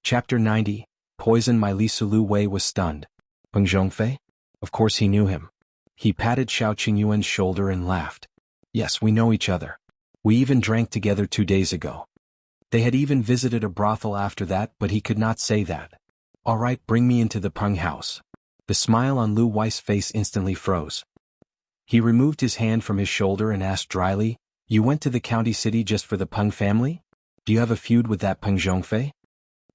Chapter 90. Poison. My Lisu. Lu Wei was stunned. Peng Zhongfei? Of course he knew him. He patted Shao Qingyuan's shoulder and laughed. Yes, we know each other. We even drank together 2 days ago. They had even visited a brothel after that, but he could not say that. All right, bring me into the Peng house. The smile on Lu Wei's face instantly froze. He removed his hand from his shoulder and asked dryly, You went to the county city just for the Peng family? Do you have a feud with that Peng Zhongfei?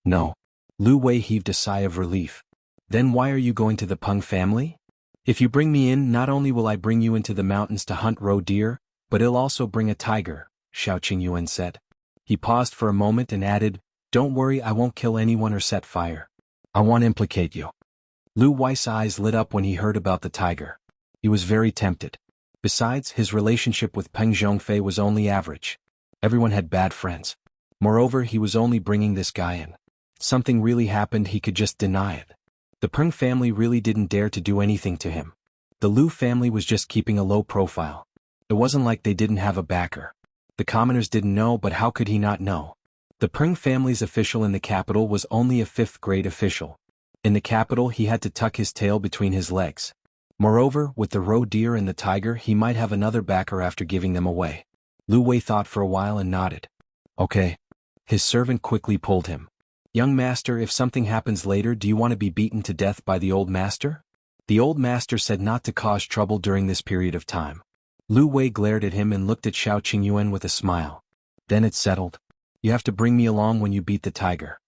No. Lu Wei heaved a sigh of relief. Then why are you going to the Peng family? If you bring me in, not only will I bring you into the mountains to hunt roe deer, but I'll also bring a tiger, Shao Qingyuan said. He paused for a moment and added, Don't worry, I won't kill anyone or set fire. I won't implicate you. Lu Wei's eyes lit up when he heard about the tiger. He was very tempted. Besides, his relationship with Peng Zhongfei was only average. Everyone had bad friends. Moreover, he was only bringing this guy in. Something really happened, he could just deny it. The Peng family really didn't dare to do anything to him. The Liu family was just keeping a low profile. It wasn't like they didn't have a backer. The commoners didn't know, but how could he not know? The Peng family's official in the capital was only a 5th-grade official. In the capital, he had to tuck his tail between his legs. Moreover, with the roe deer and the tiger, he might have another backer after giving them away. Lu Wei thought for a while and nodded. Okay. His servant quickly pulled him. Young master, if something happens later, do you want to be beaten to death by the old master? The old master said not to cause trouble during this period of time. Lu Wei glared at him and looked at Shao Qingyuan with a smile. Then it's settled. You have to bring me along when you beat the tiger.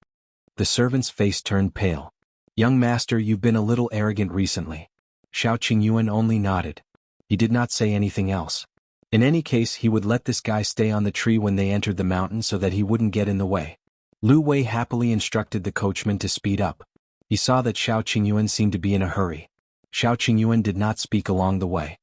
The servant's face turned pale. Young master, you've been a little arrogant recently. Shao Qingyuan only nodded. He did not say anything else. In any case, he would let this guy stay on the tree when they entered the mountain so that he wouldn't get in the way. Lu Wei happily instructed the coachman to speed up. He saw that Shao Qingyuan seemed to be in a hurry. Shao Qingyuan did not speak along the way.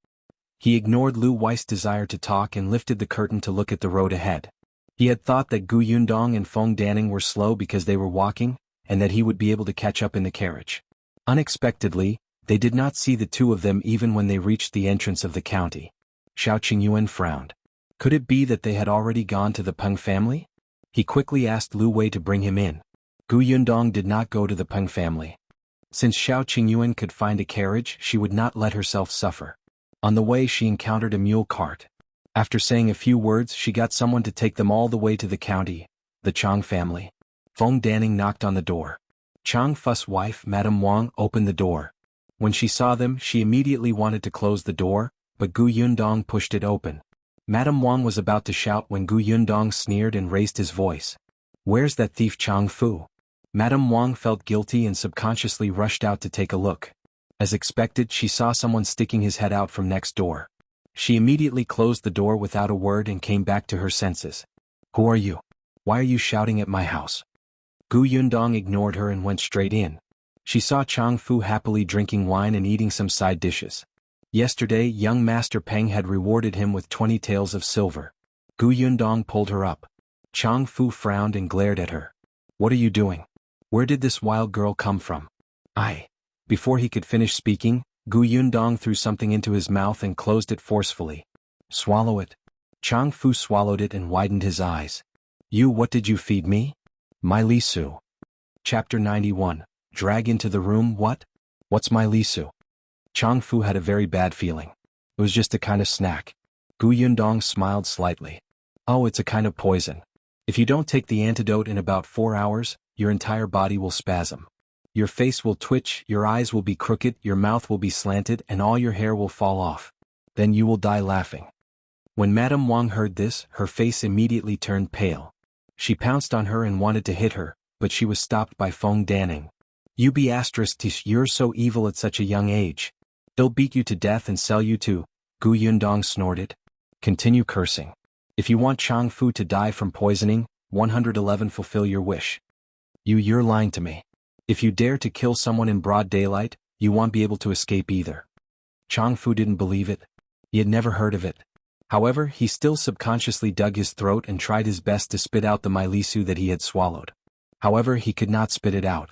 He ignored Lu Wei's desire to talk and lifted the curtain to look at the road ahead. He had thought that Gu Yundong and Feng Danning were slow because they were walking, and that he would be able to catch up in the carriage. Unexpectedly, they did not see the two of them even when they reached the entrance of the county. Shao Qingyuan frowned. Could it be that they had already gone to the Peng family? He quickly asked Lu Wei to bring him in. Gu Yundong did not go to the Peng family. Since Shao Qingyuan could find a carriage, she would not let herself suffer. On the way, she encountered a mule cart. After saying a few words, she got someone to take them all the way to the county, the Chang family. Feng Danning knocked on the door. Chang Fu's wife, Madame Wang, opened the door. When she saw them, she immediately wanted to close the door, but Gu Yundong pushed it open. Madame Wang was about to shout when Gu Yundong sneered and raised his voice. Where's that thief Chang Fu? Madame Wang felt guilty and subconsciously rushed out to take a look. As expected, she saw someone sticking his head out from next door. She immediately closed the door without a word and came back to her senses. Who are you? Why are you shouting at my house? Gu Yundong ignored her and went straight in. She saw Chang Fu happily drinking wine and eating some side dishes. Yesterday, young Master Peng had rewarded him with 20 taels of silver. Gu Yundong pulled her up. Chang Fu frowned and glared at her. What are you doing? Where did this wild girl come from? Before he could finish speaking, Gu Yundong threw something into his mouth and closed it forcefully. Swallow it. Chang Fu swallowed it and widened his eyes. What did you feed me? My Lisu. Chapter 91. Drag into the room. What's my Lisu? Chang Fu had a very bad feeling. It was just a kind of snack. Gu Yundong smiled slightly. Oh, it's a kind of poison. If you don't take the antidote in about 4 hours, your entire body will spasm. Your face will twitch, your eyes will be crooked, your mouth will be slanted, and all your hair will fall off. Then you will die laughing. When Madame Wang heard this, her face immediately turned pale. She pounced on her and wanted to hit her, but she was stopped by Feng Danning. You're so evil at such a young age. They'll beat you to death and sell you to, Gu Yundong snorted. Continue cursing. If you want Chang Fu to die from poisoning, 111 fulfill your wish. You're lying to me. If you dare to kill someone in broad daylight, you won't be able to escape either. Chang Fu didn't believe it. He had never heard of it. However, he still subconsciously dug his throat and tried his best to spit out the Lisu that he had swallowed. However, he could not spit it out.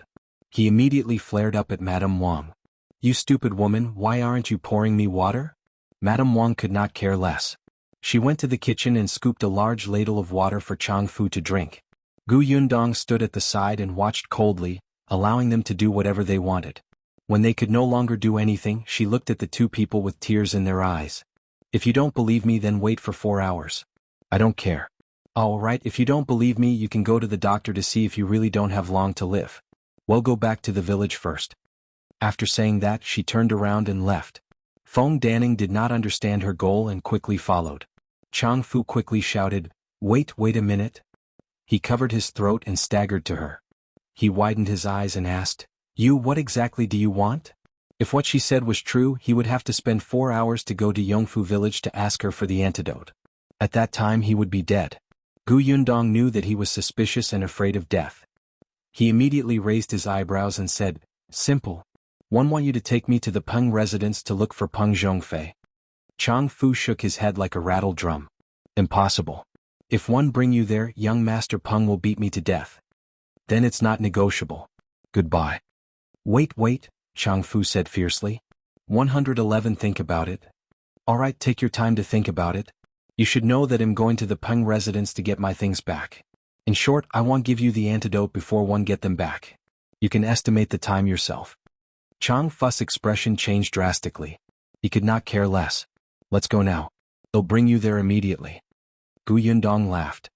He immediately flared up at Madame Wang. You stupid woman, why aren't you pouring me water? Madame Wang could not care less. She went to the kitchen and scooped a large ladle of water for Chang Fu to drink. Gu Yundong stood at the side and watched coldly, allowing them to do whatever they wanted. When they could no longer do anything, she looked at the two people with tears in their eyes. If you don't believe me, then wait for 4 hours. I don't care. All right, if you don't believe me, you can go to the doctor to see if you really don't have long to live. We'll go back to the village first. After saying that, she turned around and left. Feng Danning did not understand her goal and quickly followed. Chang Fu quickly shouted, wait a minute. He covered his throat and staggered to her. He widened his eyes and asked, you, what exactly do you want? If what she said was true, he would have to spend 4 hours to go to Yongfu village to ask her for the antidote. At that time he would be dead. Gu Yundong knew that he was suspicious and afraid of death. He immediately raised his eyebrows and said, simple. One want you to take me to the Peng residence to look for Peng Zhongfei. Chang Fu shook his head like a rattled drum. Impossible. If one bring you there, young Master Peng will beat me to death. Then it's not negotiable. Goodbye. Wait, Chang Fu said fiercely. 111 Think about it. Alright, take your time to think about it. You should know that I'm going to the Peng residence to get my things back. In short, I won't give you the antidote before one get them back. You can estimate the time yourself. Chang Fu's expression changed drastically. He could not care less. Let's go now. They'll bring you there immediately. Gu Yundong laughed.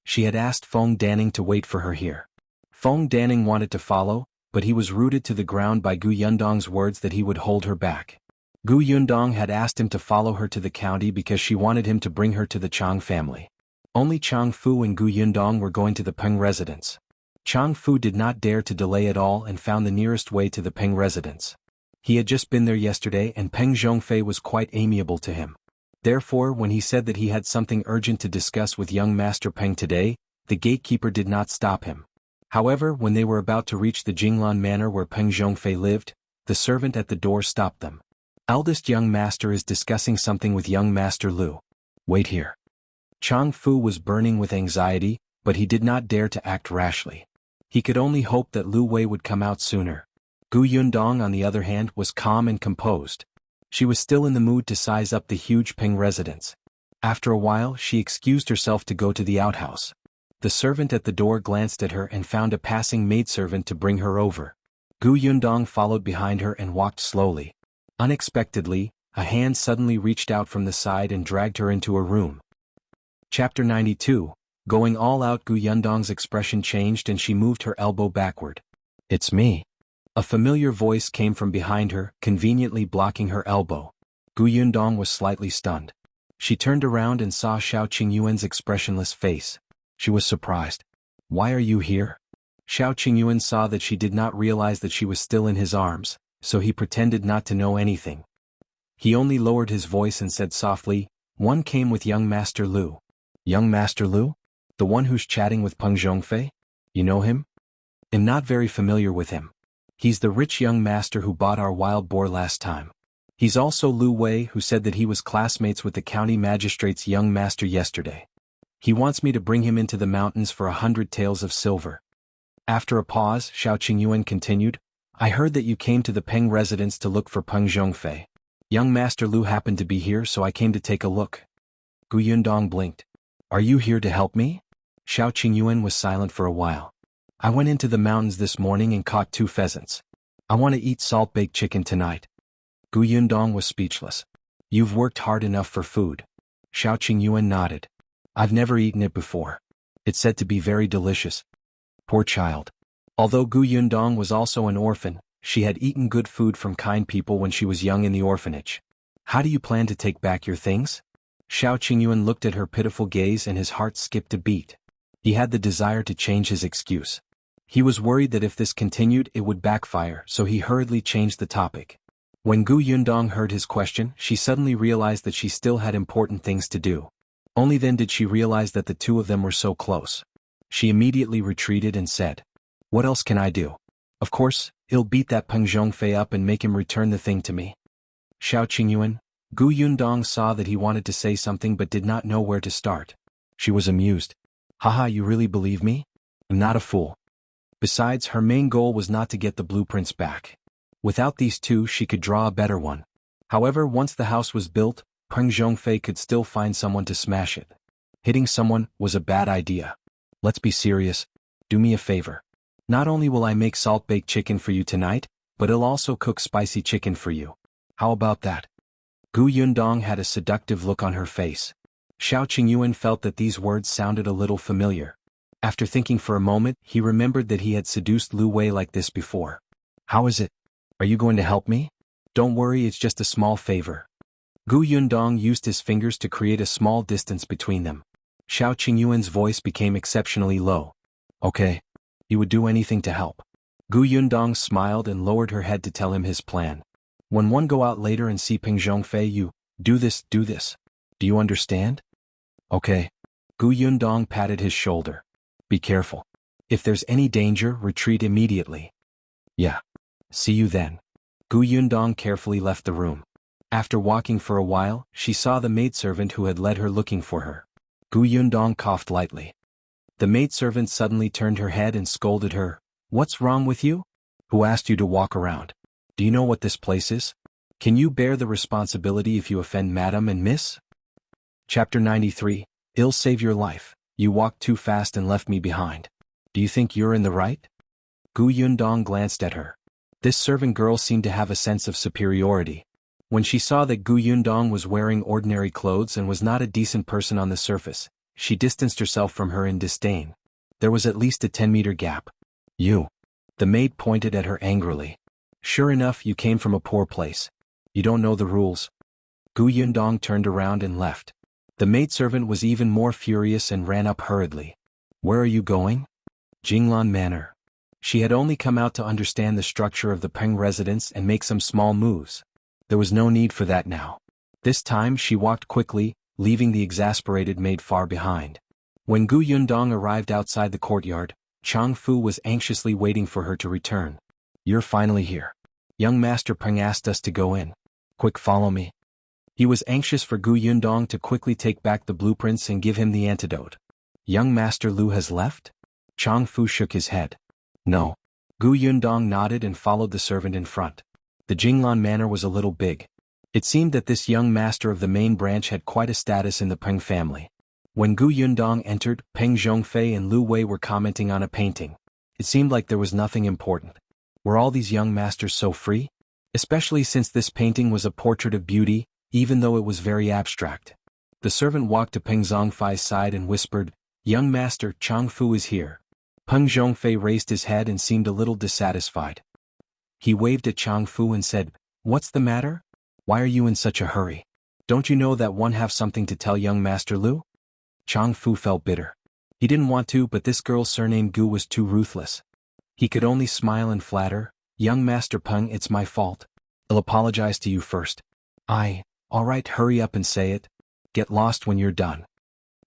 She had asked Feng Danning to wait for her here. Feng Danning wanted to follow, but he was rooted to the ground by Gu Yundong's words that he would hold her back. Gu Yundong had asked him to follow her to the county because she wanted him to bring her to the Chang family. Only Chang Fu and Gu Yundong were going to the Peng residence. Chang Fu did not dare to delay at all and found the nearest way to the Peng residence. He had just been there yesterday and Peng Zhongfei was quite amiable to him. Therefore, when he said that he had something urgent to discuss with young Master Peng today, the gatekeeper did not stop him. However, when they were about to reach the Jinglan manor where Peng Zhongfei lived, the servant at the door stopped them. Eldest young master is discussing something with young Master Liu. Wait here. Chang Fu was burning with anxiety, but he did not dare to act rashly. He could only hope that Lu Wei would come out sooner. Gu Yundong, on the other hand, was calm and composed. She was still in the mood to size up the huge Peng residence. After a while, she excused herself to go to the outhouse. The servant at the door glanced at her and found a passing maidservant to bring her over. Gu Yundong followed behind her and walked slowly. Unexpectedly, a hand suddenly reached out from the side and dragged her into a room. Chapter 92. Going all out. Gu Yundong's expression changed and she moved her elbow backward. It's me. A familiar voice came from behind her, conveniently blocking her elbow. Gu Yundong was slightly stunned. She turned around and saw Shao Qingyuan's expressionless face. She was surprised. Why are you here? Shao Qingyuan saw that she did not realize that she was still in his arms, so he pretended not to know anything. He only lowered his voice and said softly, one came with young Master Liu. Young Master Liu? The one who's chatting with Peng Zhongfei? You know him? I'm not very familiar with him. He's the rich young master who bought our wild boar last time. He's also Lu Wei, who said that he was classmates with the county magistrate's young master yesterday. He wants me to bring him into the mountains for 100 taels of silver. After a pause, Shao Qingyuan continued, I heard that you came to the Peng residence to look for Peng Zhongfei. Young Master Liu happened to be here, so I came to take a look. Gu Yundong blinked. Are you here to help me? Shao Qingyuan was silent for a while. I went into the mountains this morning and caught 2 pheasants. I want to eat salt-baked chicken tonight. Gu Yundong was speechless. You've worked hard enough for food. Shao Qingyuan nodded. I've never eaten it before. It's said to be very delicious. Poor child. Although Gu Yundong was also an orphan, she had eaten good food from kind people when she was young in the orphanage. How do you plan to take back your things? Shao Qingyuan looked at her pitiful gaze and his heart skipped a beat. He had the desire to change his excuse. He was worried that if this continued it would backfire, so he hurriedly changed the topic. When Gu Yundong heard his question, she suddenly realized that she still had important things to do. Only then did she realize that the two of them were so close. She immediately retreated and said, What else can I do? Of course, I'll beat that Peng Zhongfei up and make him return the thing to me. Shao Qingyuan. Gu Yundong saw that he wanted to say something but did not know where to start. She was amused. Haha, you really believe me? I'm not a fool. Besides, her main goal was not to get the blueprints back. Without these two she could draw a better one. However, once the house was built, Peng Zhongfei could still find someone to smash it. Hitting someone was a bad idea. Let's be serious, Do me a favor. Not only will I make salt-baked chicken for you tonight, but I'll also cook spicy chicken for you. How about that? Gu Yundong had a seductive look on her face. Shao Qingyuan felt that these words sounded a little familiar. After thinking for a moment, he remembered that he had seduced Lu Wei like this before. How is it? Are you going to help me? Don't worry, it's just a small favor. Gu Yundong used his fingers to create a small distance between them. Shao Qingyuan's voice became exceptionally low. Okay. You would do anything to help. Gu Yundong smiled and lowered her head to tell him his plan. When one go out later and see Peng Zhongfei, you do this. Do you understand? Okay. Gu Yundong patted his shoulder. Be careful. If there's any danger, retreat immediately. Yeah. See you then. Gu Yundong carefully left the room. After walking for a while, she saw the maidservant who had led her looking for her. Gu Yundong coughed lightly. The maidservant suddenly turned her head and scolded her. What's wrong with you? Who asked you to walk around? Do you know what this place is? Can you bear the responsibility if you offend Madam and Miss? Chapter 93. I'll save your life. You walked too fast and left me behind. Do you think you're in the right? Gu Yundong glanced at her. This servant girl seemed to have a sense of superiority. When she saw that Gu Yundong was wearing ordinary clothes and was not a decent person on the surface, she distanced herself from her in disdain. There was at least a 10-meter gap. You. The maid pointed at her angrily. Sure enough, you came from a poor place. You don't know the rules. Gu Yundong turned around and left. The maidservant was even more furious and ran up hurriedly. Where are you going? Jinglan Manor. She had only come out to understand the structure of the Peng residence and make some small moves. There was no need for that now. This time she walked quickly, leaving the exasperated maid far behind. When Gu Yundong arrived outside the courtyard, Chang Fu was anxiously waiting for her to return. You're finally here. Young Master Peng asked us to go in. Quick, follow me. He was anxious for Gu Yundong to quickly take back the blueprints and give him the antidote. Young Master Lu has left? Chang Fu shook his head. No. Gu Yundong nodded and followed the servant in front. The Jinglan Manor was a little big. It seemed that this young master of the main branch had quite a status in the Peng family. When Gu Yundong entered, Peng Zhongfei and Lu Wei were commenting on a painting. It seemed like there was nothing important. Were all these young masters so free? Especially since this painting was a portrait of beauty, even though it was very abstract. The servant walked to Peng Zhongfei's side and whispered, Young Master, Chang Fu is here. Peng Zhongfei raised his head and seemed a little dissatisfied. He waved at Chang Fu and said, What's the matter? Why are you in such a hurry? Don't you know that one have something to tell young Master Lu? Chang Fu felt bitter. He didn't want to, but this girl's surname Gu was too ruthless. He could only smile and flatter, Young Master Peng, it's my fault. I'll apologize to you first. All right, hurry up and say it. Get lost when you're done.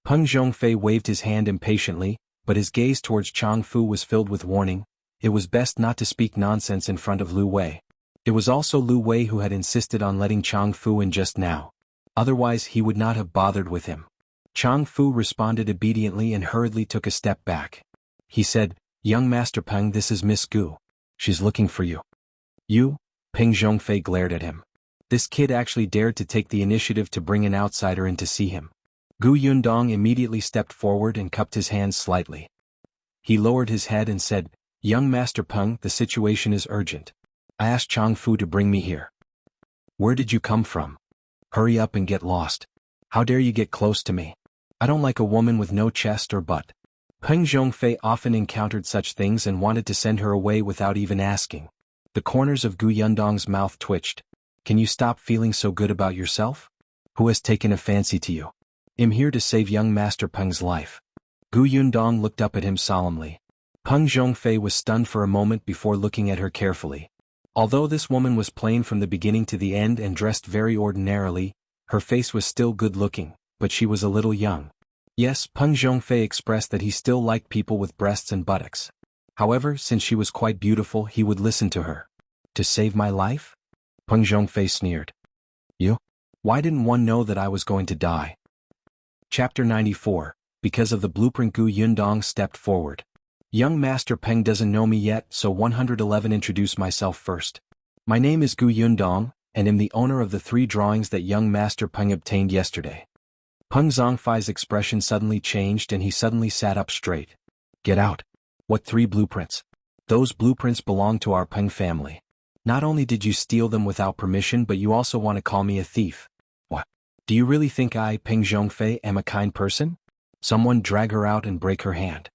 Peng Zhongfei waved his hand impatiently, but his gaze towards Chang Fu was filled with warning. It was best not to speak nonsense in front of Lu Wei. It was also Lu Wei who had insisted on letting Chang Fu in just now. Otherwise he would not have bothered with him. Chang Fu responded obediently and hurriedly took a step back. He said, Young Master Peng, this is Miss Gu. She's looking for you. You? Peng Zhongfei glared at him. This kid actually dared to take the initiative to bring an outsider in to see him. Gu Yundong immediately stepped forward and cupped his hands slightly. He lowered his head and said, Young Master Peng, the situation is urgent. I asked Chang Fu to bring me here. Where did you come from? Hurry up and get lost. How dare you get close to me? I don't like a woman with no chest or butt. Peng Zhongfei often encountered such things and wanted to send her away without even asking. The corners of Gu Yundong's mouth twitched. Can you stop feeling so good about yourself? Who has taken a fancy to you? I'm here to save young Master Peng's life. Gu Yundong looked up at him solemnly. Peng Zhongfei was stunned for a moment before looking at her carefully. Although this woman was plain from the beginning to the end and dressed very ordinarily, her face was still good-looking, but she was a little young. Yes, Peng Zhongfei expressed that he still liked people with breasts and buttocks. However, since she was quite beautiful, he would listen to her. To save my life? Peng Zhongfei sneered. You? Why didn't one know that I was going to die? Chapter 94. Because of the blueprint, Gu Yundong stepped forward. Young Master Peng doesn't know me yet, so 111 introduce myself first. My name is Gu Yundong, and am the owner of the 3 drawings that young Master Peng obtained yesterday. Peng Zhongfei's expression suddenly changed and he suddenly sat up straight. Get out. What 3 blueprints? Those blueprints belong to our Peng family. Not only did you steal them without permission, but you also want to call me a thief. What? Do you really think I, Peng Zhongfei, am a kind person? Someone drag her out and break her hand.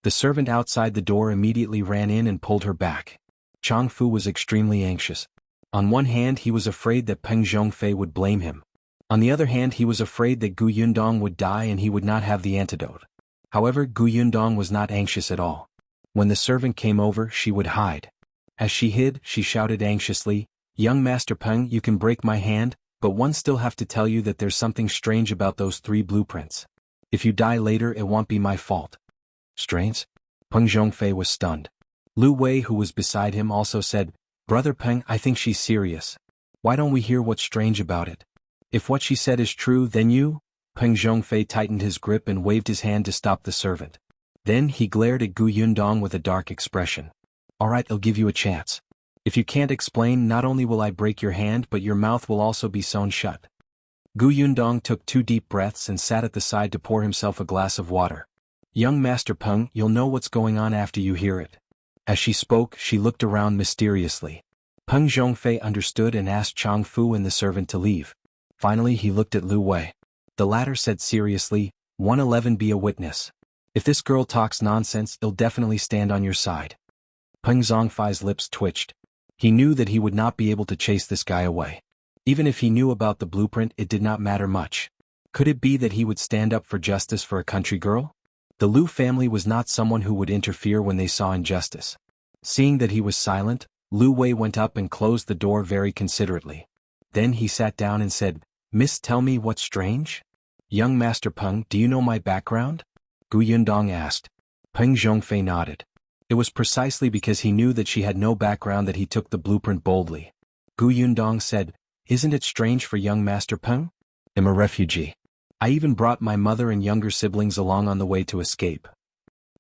The servant outside the door immediately ran in and pulled her back. Chang Fu was extremely anxious. On one hand, he was afraid that Peng Zhongfei would blame him. On the other hand, he was afraid that Gu Yundong would die and he would not have the antidote. However, Gu Yundong was not anxious at all. When the servant came over, she would hide. As she hid, she shouted anxiously, "Young Master Peng, you can break my hand, but one still have to tell you that there's something strange about those 3 blueprints. If you die later, it won't be my fault." Strange? Peng Zhongfei was stunned. Lu Wei, who was beside him, also said, "Brother Peng, I think she's serious. Why don't we hear what's strange about it? If what she said is true, then you—" Peng Zhongfei tightened his grip and waved his hand to stop the servant. Then he glared at Gu Yundong with a dark expression. "All right, I'll give you a chance. If you can't explain, not only will I break your hand, but your mouth will also be sewn shut." Gu Yundong took 2 deep breaths and sat at the side to pour himself a glass of water. "Young Master Peng, you'll know what's going on after you hear it." As she spoke, she looked around mysteriously. Peng Zhongfei understood and asked Chang Fu and the servant to leave. Finally, he looked at Lu Wei. The latter said seriously, 111, be a witness. If this girl talks nonsense, he'll definitely stand on your side. Peng Zhongfei's lips twitched. He knew that he would not be able to chase this guy away. Even if he knew about the blueprint, it did not matter much. Could it be that he would stand up for justice for a country girl? The Liu family was not someone who would interfere when they saw injustice. Seeing that he was silent, Lu Wei went up and closed the door very considerately. Then he sat down and said, "Miss, tell me what's strange?" "Young Master Peng, do you know my background?" Gu Yundong asked. Peng Zhongfei nodded. It was precisely because he knew that she had no background that he took the blueprint boldly. Gu Yundong said, "Isn't it strange for young Master Peng? I'm a refugee. I even brought my mother and younger siblings along on the way to escape.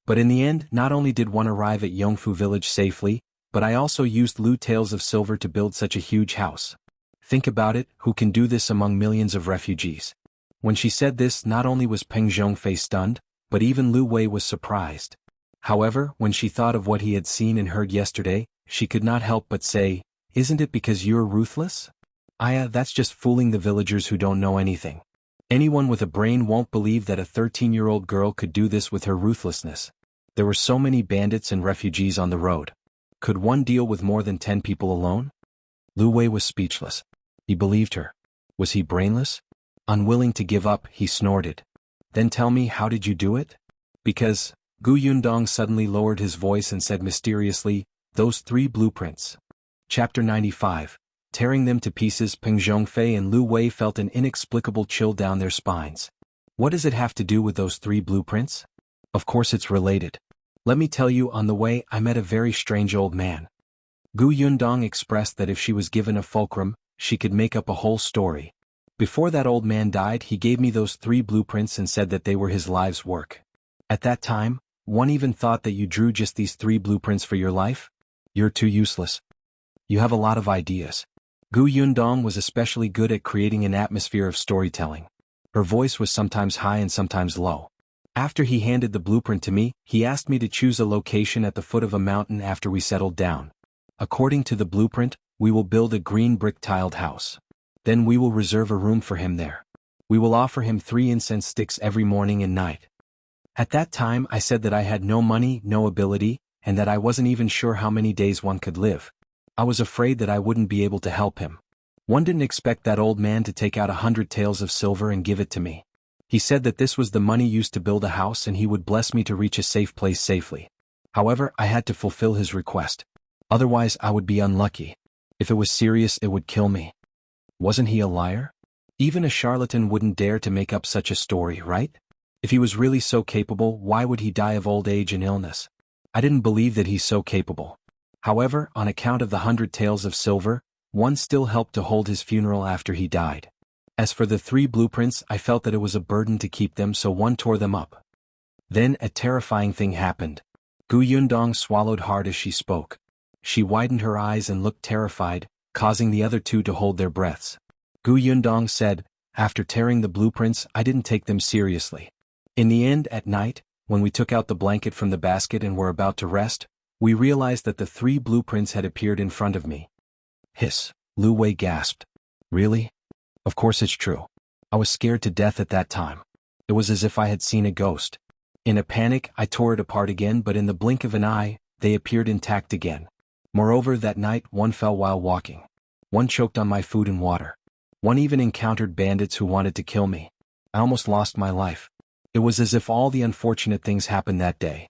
But in the end, not only did one arrive at Yongfu village safely, but I also used Liu taels of silver to build such a huge house. Think about it, who can do this among millions of refugees?" When she said this, not only was Peng Zhongfei stunned, but even Lu Wei was surprised. However, when she thought of what he had seen and heard yesterday, she could not help but say, "Isn't it because you're ruthless?" That's just fooling the villagers who don't know anything. Anyone with a brain won't believe that a 13-year-old girl could do this with her ruthlessness. There were so many bandits and refugees on the road. Could one deal with more than 10 people alone? Lu Wei was speechless. He believed her. Was he brainless? Unwilling to give up, he snorted. "Then tell me, how did you do it?" "Because," Gu Yundong suddenly lowered his voice and said mysteriously, "those 3 blueprints." Chapter 95. Tearing them to pieces. Peng Zhongfei and Lu Wei felt an inexplicable chill down their spines. What does it have to do with those 3 blueprints? Of course it's related. Let me tell you, on the way I met a very strange old man. Gu Yundong expressed that if she was given a fulcrum, she could make up a whole story. Before that old man died, he gave me those 3 blueprints and said that they were his life's work. At that time, one even thought that you drew just these 3 blueprints for your life? You're too useless. You have a lot of ideas. Gu Yundong was especially good at creating an atmosphere of storytelling. Her voice was sometimes high and sometimes low. After he handed the blueprint to me, he asked me to choose a location at the foot of a mountain after we settled down. According to the blueprint, we will build a green brick-tiled house. Then we will reserve a room for him there. We will offer him 3 incense sticks every morning and night. At that time I said that I had no money, no ability, and that I wasn't even sure how many days one could live. I was afraid that I wouldn't be able to help him. One didn't expect that old man to take out 100 taels of silver and give it to me. He said that this was the money used to build a house and he would bless me to reach a safe place safely. However, I had to fulfill his request. Otherwise I would be unlucky. If it was serious, it would kill me. Wasn't he a liar? Even a charlatan wouldn't dare to make up such a story, right? If he was really so capable, why would he die of old age and illness? I didn't believe that he's so capable. However, on account of the 100 taels of silver, one still helped to hold his funeral after he died. As for the 3 blueprints, I felt that it was a burden to keep them, so one tore them up. Then a terrifying thing happened. Gu Yundong swallowed hard as she spoke. She widened her eyes and looked terrified, causing the other 2 to hold their breaths. Gu Yundong said, "After tearing the blueprints, I didn't take them seriously. In the end, at night, when we took out the blanket from the basket and were about to rest, we realized that the 3 blueprints had appeared in front of me. Hiss, Lu Wei gasped. Really? Of course it's true. I was scared to death at that time. It was as if I had seen a ghost. In a panic, I tore it apart again, but in the blink of an eye, they appeared intact again. Moreover, that night, one fell while walking. One choked on my food and water. One even encountered bandits who wanted to kill me. I almost lost my life. It was as if all the unfortunate things happened that day.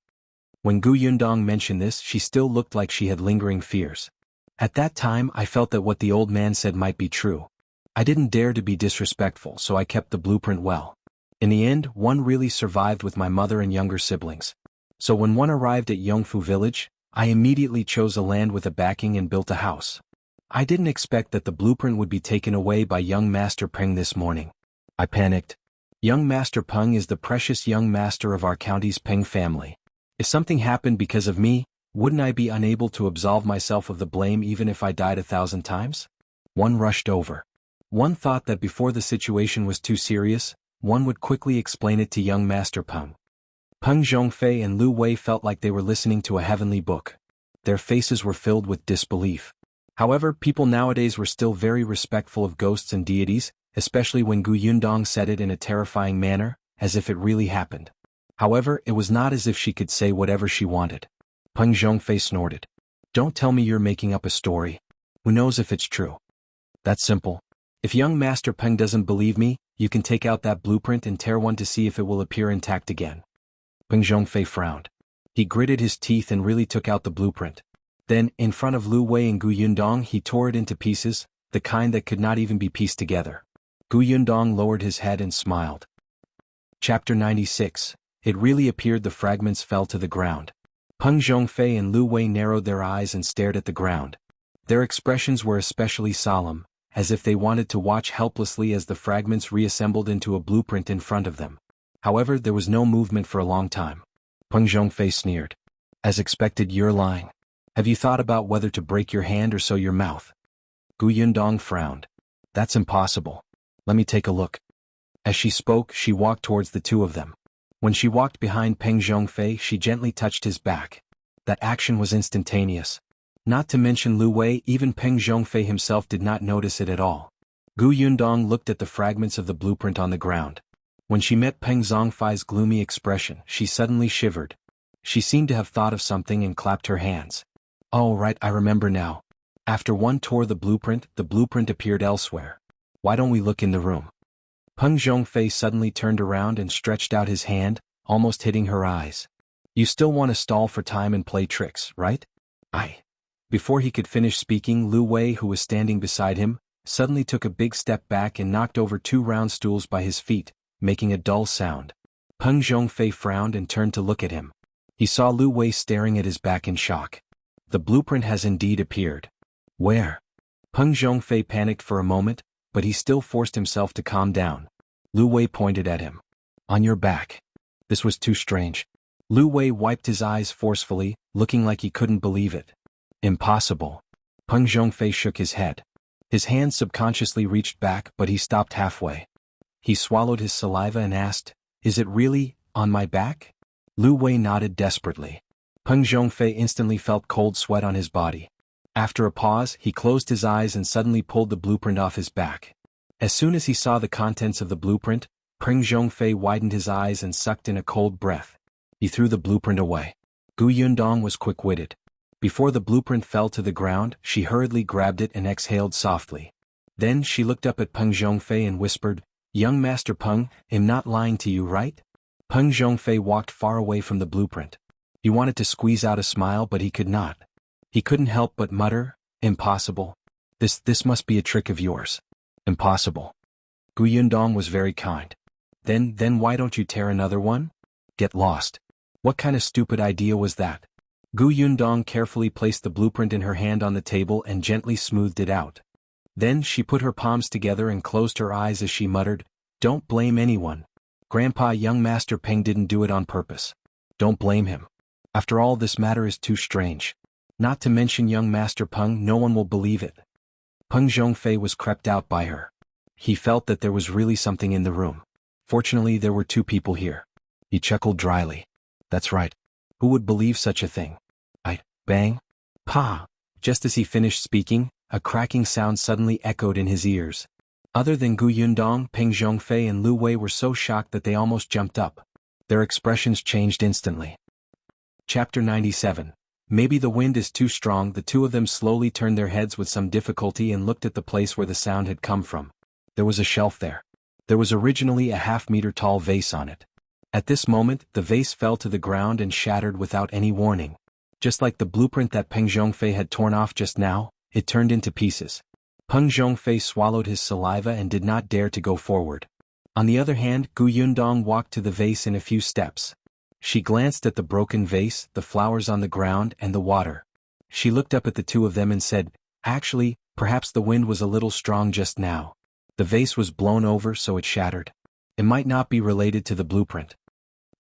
When Gu Yundong mentioned this, she still looked like she had lingering fears. At that time, I felt that what the old man said might be true. I didn't dare to be disrespectful, so I kept the blueprint well. In the end, one really survived with my mother and younger siblings. So when one arrived at Yongfu village, I immediately chose a land with a backing and built a house. I didn't expect that the blueprint would be taken away by young Master Peng this morning. I panicked. Young Master Peng is the precious young master of our county's Peng family. If something happened because of me, wouldn't I be unable to absolve myself of the blame even if I died 1,000 times? One rushed over. One thought that before the situation was too serious, one would quickly explain it to young Master Peng. Peng Zhongfei and Lu Wei felt like they were listening to a heavenly book. Their faces were filled with disbelief. However, people nowadays were still very respectful of ghosts and deities, especially when Gu Yundong said it in a terrifying manner, as if it really happened. However, it was not as if she could say whatever she wanted. Peng Zhongfei snorted. Don't tell me you're making up a story. Who knows if it's true? That's simple. If young Master Peng doesn't believe me, you can take out that blueprint and tear one to see if it will appear intact again. Peng Zhongfei frowned. He gritted his teeth and really took out the blueprint. Then, in front of Lu Wei and Gu Yundong, he tore it into pieces, the kind that could not even be pieced together. Gu Yundong lowered his head and smiled. Chapter 96. It really appeared the fragments fell to the ground. Peng Zhongfei and Lu Wei narrowed their eyes and stared at the ground. Their expressions were especially solemn, as if they wanted to watch helplessly as the fragments reassembled into a blueprint in front of them. However, there was no movement for a long time. Peng Zhongfei sneered. As expected, you're lying. Have you thought about whether to break your hand or sew your mouth? Gu Yundong frowned. That's impossible. Let me take a look. As she spoke, she walked towards the 2 of them. When she walked behind Peng Zhongfei, she gently touched his back. That action was instantaneous. Not to mention Lu Wei, even Peng Zhongfei himself did not notice it at all. Gu Yundong looked at the fragments of the blueprint on the ground. When she met Peng Zhongfei's gloomy expression, she suddenly shivered. She seemed to have thought of something and clapped her hands. Oh right, I remember now. After one tore the blueprint appeared elsewhere. Why don't we look in the room? Peng Zhongfei suddenly turned around and stretched out his hand, almost hitting her eyes. You still want to stall for time and play tricks, right? Before he could finish speaking, Lu Wei, who was standing beside him, suddenly took a big step back and knocked over 2 round stools by his feet, making a dull sound. Peng Zhongfei frowned and turned to look at him. He saw Lu Wei staring at his back in shock. The blueprint has indeed appeared. Where? Peng Zhongfei panicked for a moment, but he still forced himself to calm down. Lu Wei pointed at him. On your back. This was too strange. Lu Wei wiped his eyes forcefully, looking like he couldn't believe it. Impossible. Peng Zhongfei shook his head. His hand subconsciously reached back, but he stopped halfway. He swallowed his saliva and asked, Is it really on my back? Lu Wei nodded desperately. Peng Zhongfei instantly felt cold sweat on his body. After a pause, he closed his eyes and suddenly pulled the blueprint off his back. As soon as he saw the contents of the blueprint, Peng Zhongfei widened his eyes and sucked in a cold breath. He threw the blueprint away. Gu Yundong was quick-witted. Before the blueprint fell to the ground, she hurriedly grabbed it and exhaled softly. Then she looked up at Peng Zhongfei and whispered, Young Master Peng, I'm not lying to you, right? Peng Zhongfei walked far away from the blueprint. He wanted to squeeze out a smile, but he could not. He couldn't help but mutter, Impossible. This must be a trick of yours. Impossible. Gu Yundong was very kind. Then why don't you tear another one? Get lost. What kind of stupid idea was that? Gu Yundong carefully placed the blueprint in her hand on the table and gently smoothed it out. Then she put her palms together and closed her eyes as she muttered, Don't blame anyone. Grandpa, young Master Peng didn't do it on purpose. Don't blame him. After all, this matter is too strange. Not to mention young Master Peng, no one will believe it. Peng Zhongfei was crept out by her. He felt that there was really something in the room. Fortunately, there were 2 people here. He chuckled dryly. That's right. Who would believe such a thing? Bang. Pa. Just as he finished speaking, a cracking sound suddenly echoed in his ears. Other than Gu Yundong, Peng Zhongfei and Lu Wei were so shocked that they almost jumped up. Their expressions changed instantly. Chapter 97. Maybe the wind is too strong. The two of them slowly turned their heads with some difficulty and looked at the place where the sound had come from. There was a shelf there. There was originally a half-meter tall vase on it. At this moment, the vase fell to the ground and shattered without any warning. Just like the blueprint that Peng Zhongfei had torn off just now, it turned into pieces. Peng Zhongfei swallowed his saliva and did not dare to go forward. On the other hand, Gu Yundong walked to the vase in a few steps. She glanced at the broken vase, the flowers on the ground, and the water. She looked up at the two of them and said, "Actually, perhaps the wind was a little strong just now. The vase was blown over so it shattered. It might not be related to the blueprint."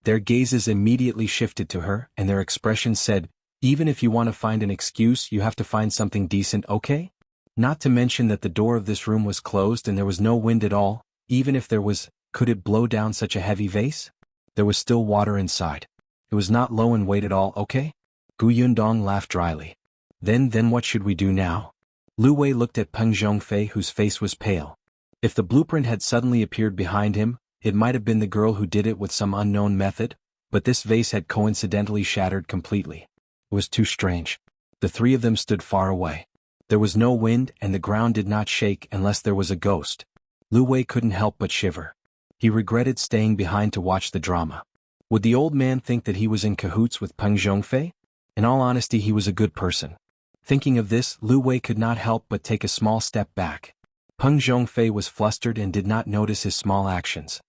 Their gazes immediately shifted to her, and their expressions said, "Even if you want to find an excuse, you have to find something decent, okay? Not to mention that the door of this room was closed and there was no wind at all. Even if there was, could it blow down such a heavy vase? There was still water inside. It was not low in weight at all, okay?" Gu Yundong laughed dryly. Then what should we do now?" Lu Wei looked at Peng Zhongfei, whose face was pale. If the blueprint had suddenly appeared behind him, it might have been the girl who did it with some unknown method, but this vase had coincidentally shattered completely. It was too strange. The three of them stood far away. There was no wind and the ground did not shake unless there was a ghost. Lu Wei couldn't help but shiver. He regretted staying behind to watch the drama. Would the old man think that he was in cahoots with Peng Zhongfei? In all honesty, he was a good person. Thinking of this, Lu Wei could not help but take a small step back. Peng Zhongfei was flustered and did not notice his small actions.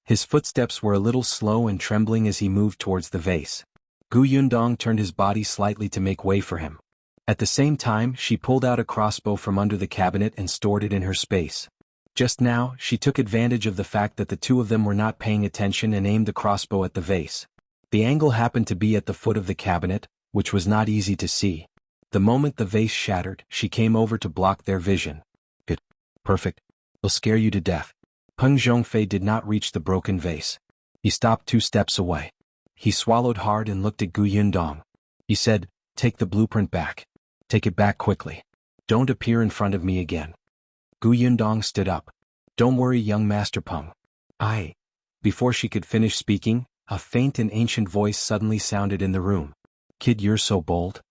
His footsteps were a little slow and trembling as he moved towards the vase. Gu Yundong turned his body slightly to make way for him. At the same time, she pulled out a crossbow from under the cabinet and stored it in her space. Just now, she took advantage of the fact that the two of them were not paying attention and aimed the crossbow at the vase. The angle happened to be at the foot of the cabinet, which was not easy to see. The moment the vase shattered, she came over to block their vision. "Good. Perfect. It'll scare you to death." Peng Zhongfei did not reach the broken vase. He stopped 2 steps away. He swallowed hard and looked at Gu Yundong. He said, "Take the blueprint back. Take it back quickly. Don't appear in front of me again." Gu Yundong stood up. "Don't worry, young Master Peng. Before she could finish speaking, a faint and ancient voice suddenly sounded in the room. "Kid, you're so bold.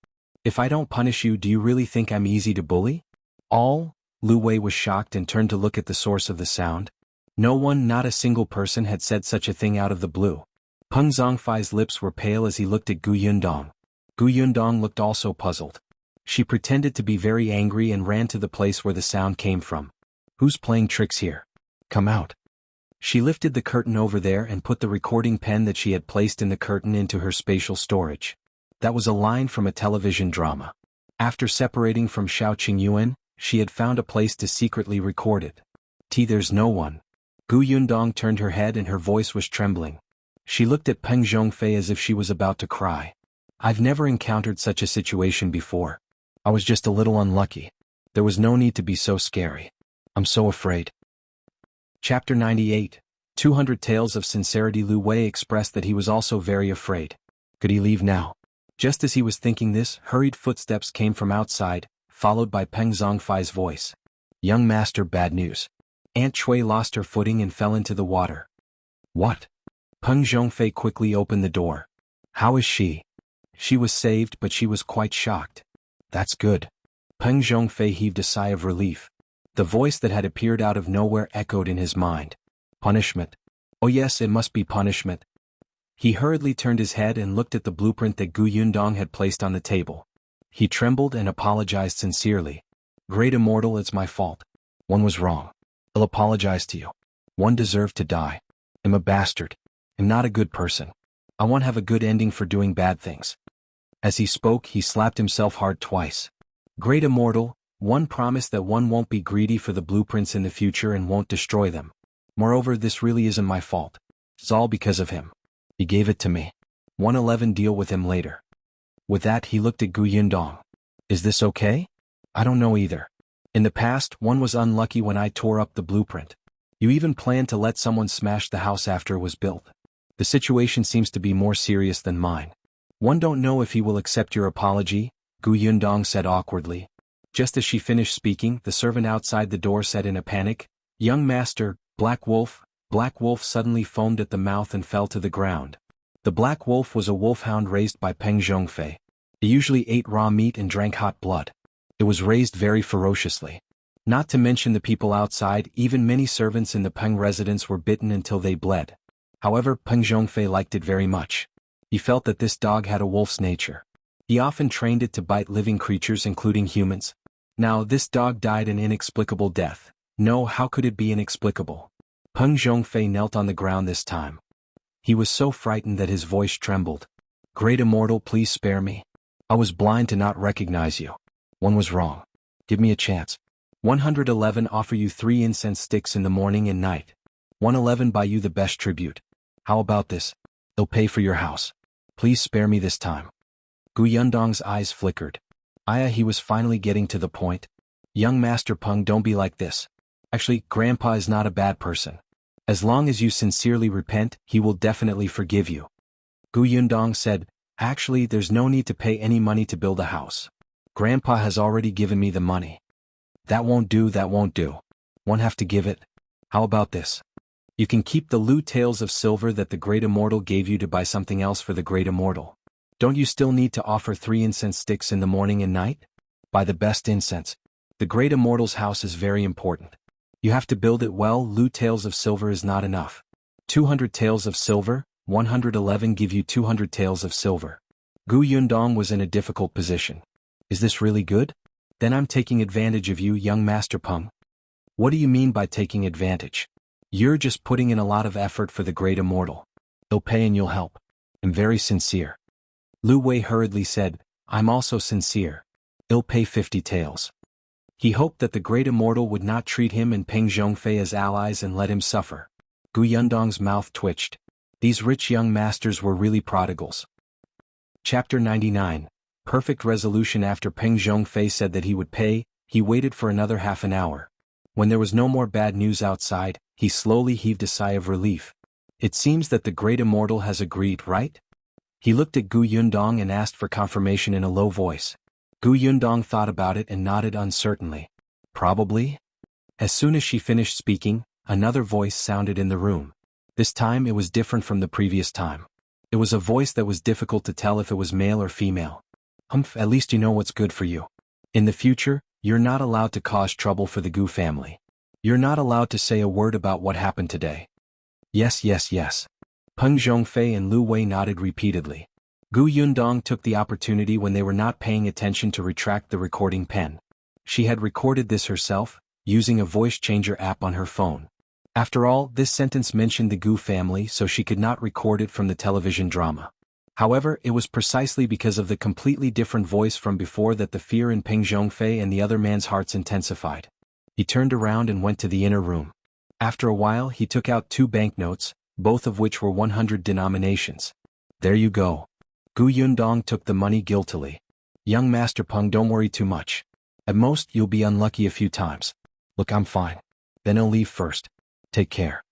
If I don't punish you, do you really think I'm easy to bully?" Lu Wei was shocked and turned to look at the source of the sound. No one, not a single person, had said such a thing out of the blue. Peng Zhongfei's lips were pale as he looked at Gu Yundong. Gu Yundong looked also puzzled. She pretended to be very angry and ran to the place where the sound came from. "Who's playing tricks here? Come out." She lifted the curtain over there and put the recording pen that she had placed in the curtain into her spatial storage. That was a line from a television drama. After separating from Shao Qingyuan, she had found a place to secretly record it. There's no one." Gu Yundong turned her head and her voice was trembling. She looked at Peng Zhongfei as if she was about to cry. "I've never encountered such a situation before. I was just a little unlucky. There was no need to be so scary. I'm so afraid." Chapter 98. 200 Tales of Sincerity. Lu Wei expressed that he was also very afraid. Could he leave now? Just as he was thinking this, hurried footsteps came from outside, followed by Peng Zhongfei's voice. "Young master, bad news. Aunt Chui lost her footing and fell into the water." "What?" Peng Zhongfei quickly opened the door. "How is she?" She was saved, but she was quite shocked. "That's good." Peng Zhongfei heaved a sigh of relief. The voice that had appeared out of nowhere echoed in his mind. "Punishment. Oh yes, it must be punishment." He hurriedly turned his head and looked at the blueprint that Gu Yundong had placed on the table. He trembled and apologized sincerely. "Great Immortal, it's my fault. One was wrong. I'll apologize to you. One deserved to die. I'm a bastard. I'm not a good person. I won't have a good ending for doing bad things." As he spoke, he slapped himself hard twice. "Great Immortal, one promised that one won't be greedy for the blueprints in the future and won't destroy them. Moreover, this really isn't my fault. It's all because of him. He gave it to me. 111 deal with him later." With that, he looked at Gu Yundong. "Is this okay?" "I don't know either. In the past, one was unlucky when I tore up the blueprint. You even planned to let someone smash the house after it was built. The situation seems to be more serious than mine. One don't know if he will accept your apology, Gu Yundong said awkwardly. Just as she finished speaking, the servant outside the door said in a panic, "Young master, Black Wolf." Black Wolf suddenly foamed at the mouth and fell to the ground. The Black Wolf was a wolfhound raised by Peng Zhongfei. It usually ate raw meat and drank hot blood. It was raised very ferociously. Not to mention the people outside, even many servants in the Peng residence were bitten until they bled. However, Peng Zhongfei liked it very much. He felt that this dog had a wolf's nature. He often trained it to bite living creatures including humans. Now this dog died an inexplicable death. No, how could it be inexplicable? Peng Zhongfei knelt on the ground this time. He was so frightened that his voice trembled. "Great Immortal, please spare me. I was blind to not recognize you. One was wrong. Give me a chance. 111 offer you 3 incense sticks in the morning and night. 111 buy you the best tribute. How about this? They'll pay for your house. Please spare me this time." Gu Yundong's eyes flickered. He was finally getting to the point. "Young Master Peng, don't be like this. Actually, Grandpa is not a bad person. As long as you sincerely repent, he will definitely forgive you." Gu Yundong said, "Actually, there's no need to pay any money to build a house. Grandpa has already given me the money." That won't do. One have to give it. How about this? You can keep the loot taels of silver that the Great Immortal gave you to buy something else for the Great Immortal. Don't you still need to offer 3 incense sticks in the morning and night? Buy the best incense. The Great Immortal's house is very important. You have to build it well. Loot taels of silver is not enough. 200 taels of silver, 111 give you 200 taels of silver. Gu Yundong was in a difficult position. Is this really good? Then I'm taking advantage of you, young Master Peng. What do you mean by taking advantage? You're just putting in a lot of effort for the Great Immortal. They'll pay and you'll help. I'm very sincere. Lu Wei hurriedly said, "I'm also sincere. I'll pay 50 taels." He hoped that the Great Immortal would not treat him and Peng Zhongfei as allies and let him suffer. Gu Yundong's mouth twitched. These rich young masters were really prodigals. Chapter 99. Perfect resolution. After Peng Zhongfei said that he would pay, he waited for another half an hour. When there was no more bad news outside, he slowly heaved a sigh of relief. It seems that the Great Immortal has agreed, right? He looked at Gu Yundong and asked for confirmation in a low voice. Gu Yundong thought about it and nodded uncertainly. Probably? As soon as she finished speaking, another voice sounded in the room. This time it was different from the previous time. It was a voice that was difficult to tell if it was male or female. At least you know what's good for you. In the future, you're not allowed to cause trouble for the Gu family. You're not allowed to say a word about what happened today. Yes. Peng Zhongfei and Lu Wei nodded repeatedly. Gu Yundong took the opportunity when they were not paying attention to retract the recording pen. She had recorded this herself, using a voice changer app on her phone. After all, this sentence mentioned the Gu family, so she could not record it from the television drama. However, it was precisely because of the completely different voice from before that the fear in Peng Zhongfei and the other man's hearts intensified. He turned around and went to the inner room. After a while, he took out 2 banknotes, both of which were 100 denominations. There you go. Gu Yundong took the money guiltily. Young Master Peng, don't worry too much. At most, you'll be unlucky a few times. Look, I'm fine. Then I'll leave first. Take care.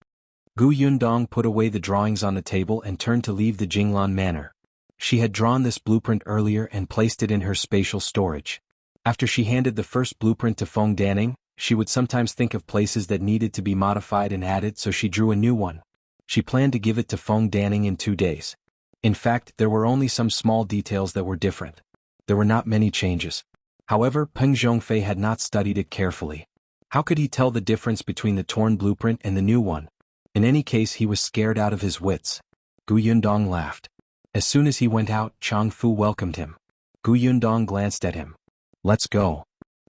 Gu Yundong put away the drawings on the table and turned to leave the Jinglan Manor. She had drawn this blueprint earlier and placed it in her spatial storage. After she handed the first blueprint to Feng Danning, she would sometimes think of places that needed to be modified and added, so she drew a new one. She planned to give it to Feng Danning in 2 days. In fact, there were only some small details that were different. There were not many changes. However, Peng Zhongfei had not studied it carefully. How could he tell the difference between the torn blueprint and the new one? In any case, he was scared out of his wits. Gu Yundong laughed. As soon as he went out, Chang Fu welcomed him. Gu Yundong glanced at him. Let's go.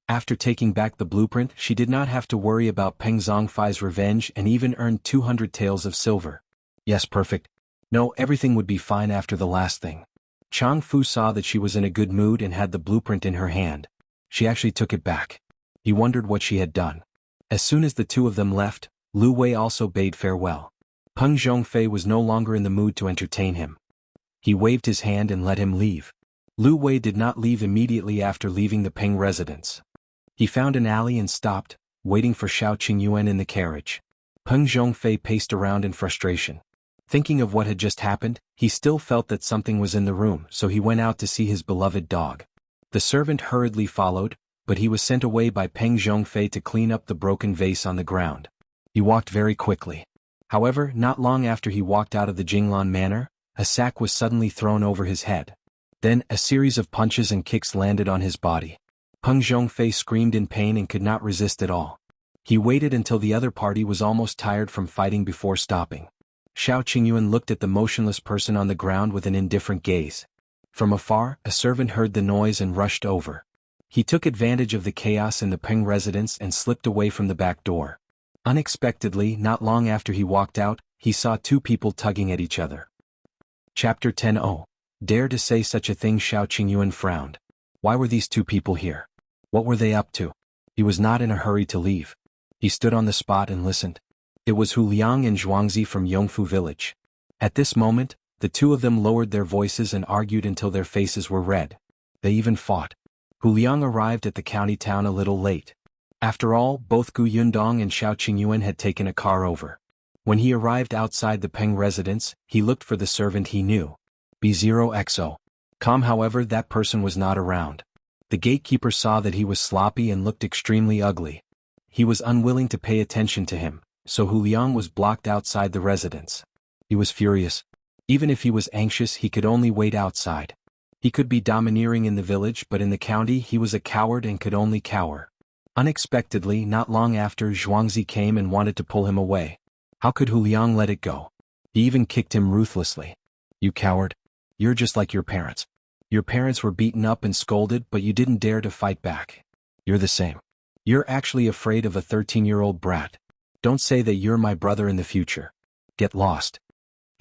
After taking back the blueprint, she did not have to worry about Peng Zhongfei's revenge and even earned 200 taels of silver. Yes, perfect. No, everything would be fine after the last thing. Chang Fu saw that she was in a good mood and had the blueprint in her hand. She actually took it back. He wondered what she had done. As soon as the 2 of them left, Lu Wei also bade farewell. Peng Zhongfei was no longer in the mood to entertain him. He waved his hand and let him leave. Lu Wei did not leave immediately after leaving the Peng residence. He found an alley and stopped, waiting for Shao Qingyuan in the carriage. Peng Zhongfei paced around in frustration. Thinking of what had just happened, he still felt that something was in the room, so he went out to see his beloved dog. The servant hurriedly followed, but he was sent away by Peng Zhongfei to clean up the broken vase on the ground. He walked very quickly. However, not long after he walked out of the Jinglan manor, a sack was suddenly thrown over his head. Then, a series of punches and kicks landed on his body. Peng Zhongfei screamed in pain and could not resist at all. He waited until the other party was almost tired from fighting before stopping. Shao Qingyuan looked at the motionless person on the ground with an indifferent gaze. From afar, a servant heard the noise and rushed over. He took advantage of the chaos in the Peng residence and slipped away from the back door. Unexpectedly, not long after he walked out, he saw two people tugging at each other. Chapter 10. Oh, dare to say such a thing. Shao Qingyuan frowned. Why were these two people here? What were they up to? He was not in a hurry to leave. He stood on the spot and listened. It was Hu Liang and Zhuangzi from Yongfu village. At this moment, the two of them lowered their voices and argued until their faces were red. They even fought. Hu Liang arrived at the county town a little late. After all, both Gu Yundong and Shao Qingyuan had taken a car over. When he arrived outside the Peng residence, he looked for the servant he knew. B0XO. However, that person was not around. The gatekeeper saw that he was sloppy and looked extremely ugly. He was unwilling to pay attention to him, so Hu Liang was blocked outside the residence. He was furious. Even if he was anxious, he could only wait outside. He could be domineering in the village, but in the county he was a coward and could only cower. Unexpectedly, not long after, Zhuangzi came and wanted to pull him away. How could Hu Liang let it go? He even kicked him ruthlessly. You coward. You're just like your parents. Your parents were beaten up and scolded, but you didn't dare to fight back. You're the same. You're actually afraid of a 13-year-old brat. Don't say that you're my brother in the future. Get lost.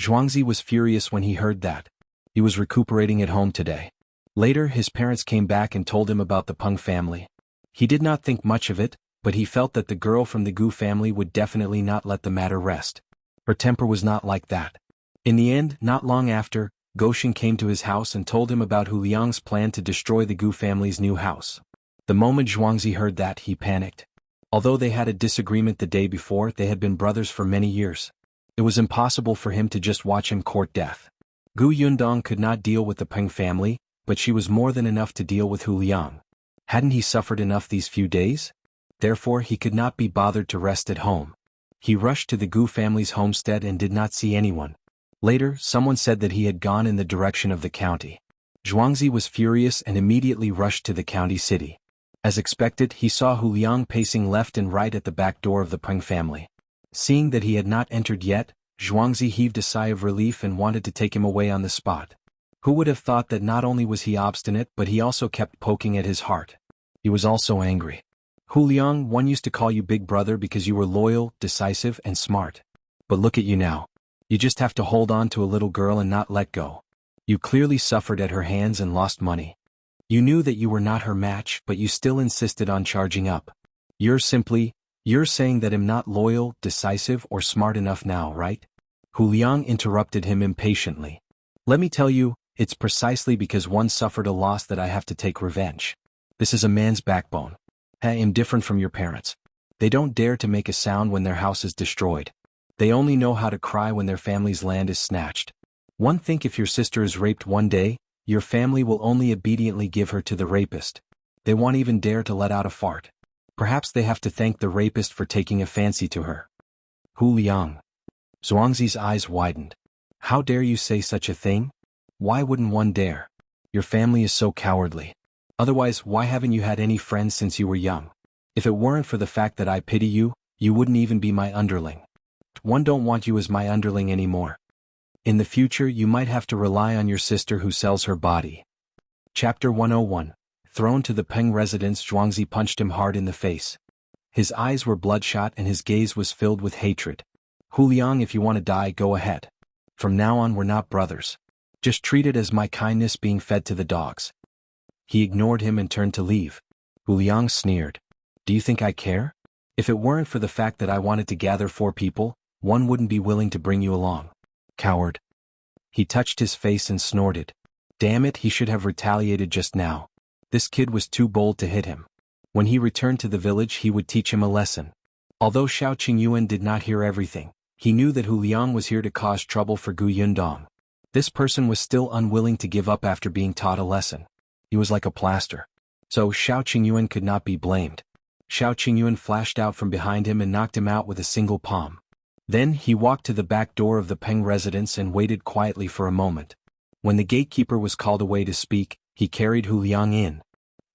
Zhuangzi was furious when he heard that. He was recuperating at home today. Later, his parents came back and told him about the Peng family. He did not think much of it, but he felt that the girl from the Gu family would definitely not let the matter rest. Her temper was not like that. In the end, not long after, Goshen came to his house and told him about Hu Liang's plan to destroy the Gu family's new house. The moment Zhuangzi heard that, he panicked. Although they had a disagreement the day before, they had been brothers for many years. It was impossible for him to just watch him court death. Gu Yundong could not deal with the Peng family, but she was more than enough to deal with Hu Liang. Hadn't he suffered enough these few days? Therefore, he could not be bothered to rest at home. He rushed to the Gu family's homestead and did not see anyone. Later, someone said that he had gone in the direction of the county. Zhuangzi was furious and immediately rushed to the county city. As expected, he saw Hu Liang pacing left and right at the back door of the Peng family. Seeing that he had not entered yet, Zhuangzi heaved a sigh of relief and wanted to take him away on the spot. Who would have thought that not only was he obstinate, but he also kept poking at his heart. He was also angry. Hu Liang, one used to call you big brother because you were loyal, decisive, and smart. But look at you now. You just have to hold on to a little girl and not let go. You clearly suffered at her hands and lost money. You knew that you were not her match, but you still insisted on charging up. You're saying that I'm not loyal, decisive, or smart enough now, right? Hu Liang interrupted him impatiently. Let me tell you, it's precisely because one suffered a loss that I have to take revenge. This is a man's backbone. I am different from your parents. They don't dare to make a sound when their house is destroyed. They only know how to cry when their family's land is snatched. One think if your sister is raped one day, your family will only obediently give her to the rapist. They won't even dare to let out a fart. Perhaps they have to thank the rapist for taking a fancy to her. Hu Liang. Zhuangzi's eyes widened. How dare you say such a thing? Why wouldn't one dare? Your family is so cowardly. Otherwise, why haven't you had any friends since you were young? If it weren't for the fact that I pity you, you wouldn't even be my underling. One don't want you as my underling anymore. In the future, you might have to rely on your sister who sells her body. Chapter 101. Thrown to the Peng residence, Zhuangzi punched him hard in the face. His eyes were bloodshot and his gaze was filled with hatred. Hu Liang, if you want to die, go ahead. From now on, we're not brothers. Just treat it as my kindness being fed to the dogs. He ignored him and turned to leave. Hu Liang sneered. Do you think I care? If it weren't for the fact that I wanted to gather 4 people, one wouldn't be willing to bring you along. Coward. He touched his face and snorted. Damn it, he should have retaliated just now. This kid was too bold to hit him. When he returned to the village, he would teach him a lesson. Although Shao Qingyuan did not hear everything, He knew that Hu Liang was here to cause trouble for Gu Yundong. This person was still unwilling to give up after being taught a lesson. He was like a plaster. So Shao Qingyuan could not be blamed. Shao Qingyuan flashed out from behind him and knocked him out with a single palm. Then he walked to the back door of the Peng residence and waited quietly for a moment. When the gatekeeper was called away to speak, he carried Hu Liang in.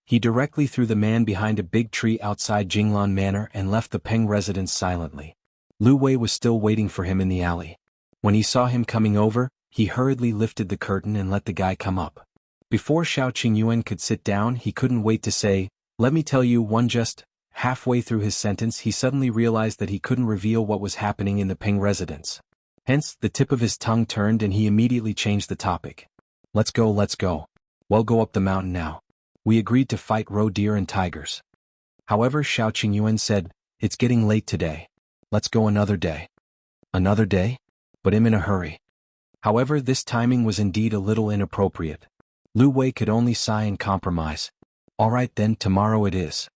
He directly threw the man behind a big tree outside Jinglan Manor and left the Peng residence silently. Lu Wei was still waiting for him in the alley. When he saw him coming over, he hurriedly lifted the curtain and let the guy come up. Before Shao Qingyuan could sit down, he couldn't wait to say, "Let me tell you one." Just halfway through his sentence, he suddenly realized that he couldn't reveal what was happening in the Peng residence. Hence, the tip of his tongue turned and he immediately changed the topic. Let's go. Well, go up the mountain now. We agreed to fight roe deer and tigers." However, Shao Qingyuan said, "It's getting late today. Let's go another day." Another day? But I'm in a hurry. However, this timing was indeed a little inappropriate. Lu Wei could only sigh and compromise. "All right then, tomorrow it is."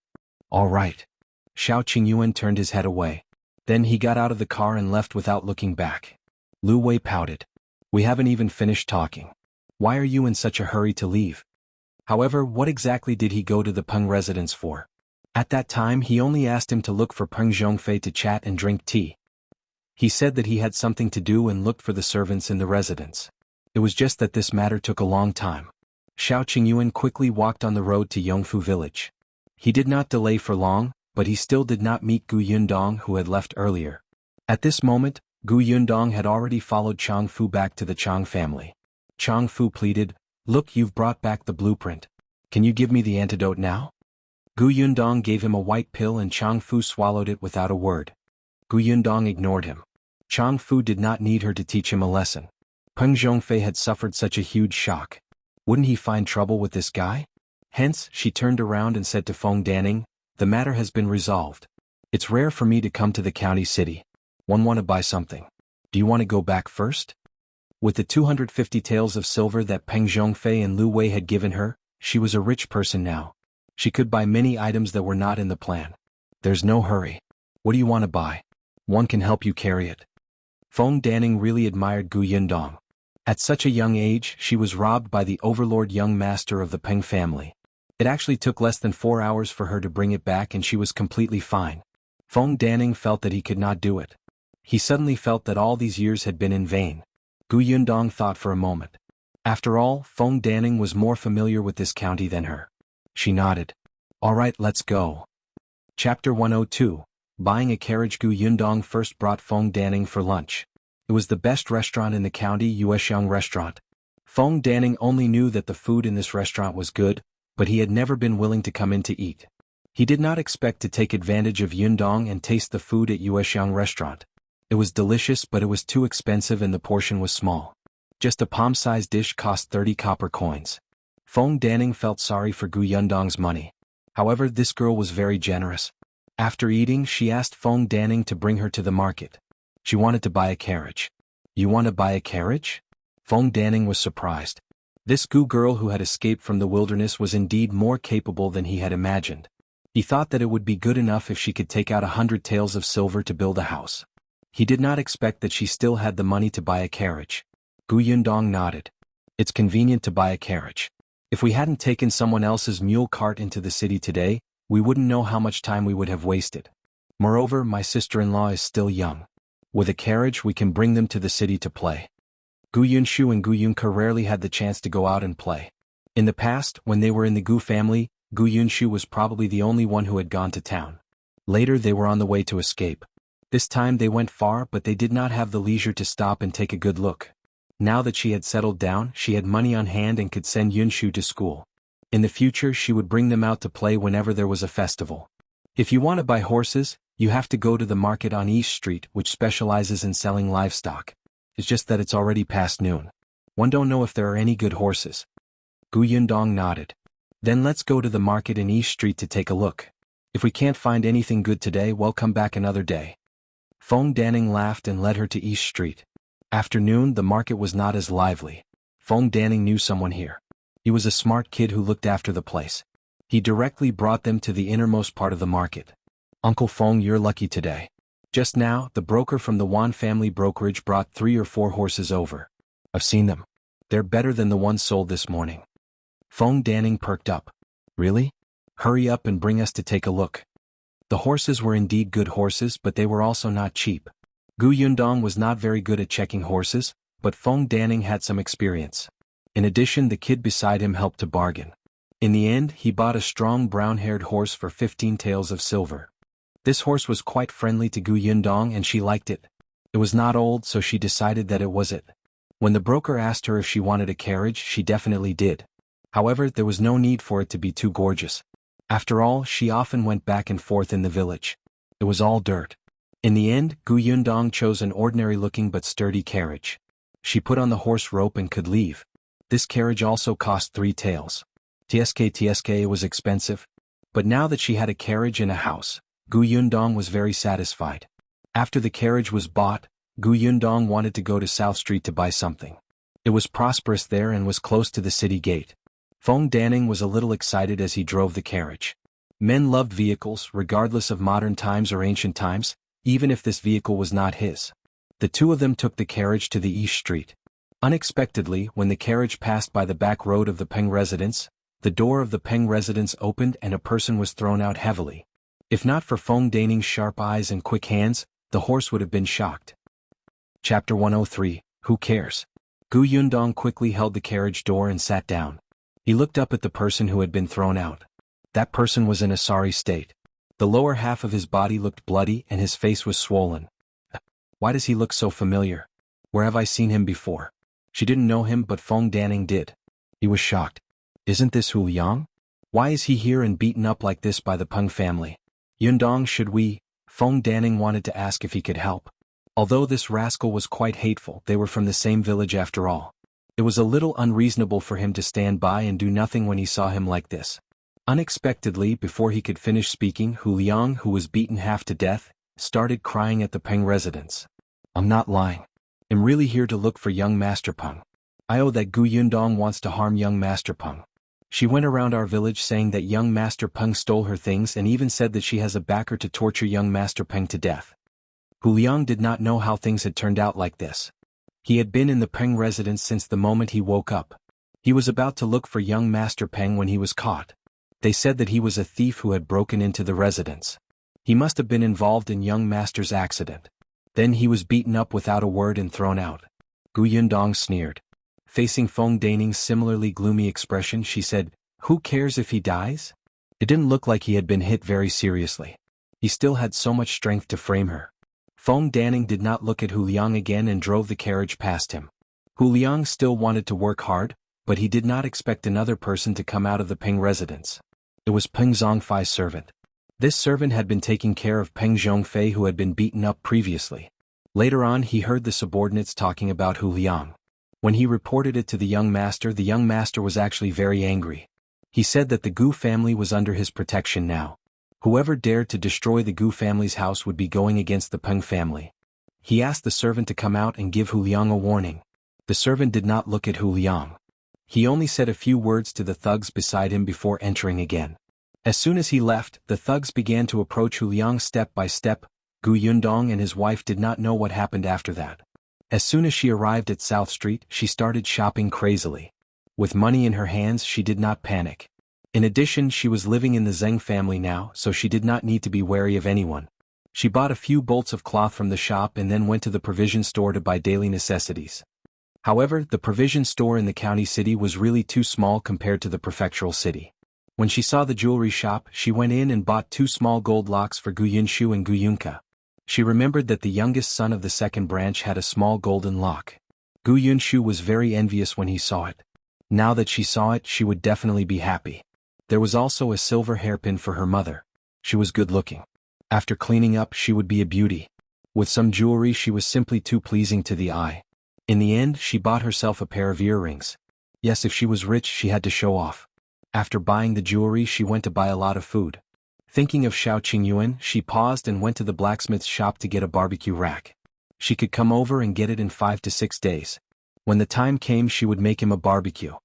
"All right." Shao Qingyuan turned his head away. Then he got out of the car and left without looking back. Lu Wei pouted. "We haven't even finished talking. Why are you in such a hurry to leave?" However, what exactly did he go to the Peng residence for? At that time he only asked him to look for Peng Zhongfei to chat and drink tea. He said that he had something to do and looked for the servants in the residence. It was just that this matter took a long time. Shao Qingyuan quickly walked on the road to Yongfu village. He did not delay for long, but he still did not meet Gu Yundong, who had left earlier. At this moment, Gu Yundong had already followed Chang Fu back to the Chang family. Chang Fu pleaded, "Look, you've brought back the blueprint. Can you give me the antidote now?" Gu Yundong gave him a white pill and Chang Fu swallowed it without a word. Gu Yundong ignored him. Chang Fu did not need her to teach him a lesson. Peng Zhongfei had suffered such a huge shock. Wouldn't he find trouble with this guy? Hence, she turned around and said to Feng Danning, "The matter has been resolved. It's rare for me to come to the county city. Want to buy something. Do you want to go back first?" With the 250 taels of silver that Peng Zhongfei and Lu Wei had given her, she was a rich person now. She could buy many items that were not in the plan. "There's no hurry. What do you want to buy? One can help you carry it." Feng Danning really admired Gu Yundong. At such a young age, she was robbed by the overlord young master of the Peng family. It actually took less than 4 hours for her to bring it back and she was completely fine. Feng Danning felt that he could not do it. He suddenly felt that all these years had been in vain. Gu Yundong thought for a moment. After all, Feng Danning was more familiar with this county than her. She nodded. "All right, let's go." Chapter 102. Buying a carriage. Gu Yundong first brought Feng Danning for lunch. It was the best restaurant in the county, Yuexiang restaurant. Feng Danning only knew that the food in this restaurant was good, but he had never been willing to come in to eat. He did not expect to take advantage of Yundong and taste the food at Yuexiang restaurant. It was delicious, but it was too expensive and the portion was small. Just a palm-sized dish cost 30 copper coins. Feng Danning felt sorry for Gu Yundong's money. However, this girl was very generous. After eating, she asked Feng Danning to bring her to the market. She wanted to buy a carriage. "You want to buy a carriage?" Feng Danning was surprised. This Gu girl who had escaped from the wilderness was indeed more capable than he had imagined. He thought that it would be good enough if she could take out 100 taels of silver to build a house. He did not expect that she still had the money to buy a carriage. Gu Yundong nodded. "It's convenient to buy a carriage. If we hadn't taken someone else's mule cart into the city today, we wouldn't know how much time we would have wasted. Moreover, my sister-in-law is still young. With a carriage we can bring them to the city to play." Gu Yunshu and Gu Yunke rarely had the chance to go out and play. In the past, when they were in the Gu family, Gu Yunshu was probably the only one who had gone to town. Later they were on the way to escape. This time they went far, but they did not have the leisure to stop and take a good look. Now that she had settled down, she had money on hand and could send Yunshu to school. In the future she would bring them out to play whenever there was a festival. If you want to buy horses, you have to go to the market on East Street, which specializes in selling livestock. It's just that it's already past noon. One don't know if there are any good horses. Gu Yundong nodded. "Then let's go to the market in East Street to take a look. If we can't find anything good today, we'll come back another day." Feng Danning laughed and led her to East Street. After noon, the market was not as lively. Feng Danning knew someone here. He was a smart kid who looked after the place. He directly brought them to the innermost part of the market. "Uncle Feng, you're lucky today. Just now, the broker from the Wan family brokerage brought 3 or 4 horses over. I've seen them. They're better than the ones sold this morning. Feng Danning perked up. Really? Hurry up and bring us to take a look. The horses were indeed good horses, but they were also not cheap. Gu Yundong was not very good at checking horses, but Feng Danning had some experience. In addition, the kid beside him helped to bargain. In the end, he bought a strong brown-haired horse for 15 taels of silver. This horse was quite friendly to Gu Yundong and she liked it. It was not old, so she decided that it was it. When the broker asked her if she wanted a carriage, she definitely did. However, there was no need for it to be too gorgeous. After all, she often went back and forth in the village. It was all dirt. In the end, Gu Yundong chose an ordinary-looking but sturdy carriage. She put on the horse rope and could leave. This carriage also cost 3 taels. Tsk was expensive. But now that she had a carriage and a house, Gu Yundong was very satisfied. After the carriage was bought, Gu Yundong wanted to go to South Street to buy something. It was prosperous there and was close to the city gate. Feng Danning was a little excited as he drove the carriage. Men loved vehicles, regardless of modern times or ancient times, even if this vehicle was not his. The two of them took the carriage to the East Street. Unexpectedly, when the carriage passed by the back road of the Peng residence, the door of the Peng residence opened and a person was thrown out heavily. If not for Feng Danning's sharp eyes and quick hands, the horse would have been shocked. Chapter 103, Who Cares? Gu Yundong quickly held the carriage door and sat down. He looked up at the person who had been thrown out. That person was in a sorry state. The lower half of his body looked bloody and his face was swollen. Why does he look so familiar? Where have I seen him before? She didn't know him, but Feng Danning did. He was shocked. Isn't this Hu Liang? Why is he here and beaten up like this by the Peng family? Yundong, should we? Feng Danning wanted to ask if he could help. Although this rascal was quite hateful, they were from the same village after all. It was a little unreasonable for him to stand by and do nothing when he saw him like this. Unexpectedly, before he could finish speaking, Hu Liang, who was beaten half to death, started crying at the Peng residence. I'm not lying. I'm really here to look for young Master Peng. I know that Gu Yundong wants to harm young Master Peng. She went around our village saying that young Master Peng stole her things and even said that she has a backer to torture young Master Peng to death. Hu Liang did not know how things had turned out like this. He had been in the Peng residence since the moment he woke up. He was about to look for young Master Peng when he was caught. They said that he was a thief who had broken into the residence. He must have been involved in young Master's accident. Then he was beaten up without a word and thrown out. Gu Yundong sneered. Facing Feng Danning's similarly gloomy expression, she said, Who cares if he dies? It didn't look like he had been hit very seriously. He still had so much strength to frame her. Feng Danning did not look at Hu Liang again and drove the carriage past him. Hu Liang still wanted to work hard, but he did not expect another person to come out of the Peng residence. It was Peng Zhongfei's servant. This servant had been taking care of Peng Zhongfei, who had been beaten up previously. Later on, he heard the subordinates talking about Hu Liang. When he reported it to the young master was actually very angry. He said that the Gu family was under his protection now. Whoever dared to destroy the Gu family's house would be going against the Peng family. He asked the servant to come out and give Hu Liang a warning. The servant did not look at Hu Liang. He only said a few words to the thugs beside him before entering again. As soon as he left, the thugs began to approach Hu Liang step by step. Gu Yundong and his wife did not know what happened after that. As soon as she arrived at South Street, she started shopping crazily. With money in her hands, she did not panic. In addition, she was living in the Zheng family now, so she did not need to be wary of anyone. She bought a few bolts of cloth from the shop and then went to the provision store to buy daily necessities. However, the provision store in the county city was really too small compared to the prefectural city. When she saw the jewelry shop, she went in and bought 2 small gold locks for Gu Yunshu and Gu Yunke. She remembered that the youngest son of the second branch had a small golden lock. Gu Yunshu was very envious when he saw it. Now that she saw it, she would definitely be happy. There was also a silver hairpin for her mother. She was good looking. After cleaning up, she would be a beauty. With some jewelry, she was simply too pleasing to the eye. In the end, she bought herself a pair of earrings. Yes, if she was rich, she had to show off. After buying the jewelry, she went to buy a lot of food. Thinking of Shao Qingyuan, she paused and went to the blacksmith's shop to get a barbecue rack. She could come over and get it in 5 to 6 days. When the time came, she would make him a barbecue.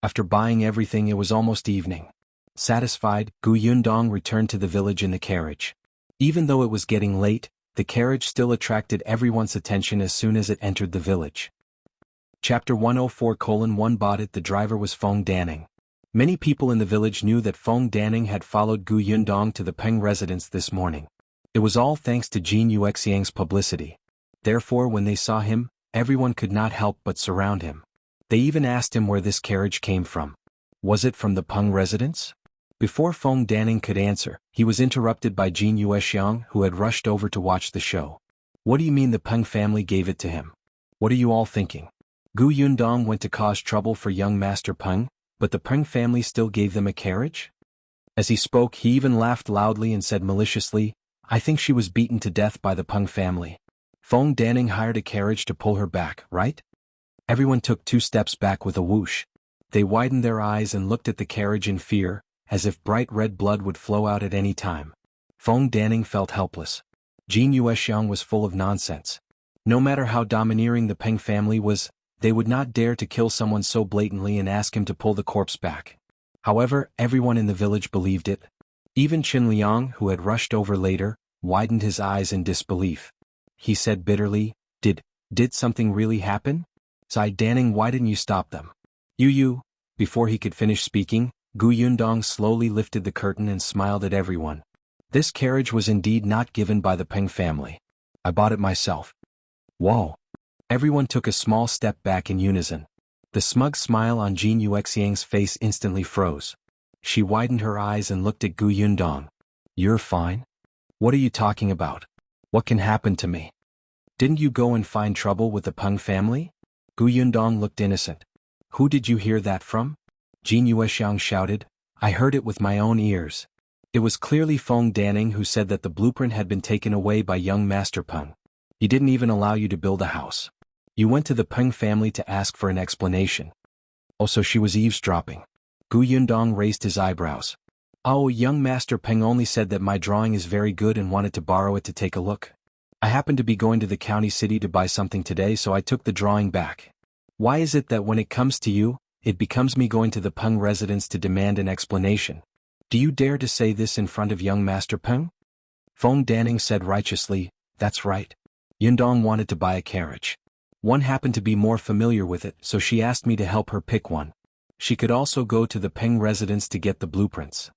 After buying everything, it was almost evening. Satisfied, Gu Yundong returned to the village in the carriage. Even though it was getting late, the carriage still attracted everyone's attention as soon as it entered the village. Chapter 104:1 Bought it. The driver was Feng Danning. Many people in the village knew that Feng Danning had followed Gu Yundong to the Peng residence this morning. It was all thanks to Jin Yuexiang's publicity. Therefore, when they saw him, everyone could not help but surround him. They even asked him where this carriage came from. Was it from the Peng residence? Before Feng Danning could answer, he was interrupted by Jin Yuexiang, who had rushed over to watch the show. What do you mean the Peng family gave it to him? What are you all thinking? Gu Yundong went to cause trouble for young Master Peng, but the Peng family still gave them a carriage? As he spoke, he even laughed loudly and said maliciously, I think she was beaten to death by the Peng family. Feng Danning hired a carriage to pull her back, right? Everyone took 2 steps back with a whoosh. They widened their eyes and looked at the carriage in fear, as if bright red blood would flow out at any time. Feng Danning felt helpless. Jin Yuexiang was full of nonsense. No matter how domineering the Peng family was, they would not dare to kill someone so blatantly and ask him to pull the corpse back. However, everyone in the village believed it. Even Qin Liang, who had rushed over later, widened his eyes in disbelief. He said bitterly, Did something really happen? Zai Danning, why didn't you stop them? You. Before he could finish speaking, Gu Yundong slowly lifted the curtain and smiled at everyone. This carriage was indeed not given by the Peng family. I bought it myself. Whoa. Everyone took a small step back in unison. The smug smile on Jin Yuexiang's face instantly froze. She widened her eyes and looked at Gu Yundong. You're fine? What are you talking about? What can happen to me? Didn't you go and find trouble with the Peng family? Gu Yundong looked innocent. Who did you hear that from? Jin Yuexiang shouted. I heard it with my own ears. It was clearly Feng Danning who said that the blueprint had been taken away by young Master Peng. He didn't even allow you to build a house. You went to the Peng family to ask for an explanation. Oh, so she was eavesdropping. Gu Yundong raised his eyebrows. Oh, young Master Peng only said that my drawing is very good and wanted to borrow it to take a look. I happened to be going to the county city to buy something today, so I took the drawing back. Why is it that when it comes to you, it becomes me going to the Peng residence to demand an explanation? Do you dare to say this in front of young Master Peng? Feng Danning said righteously, That's right. Yundong wanted to buy a carriage. One happened to be more familiar with it, so she asked me to help her pick one. She could also go to the Peng residence to get the blueprints.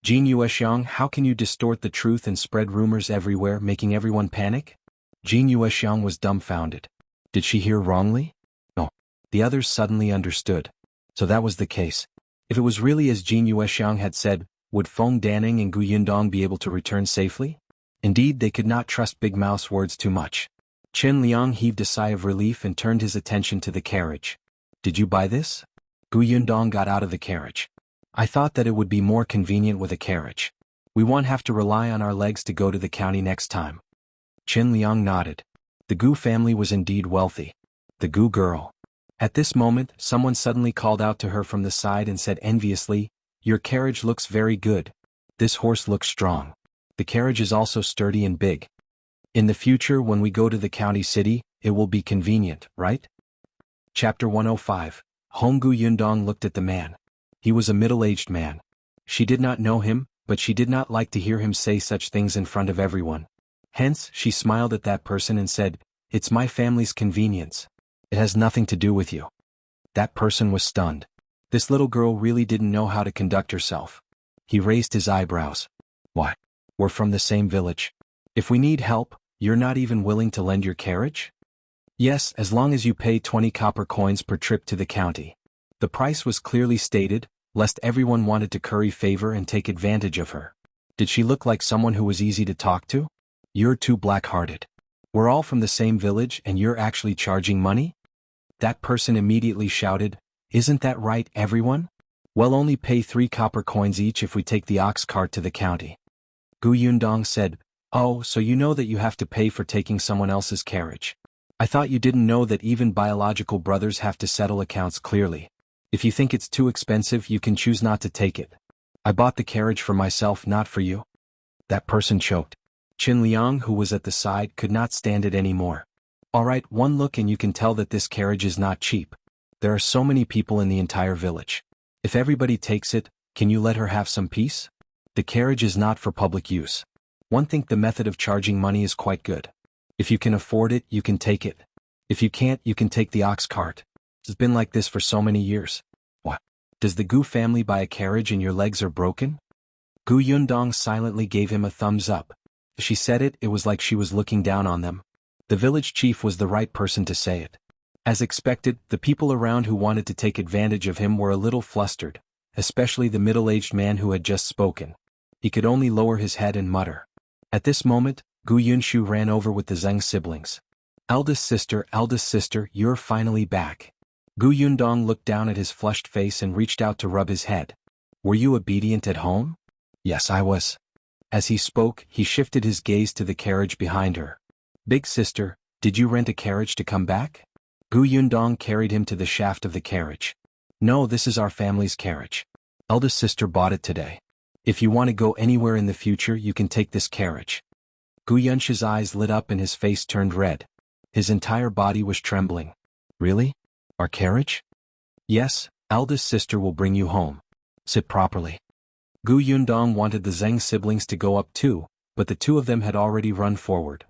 Jin Yuexiang, how can you distort the truth and spread rumors everywhere, making everyone panic? Jin Yuexiang was dumbfounded. Did she hear wrongly? No. The others suddenly understood. So that was the case. If it was really as Jin Yuexiang had said, would Feng Danning and Gu Yundong be able to return safely? Indeed, they could not trust Big Mouth's words too much. Qin Liang heaved a sigh of relief and turned his attention to the carriage. Did you buy this? Gu Yundong got out of the carriage. I thought that it would be more convenient with a carriage. We won't have to rely on our legs to go to the county next time. Qin Liang nodded. The Gu family was indeed wealthy. The Gu girl. At this moment, someone suddenly called out to her from the side and said enviously, Your carriage looks very good. This horse looks strong. The carriage is also sturdy and big. In the future, when we go to the county city, it will be convenient, right? Chapter 105. Honggu Yundong looked at the man. He was a middle-aged man. She did not know him, but she did not like to hear him say such things in front of everyone. Hence, she smiled at that person and said, It's my family's convenience. It has nothing to do with you. That person was stunned. This little girl really didn't know how to conduct herself. He raised his eyebrows. Why? We're from the same village. If we need help, you're not even willing to lend your carriage? Yes, as long as you pay 20 copper coins per trip to the county. The price was clearly stated, lest everyone wanted to curry favor and take advantage of her. Did she look like someone who was easy to talk to? You're too black-hearted. We're all from the same village and you're actually charging money? That person immediately shouted, Isn't that right, everyone? We'll only pay 3 copper coins each if we take the ox cart to the county. Gu Yundong said, Oh, so you know that you have to pay for taking someone else's carriage. I thought you didn't know that even biological brothers have to settle accounts clearly. If you think it's too expensive, you can choose not to take it. I bought the carriage for myself, not for you. That person choked. Qin Liang, who was at the side, could not stand it anymore. All right, one look and you can tell that this carriage is not cheap. There are so many people in the entire village. If everybody takes it, can you let her have some peace? The carriage is not for public use. One think the method of charging money is quite good. If you can afford it, you can take it. If you can't, you can take the ox cart. It's been like this for so many years. What? Does the Gu family buy a carriage and your legs are broken? Gu Yundong silently gave him a thumbs up. As she said it, it was like she was looking down on them. The village chief was the right person to say it. As expected, the people around who wanted to take advantage of him were a little flustered, especially the middle-aged man who had just spoken. He could only lower his head and mutter. At this moment, Gu Yunshu ran over with the Zheng siblings. Eldest sister, you're finally back." Gu Yundong looked down at his flushed face and reached out to rub his head. "Were you obedient at home?" "Yes, I was." As he spoke, he shifted his gaze to the carriage behind her. "Big sister, did you rent a carriage to come back?" Gu Yundong carried him to the shaft of the carriage. "No, this is our family's carriage. Eldest sister bought it today. If you want to go anywhere in the future, you can take this carriage." Gu Yunshu's eyes lit up and his face turned red. His entire body was trembling. "Really? Our carriage?" "Yes, eldest sister will bring you home. Sit properly." Gu Yundong wanted the Zheng siblings to go up too, but the two of them had already run forward.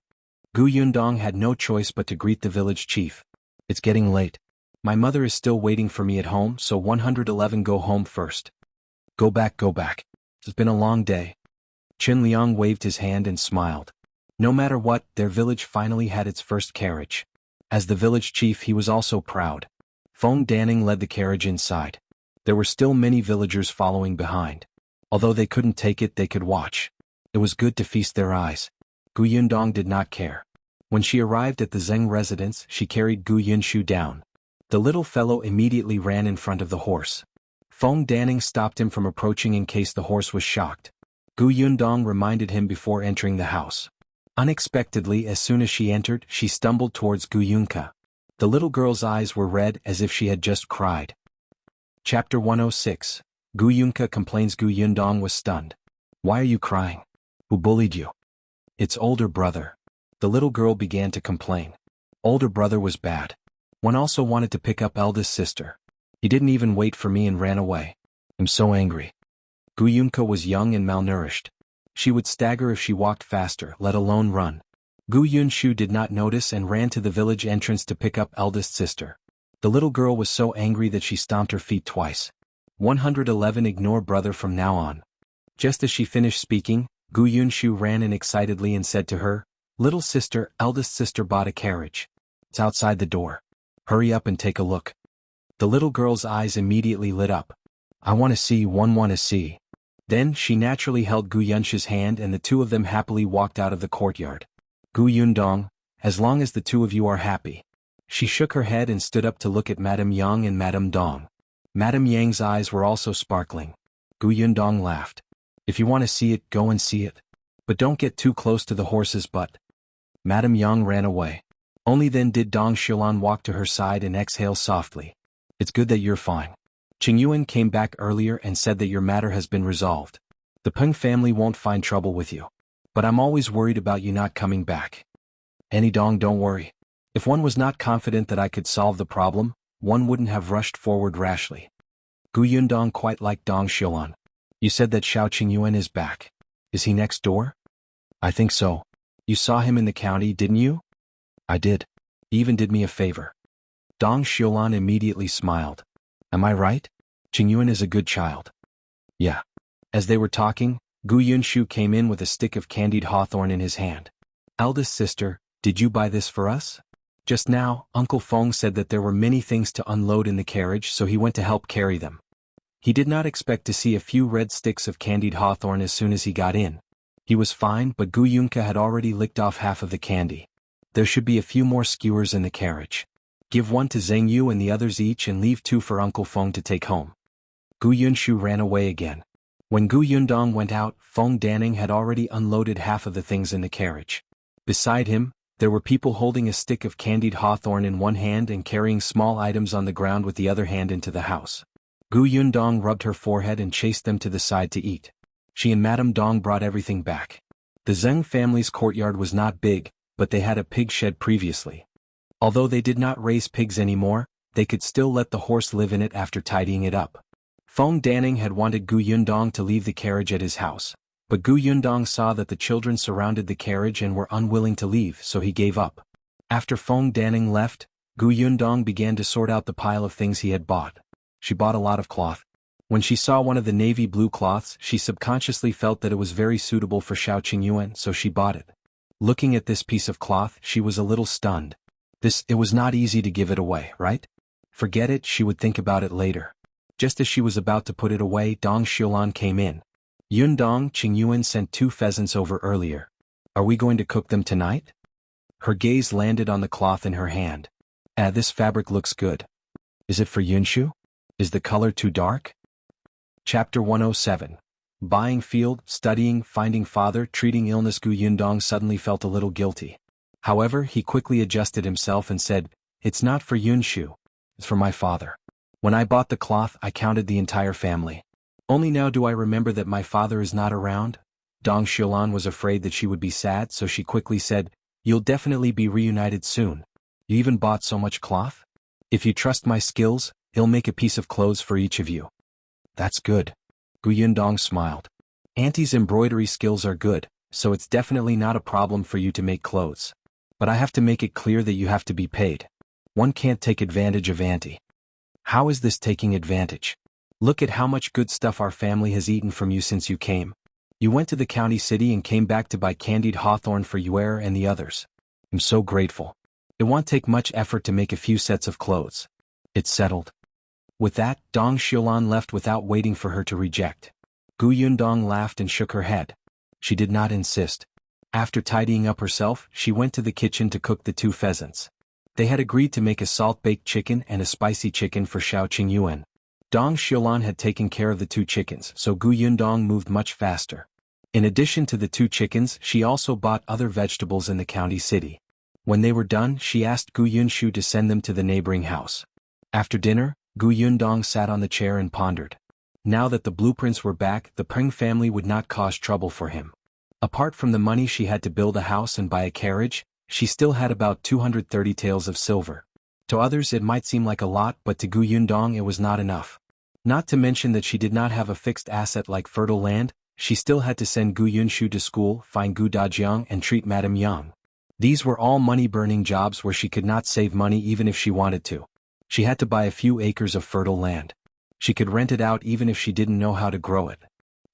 Gu Yundong had no choice but to greet the village chief. "It's getting late. My mother is still waiting for me at home, so 111 go home first." Go back. It's been a long day." Qin Liang waved his hand and smiled. No matter what, their village finally had its first carriage. As the village chief, he was also proud. Feng Danning led the carriage inside. There were still many villagers following behind. Although they couldn't take it, they could watch. It was good to feast their eyes. Gu Yundong did not care. When she arrived at the Zheng residence, she carried Gu Yunshu down. The little fellow immediately ran in front of the horse. Feng Danning stopped him from approaching in case the horse was shocked. Gu Yundong reminded him before entering the house. Unexpectedly, as soon as she entered, she stumbled towards Gu Yunke. The little girl's eyes were red as if she had just cried. Chapter 106. Gu Yunke complains. Gu Yundong was stunned. "Why are you crying? Who bullied you?" "It's older brother." The little girl began to complain. "Older brother was bad. One also wanted to pick up eldest sister. He didn't even wait for me and ran away. I'm so angry." Gu Yunke was young and malnourished. She would stagger if she walked faster, let alone run. Gu Yunshu did not notice and ran to the village entrance to pick up eldest sister. The little girl was so angry that she stomped her feet twice. 111 Ignore brother from now on. Just as she finished speaking, Gu Yunshu ran in excitedly and said to her, "Little sister, eldest sister bought a carriage. It's outside the door. Hurry up and take a look." The little girl's eyes immediately lit up. "I want to see, want to see." Then she naturally held Gu Yunshu's hand and the two of them happily walked out of the courtyard. "Gu Yundong, as long as the two of you are happy." She shook her head and stood up to look at Madame Yang and Madame Dong. Madame Yang's eyes were also sparkling. Gu Yundong laughed. "If you want to see it, go and see it. But don't get too close to the horse's butt." Madame Yang ran away. Only then did Dong Xiulan walk to her side and exhale softly. "It's good that you're fine. Qingyuan came back earlier and said that your matter has been resolved. The Peng family won't find trouble with you. But I'm always worried about you not coming back." "Any Dong, don't worry. If one was not confident that I could solve the problem, one wouldn't have rushed forward rashly." Gu Yundong quite liked Dong Xiulan. "You said that Shao Qingyuan is back. Is he next door?" "I think so. You saw him in the county, didn't you?" "I did. He even did me a favor." Dong Xiulan immediately smiled. "Am I right? Qingyuan is a good child." "Yeah." As they were talking, Gu Yunshu came in with a stick of candied hawthorn in his hand. "Eldest sister, did you buy this for us?" Just now, Uncle Feng said that there were many things to unload in the carriage, so he went to help carry them. He did not expect to see a few red sticks of candied hawthorn as soon as he got in. He was fine, but Gu Yunke had already licked off half of the candy. There should be a few more skewers in the carriage. Give one to Zheng Yu and the others each and leave two for Uncle Feng to take home. Gu Yunshu ran away again. When Gu Yundong went out, Feng Danning had already unloaded half of the things in the carriage. Beside him, there were people holding a stick of candied hawthorn in one hand and carrying small items on the ground with the other hand into the house. Gu Yundong rubbed her forehead and chased them to the side to eat. She and Madame Dong brought everything back. The Zheng family's courtyard was not big, but they had a pig shed previously. Although they did not raise pigs anymore, they could still let the horse live in it after tidying it up. Feng Danning had wanted Gu Yundong to leave the carriage at his house, But Gu Yundong saw that the children surrounded the carriage and were unwilling to leave, so he gave up. After Feng Danning left, Gu Yundong began to sort out the pile of things he had bought. She bought a lot of cloth. When she saw one of the navy blue cloths, she subconsciously felt that it was very suitable for Shao Qingyuan, so she bought it. Looking at this piece of cloth, she was a little stunned. It was not easy to give it away, right? Forget it, she would think about it later. Just as she was about to put it away, Dong Xiulan came in. Yundong, Qingyuan sent 2 pheasants over earlier. Are we going to cook them tonight? Her gaze landed on the cloth in her hand. This fabric looks good. Is it for Yunshu? Is the color too dark? Chapter 107. Buying field, studying, finding father, treating illness. Gu Yundong suddenly felt a little guilty. However, he quickly adjusted himself and said, "It's not for Yunshu. It's for my father. When I bought the cloth, I counted the entire family. Only now do I remember that my father is not around." Dong Xiulan was afraid that she would be sad, so she quickly said, "You'll definitely be reunited soon. You even bought so much cloth? If you trust my skills, I'll make a piece of clothes for each of you." That's good. Gu Yundong smiled. Auntie's embroidery skills are good, so it's definitely not a problem for you to make clothes. But I have to make it clear that you have to be paid. One can't take advantage of Auntie. How is this taking advantage? Look at how much good stuff our family has eaten from you since you came. You went to the county city and came back to buy candied hawthorn for Yuer and the others. I'm so grateful. It won't take much effort to make a few sets of clothes. It's settled. With that, Dong Xiulan left without waiting for her to reject. Gu Yundong laughed and shook her head. She did not insist. After tidying up herself, she went to the kitchen to cook the 2 pheasants. They had agreed to make a salt-baked chicken and a spicy chicken for Shao Qingyuan. Dong Xiulan had taken care of the 2 chickens, so Gu Yundong moved much faster. In addition to the 2 chickens, she also bought other vegetables in the county city. When they were done, she asked Gu Yunshu to send them to the neighboring house. After dinner, Gu Yundong sat on the chair and pondered. Now that the blueprints were back, the Peng family would not cause trouble for him. Apart from the money she had to build a house and buy a carriage, she still had about 230 taels of silver. To others it might seem like a lot, but to Gu Yundong it was not enough. Not to mention that she did not have a fixed asset like fertile land, she still had to send Gu Yunshu to school, find Gu Dajiang and treat Madame Yang. These were all money-burning jobs where she could not save money even if she wanted to. She had to buy a few acres of fertile land. She could rent it out even if she didn't know how to grow it.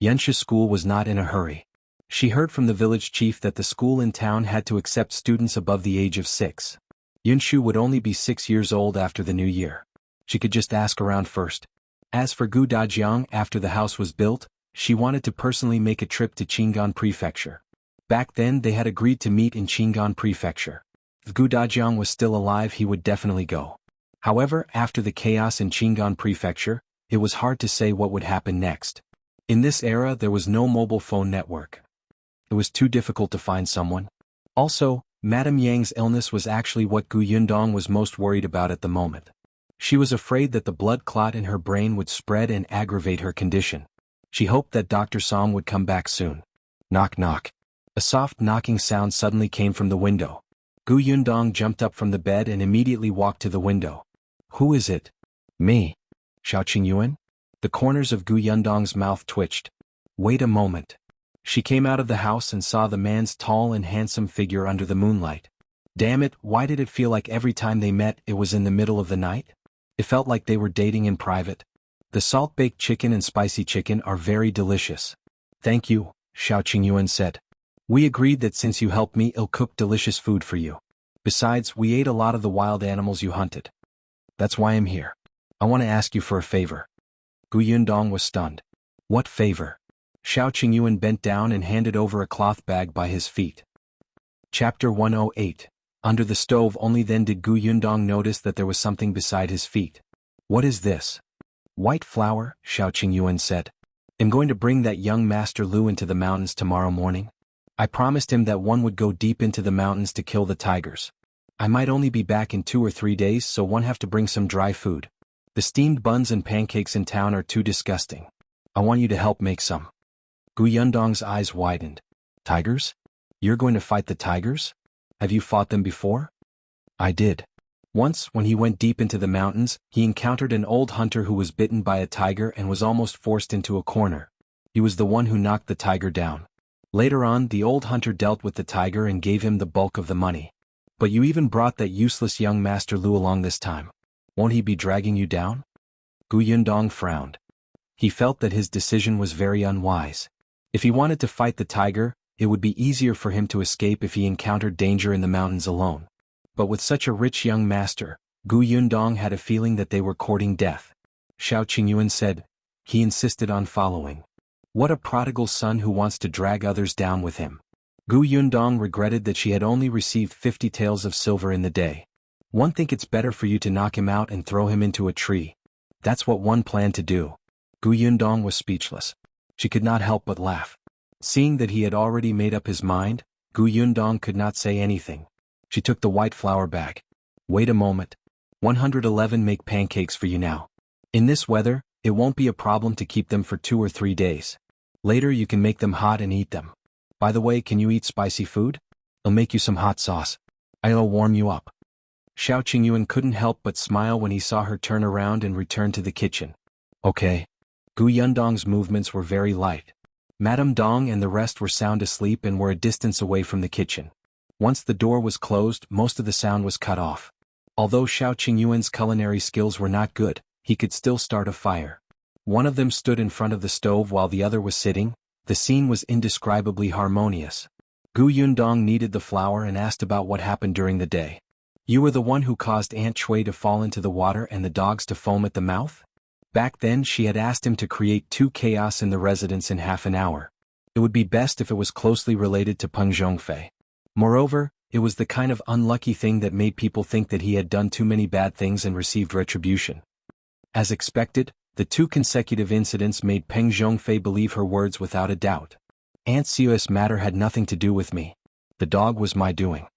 Yunshu's school was not in a hurry. She heard from the village chief that the school in town had to accept students above the age of 6. Yunshu would only be 6 years old after the new year. She could just ask around first. As for Gu Dajiang, after the house was built, she wanted to personally make a trip to Qingyuan Prefecture. Back then they had agreed to meet in Qingyuan Prefecture. If Gu Dajiang was still alive, he would definitely go. However, after the chaos in Qingyuan Prefecture, it was hard to say what would happen next. In this era there was no mobile phone network. It was too difficult to find someone. Also, Madame Yang's illness was actually what Gu Yundong was most worried about at the moment. She was afraid that the blood clot in her brain would spread and aggravate her condition. She hoped that Dr. Song would come back soon. Knock knock. A soft knocking sound suddenly came from the window. Gu Yundong jumped up from the bed and immediately walked to the window. Who is it? Me. Shao Qingyuan? The corners of Gu Yundong's mouth twitched. Wait a moment. She came out of the house and saw the man's tall and handsome figure under the moonlight. Damn it, why did it feel like every time they met it was in the middle of the night? It felt like they were dating in private. The salt-baked chicken and spicy chicken are very delicious. Thank you, Shao Qingyuan said. We agreed that since you helped me, I'll cook delicious food for you. Besides, we ate a lot of the wild animals you hunted. That's why I'm here. I want to ask you for a favor. Gu Yundong was stunned. What favor? Shao Qingyuan bent down and handed over a cloth bag by his feet. Chapter 108. Under the stove. Only then did Gu Yundong notice that there was something beside his feet. What is this? White flour, Shao Qingyuan said. I'm going to bring that young Master Liu into the mountains tomorrow morning. I promised him that one would go deep into the mountains to kill the tigers. I might only be back in 2 or 3 days, so one have to bring some dry food. The steamed buns and pancakes in town are too disgusting. I want you to help make some. Gu Yundong's eyes widened. Tigers? You're going to fight the tigers? Have you fought them before? I did. Once, when he went deep into the mountains, he encountered an old hunter who was bitten by a tiger and was almost forced into a corner. He was the one who knocked the tiger down. Later on, the old hunter dealt with the tiger and gave him the bulk of the money. But you even brought that useless young Master Lu along this time. Won't he be dragging you down? Gu Yundong frowned. He felt that his decision was very unwise. If he wanted to fight the tiger, it would be easier for him to escape if he encountered danger in the mountains alone. But with such a rich young master, Gu Yundong had a feeling that they were courting death. Shao Qingyuan said. He insisted on following. What a prodigal son who wants to drag others down with him. Gu Yundong regretted that she had only received 50 taels of silver in the day. One think it's better for you to knock him out and throw him into a tree. That's what one planned to do. Gu Yundong was speechless. She could not help but laugh. Seeing that he had already made up his mind, Gu Yundong could not say anything. She took the white flour bag. Wait a moment. 111 make pancakes for you now. In this weather, it won't be a problem to keep them for 2 or 3 days. Later you can make them hot and eat them. By the way, can you eat spicy food? I'll make you some hot sauce. I'll warm you up. Shao Qingyuan couldn't help but smile when he saw her turn around and return to the kitchen. Okay. Gu Yundong's movements were very light. Madame Dong and the rest were sound asleep and were a distance away from the kitchen. Once the door was closed, most of the sound was cut off. Although Shao Qingyuan's culinary skills were not good, he could still start a fire. One of them stood in front of the stove while the other was sitting. The scene was indescribably harmonious. Gu Yundong kneaded the flour and asked about what happened during the day. You were the one who caused Aunt Chui to fall into the water and the dogs to foam at the mouth? Back then she had asked him to create 2 chaos in the residence in half an hour. It would be best if it was closely related to Peng Zhongfei. Moreover, it was the kind of unlucky thing that made people think that he had done too many bad things and received retribution. As expected, the 2 consecutive incidents made Peng Zhongfei believe her words without a doubt. Aunt Xiu's matter had nothing to do with me. The dog was my doing.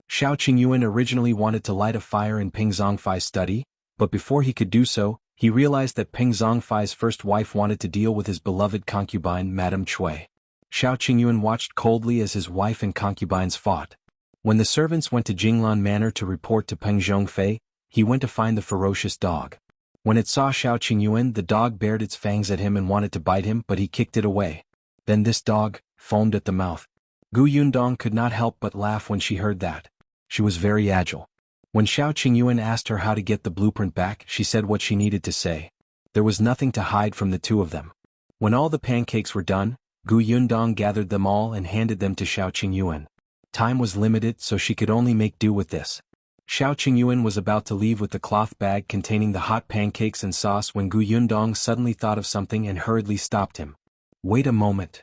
Shao Qingyuan originally wanted to light a fire in Peng Zhongfei's study, but before he could do so, he realized that Peng Zhongfei's first wife wanted to deal with his beloved concubine Madame Chui. Shao Qingyuan watched coldly as his wife and concubines fought. When the servants went to Jinglan Manor to report to Peng Zhongfei, he went to find the ferocious dog. When it saw Shao Qingyuan, the dog bared its fangs at him and wanted to bite him, but he kicked it away. Then this dog foamed at the mouth. Gu Yundong could not help but laugh when she heard that. She was very agile. When Shao Qingyuan asked her how to get the blueprint back, she said what she needed to say. There was nothing to hide from the 2 of them. When all the pancakes were done, Gu Yundong gathered them all and handed them to Shao Qingyuan. Time was limited, so she could only make do with this. Shao Qingyuan was about to leave with the cloth bag containing the hot pancakes and sauce when Gu Yundong suddenly thought of something and hurriedly stopped him. Wait a moment.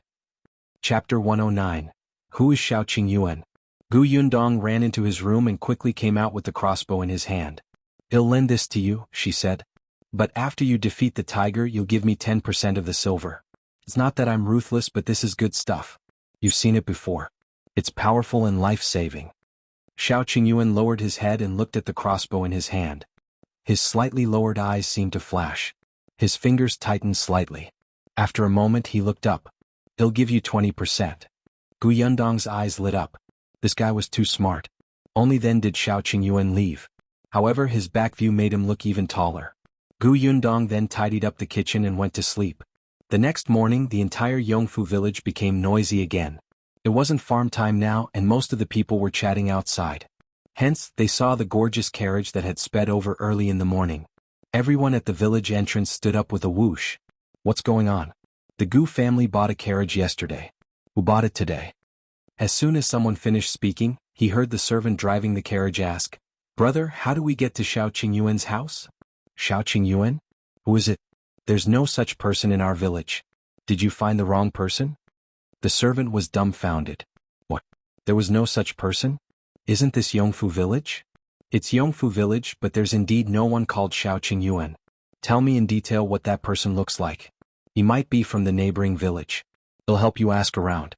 Chapter 109. Who is Shao Qingyuan? Gu Yundong ran into his room and quickly came out with the crossbow in his hand. I'll lend this to you, she said. But after you defeat the tiger, you'll give me 10% of the silver. It's not that I'm ruthless, but this is good stuff. You've seen it before. It's powerful and life-saving. Shao Qingyuan lowered his head and looked at the crossbow in his hand. His slightly lowered eyes seemed to flash. His fingers tightened slightly. After a moment he looked up. He'll give you 20%. Gu Yundong's eyes lit up. This guy was too smart. Only then did Shao Qingyuan leave. However, his back view made him look even taller. Gu Yundong then tidied up the kitchen and went to sleep. The next morning the entire Yongfu village became noisy again. It wasn't farm time now and most of the people were chatting outside. Hence, they saw the gorgeous carriage that had sped over early in the morning. Everyone at the village entrance stood up with a whoosh. What's going on? The Gu family bought a carriage yesterday. Who bought it today? As soon as someone finished speaking, he heard the servant driving the carriage ask, Brother, how do we get to Shao Qingyuan's house? Shao Qingyuan? Who is it? There's no such person in our village. Did you find the wrong person? The servant was dumbfounded. What? There was no such person? Isn't this Yongfu village? It's Yongfu village, but there's indeed no one called Shao Qingyuan. Tell me in detail what that person looks like. He might be from the neighboring village. It'll help you ask around.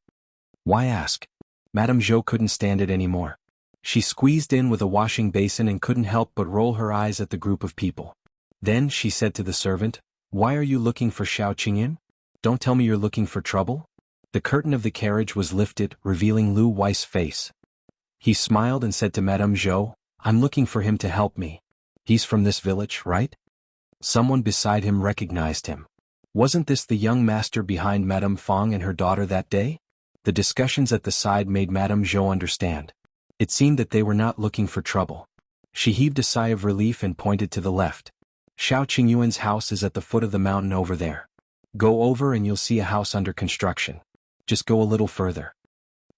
Why ask? Madame Zhou couldn't stand it anymore. She squeezed in with a washing basin and couldn't help but roll her eyes at the group of people. Then she said to the servant, Why are you looking for Shao Qingyuan? Don't tell me you're looking for trouble? The curtain of the carriage was lifted, revealing Lu Wei's face. He smiled and said to Madame Zhou, I'm looking for him to help me. He's from this village, right? Someone beside him recognized him. Wasn't this the young master behind Madame Fang and her daughter that day? The discussions at the side made Madame Zhou understand. It seemed that they were not looking for trouble. She heaved a sigh of relief and pointed to the left. Shao Qingyuan's house is at the foot of the mountain over there. Go over and you'll see a house under construction. Just go a little further.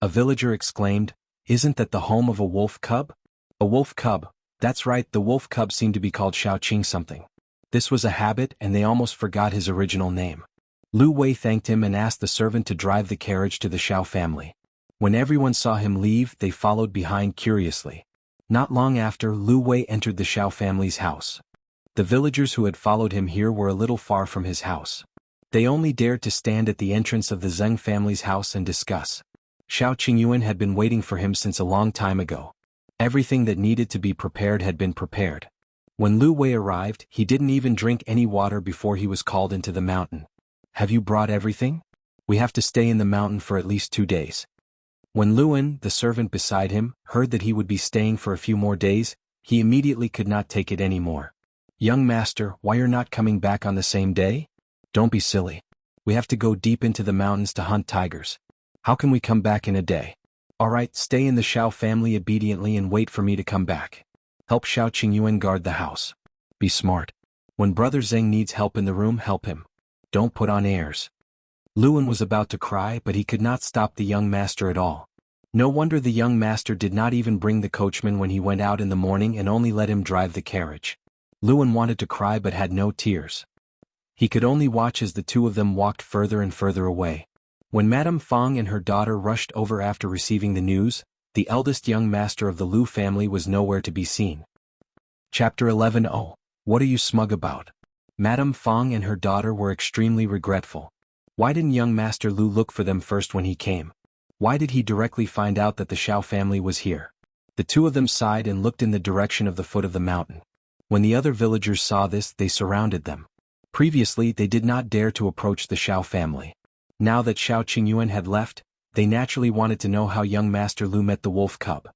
A villager exclaimed, "Isn't that the home of a wolf cub?" A wolf cub, that's right, the wolf cub seemed to be called Shao Qing something. This was a habit and they almost forgot his original name. Lu Wei thanked him and asked the servant to drive the carriage to the Shao family. When everyone saw him leave, they followed behind curiously. Not long after, Lu Wei entered the Shao family's house. The villagers who had followed him here were a little far from his house. They only dared to stand at the entrance of the Zheng family's house and discuss. Shao Qingyuan had been waiting for him since a long time ago. Everything that needed to be prepared had been prepared. When Lu Wei arrived, he didn't even drink any water before he was called into the mountain. "Have you brought everything? We have to stay in the mountain for at least 2 days." When Luan, the servant beside him, heard that he would be staying for a few more days, he immediately could not take it anymore. "Young master, why you're not coming back on the same day? Don't be silly. We have to go deep into the mountains to hunt tigers. How can we come back in a day? All right, stay in the Shao family obediently and wait for me to come back. Help Shao Qingyuan guard the house. Be smart. When Brother Zheng needs help in the room, help him. Don't put on airs." Luan was about to cry, but he could not stop the young master at all. No wonder the young master did not even bring the coachman when he went out in the morning and only let him drive the carriage. Luan wanted to cry but had no tears. He could only watch as the two of them walked further and further away. When Madame Fang and her daughter rushed over after receiving the news, the eldest young master of the Liu family was nowhere to be seen. Chapter 11. Oh, what are you smug about? Madame Fang and her daughter were extremely regretful. Why didn't young Master Liu look for them first when he came? Why did he directly find out that the Shao family was here? The two of them sighed and looked in the direction of the foot of the mountain. When the other villagers saw this, they surrounded them. Previously, they did not dare to approach the Shao family. Now that Shao Qingyuan had left, they naturally wanted to know how young Master Liu met the wolf cub.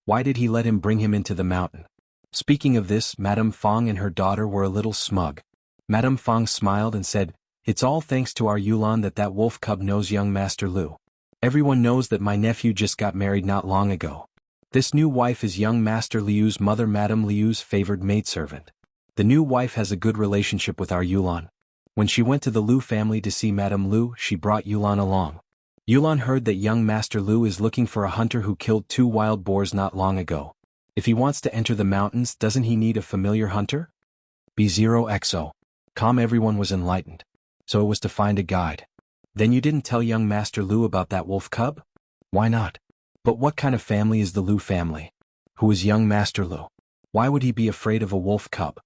Why did he let him bring him into the mountain? Speaking of this, Madame Fang and her daughter were a little smug. Madame Fang smiled and said, "It's all thanks to our Yulan that wolf cub knows young Master Liu. Everyone knows that my nephew just got married not long ago. This new wife is young Master Liu's mother, Madame Liu's favored maidservant. The new wife has a good relationship with our Yulan. When she went to the Liu family to see Madame Liu, she brought Yulan along. Yulan heard that young Master Liu is looking for a hunter who killed 2 wild boars not long ago. If he wants to enter the mountains, doesn't he need a familiar hunter? B0XO. Everyone was enlightened. So it was to find a guide. Then you didn't tell young Master Liu about that wolf cub? Why not? But what kind of family is the Liu family? Who is young Master Liu? Why would he be afraid of a wolf cub?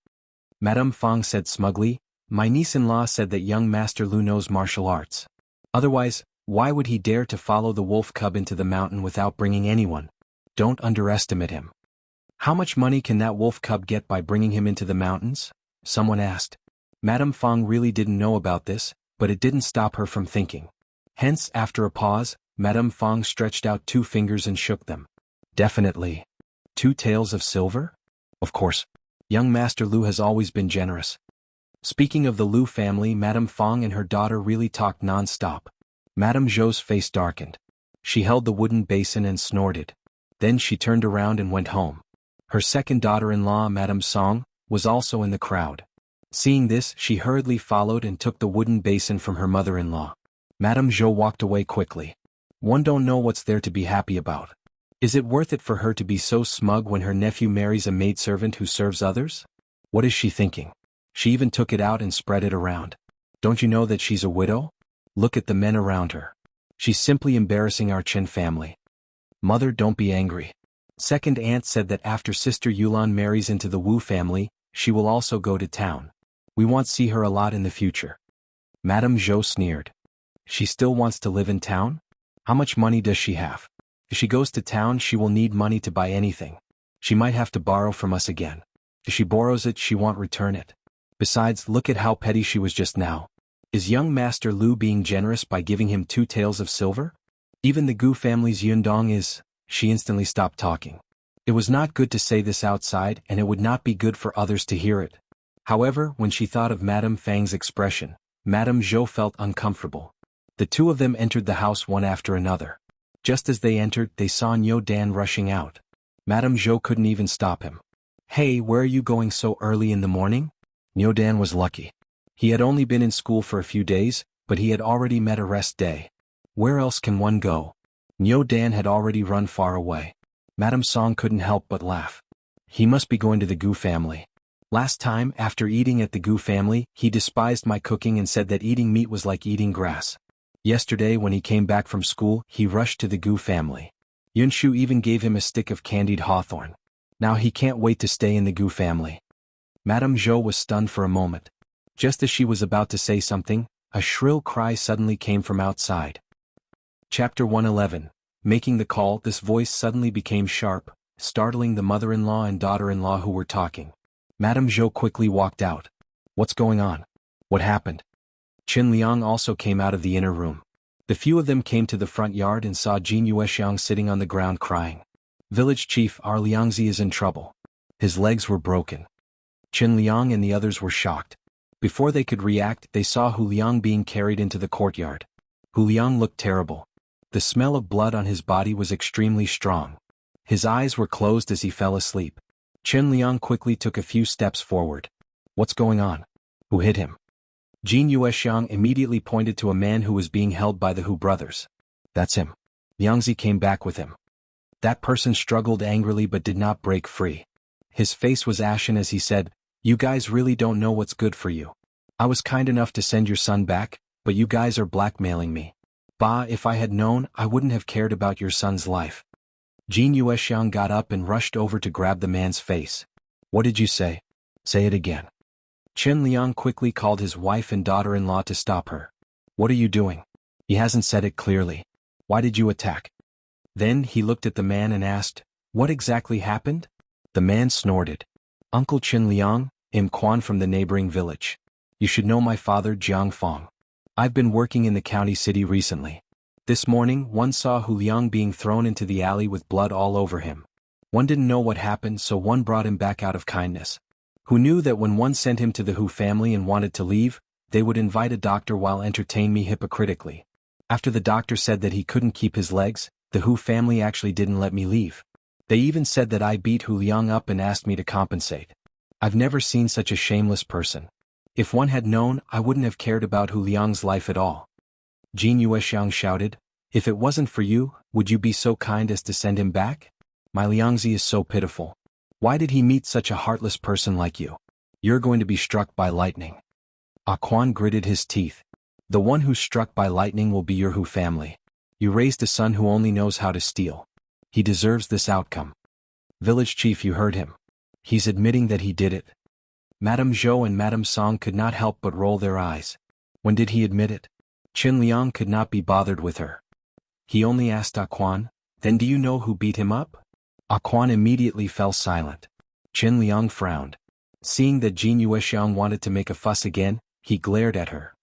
Madame Fang said smugly, "My niece-in-law said that young Master Liu knows martial arts. Otherwise, why would he dare to follow the wolf cub into the mountain without bringing anyone? Don't underestimate him." "How much money can that wolf cub get by bringing him into the mountains?" someone asked. Madame Fang really didn't know about this, but it didn't stop her from thinking. Hence, after a pause, Madame Fang stretched out 2 fingers and shook them. "Definitely. 2 taels of silver? Of course. Young Master Liu has always been generous." Speaking of the Liu family, Madame Fang and her daughter really talked non-stop. Madame Zhou's face darkened. She held the wooden basin and snorted. Then she turned around and went home. Her second daughter-in-law, Madame Song, was also in the crowd. Seeing this, she hurriedly followed and took the wooden basin from her mother-in-law. Madame Zhou walked away quickly. One don't know what's there to be happy about. Is it worth it for her to be so smug when her nephew marries a maidservant who serves others? What is she thinking? She even took it out and spread it around. Don't you know that she's a widow? Look at the men around her. She's simply embarrassing our Qin family. Mother, don't be angry. Second aunt said that after Sister Yulan marries into the Wu family, she will also go to town. We want to see her a lot in the future. Madame Zhou sneered. She still wants to live in town? How much money does she have? If she goes to town, she will need money to buy anything. She might have to borrow from us again. If she borrows it, she won't return it. Besides, look at how petty she was just now. Is young Master Liu being generous by giving him 2 taels of silver? Even the Gu family's Yundong is... She instantly stopped talking. It was not good to say this outside, and it would not be good for others to hear it. However, when she thought of Madame Fang's expression, Madame Zhou felt uncomfortable. The two of them entered the house one after another. Just as they entered, they saw Niu Dan rushing out. Madame Zhou couldn't even stop him. "Hey, where are you going so early in the morning?" Niu Dan was lucky. He had only been in school for a few days, but he had already met a rest day. Where else can one go? Niu Dan had already run far away. Madame Song couldn't help but laugh. He must be going to the Gu family. Last time, after eating at the Gu family, he despised my cooking and said that eating meat was like eating grass. Yesterday when he came back from school, he rushed to the Gu family. Yunshu even gave him a stick of candied hawthorn. Now he can't wait to stay in the Gu family. Madame Zhou was stunned for a moment. Just as she was about to say something, a shrill cry suddenly came from outside. Chapter 111. Making the call. This voice suddenly became sharp, startling the mother-in-law and daughter-in-law who were talking. Madame Zhou quickly walked out. "What's going on? What happened?" Qin Liang also came out of the inner room. The few of them came to the front yard and saw Jin Yuexiang sitting on the ground crying. "Village chief, our Liangzi is in trouble. His legs were broken." Qin Liang and the others were shocked. Before they could react, they saw Hu Liang being carried into the courtyard. Hu Liang looked terrible. The smell of blood on his body was extremely strong. His eyes were closed as he fell asleep. Qin Liang quickly took a few steps forward. "What's going on? Who hit him?" Jin Yuexiang immediately pointed to a man who was being held by the Hu brothers. "That's him. Liangzi came back with him." That person struggled angrily but did not break free. His face was ashen as he said, "You guys really don't know what's good for you. I was kind enough to send your son back, but you guys are blackmailing me. Bah, if I had known, I wouldn't have cared about your son's life." Jin Yuexiang got up and rushed over to grab the man's face. "What did you say? Say it again." Qin Liang quickly called his wife and daughter-in-law to stop her. "What are you doing? He hasn't said it clearly. Why did you attack?" Then he looked at the man and asked, "What exactly happened?" The man snorted. "Uncle Qin Liang, I'm Quan from the neighboring village. You should know my father Jiang Fang. I've been working in the county city recently. This morning, one saw Hu Liang being thrown into the alley with blood all over him. One didn't know what happened, so one brought him back out of kindness. Who knew that when one sent him to the Hu family and wanted to leave, they would invite a doctor while entertain me hypocritically. After the doctor said that he couldn't keep his legs, the Hu family actually didn't let me leave. They even said that I beat Hu Liang up and asked me to compensate. I've never seen such a shameless person. If one had known, I wouldn't have cared about Hu Liang's life at all." Jin Yuexiang shouted, "If it wasn't for you, would you be so kind as to send him back? My Liangzi is so pitiful. Why did he meet such a heartless person like you? You're going to be struck by lightning." Quan gritted his teeth. "The one who's struck by lightning will be your Hu family. You raised a son who only knows how to steal. He deserves this outcome." "Village chief, you heard him. He's admitting that he did it." Madame Zhou and Madame Song could not help but roll their eyes. When did he admit it? Qin Liang could not be bothered with her. He only asked Quan, "Then do you know who beat him up?" Quan immediately fell silent. Qin Liang frowned. Seeing that Jin Yuexiang wanted to make a fuss again, he glared at her.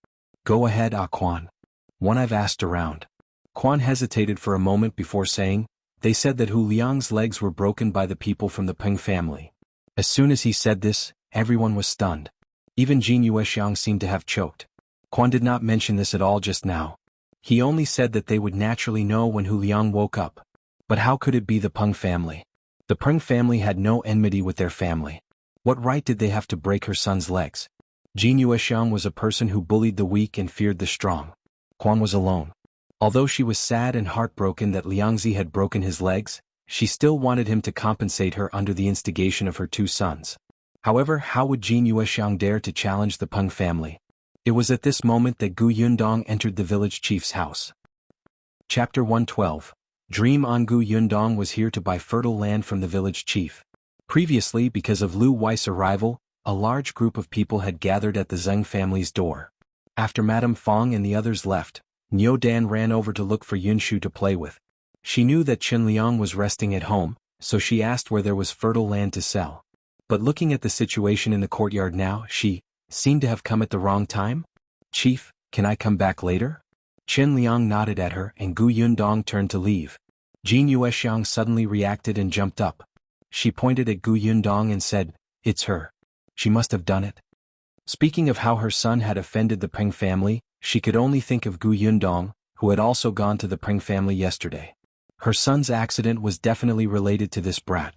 "Go ahead, Quan. One I've asked around." Quan hesitated for a moment before saying, "They said that Hu Liang's legs were broken by the people from the Peng family." As soon as he said this, everyone was stunned. Even Jin Yuexiang seemed to have choked. Quan did not mention this at all just now. He only said that they would naturally know when Hu Liang woke up. But how could it be the Peng family? The Peng family had no enmity with their family. What right did they have to break her son's legs? Jin Yuexiang was a person who bullied the weak and feared the strong. Quan was alone. Although she was sad and heartbroken that Liangzi had broken his legs, she still wanted him to compensate her under the instigation of her two sons. However, how would Jin Yuexiang dare to challenge the Peng family? It was at this moment that Gu Yundong entered the village chief's house. Chapter 112. Dream on. Gu Yundong was here to buy fertile land from the village chief. Previously, because of Lu Wei's arrival, a large group of people had gathered at the Zheng family's door. After Madame Fang and the others left, Niu Dan ran over to look for Yunshu to play with. She knew that Qin Liang was resting at home, so she asked where there was fertile land to sell. But looking at the situation in the courtyard now, she seemed to have come at the wrong time. "Chief, can I come back later?" Qin Liang nodded at her and Gu Yundong turned to leave. Jin Yuexiang suddenly reacted and jumped up. She pointed at Gu Yundong and said, "It's her. She must have done it." Speaking of how her son had offended the Peng family, she could only think of Gu Yundong, who had also gone to the Peng family yesterday. Her son's accident was definitely related to this brat.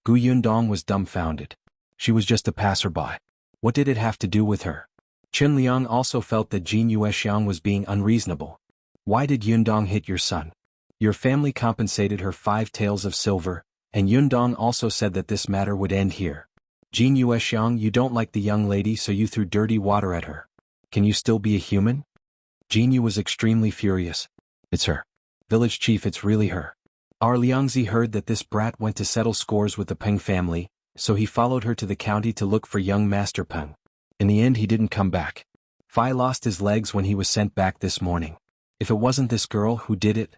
Gu Yundong was dumbfounded. She was just a passerby. What did it have to do with her? Chen Liang also felt that Jin Yuexiang was being unreasonable. Why did Yundong hit your son? Your family compensated her 5 taels of silver, and Yundong also said that this matter would end here. Jin Yuexiang, you don't like the young lady, so you threw dirty water at her. Can you still be a human? Jin Yu was extremely furious. It's her. Village chief, it's really her. Our Liangzi heard that this brat went to settle scores with the Peng family, so he followed her to the county to look for young Master Peng. In the end, he didn't come back. Fai lost his legs when he was sent back this morning. If it wasn't this girl, who did it?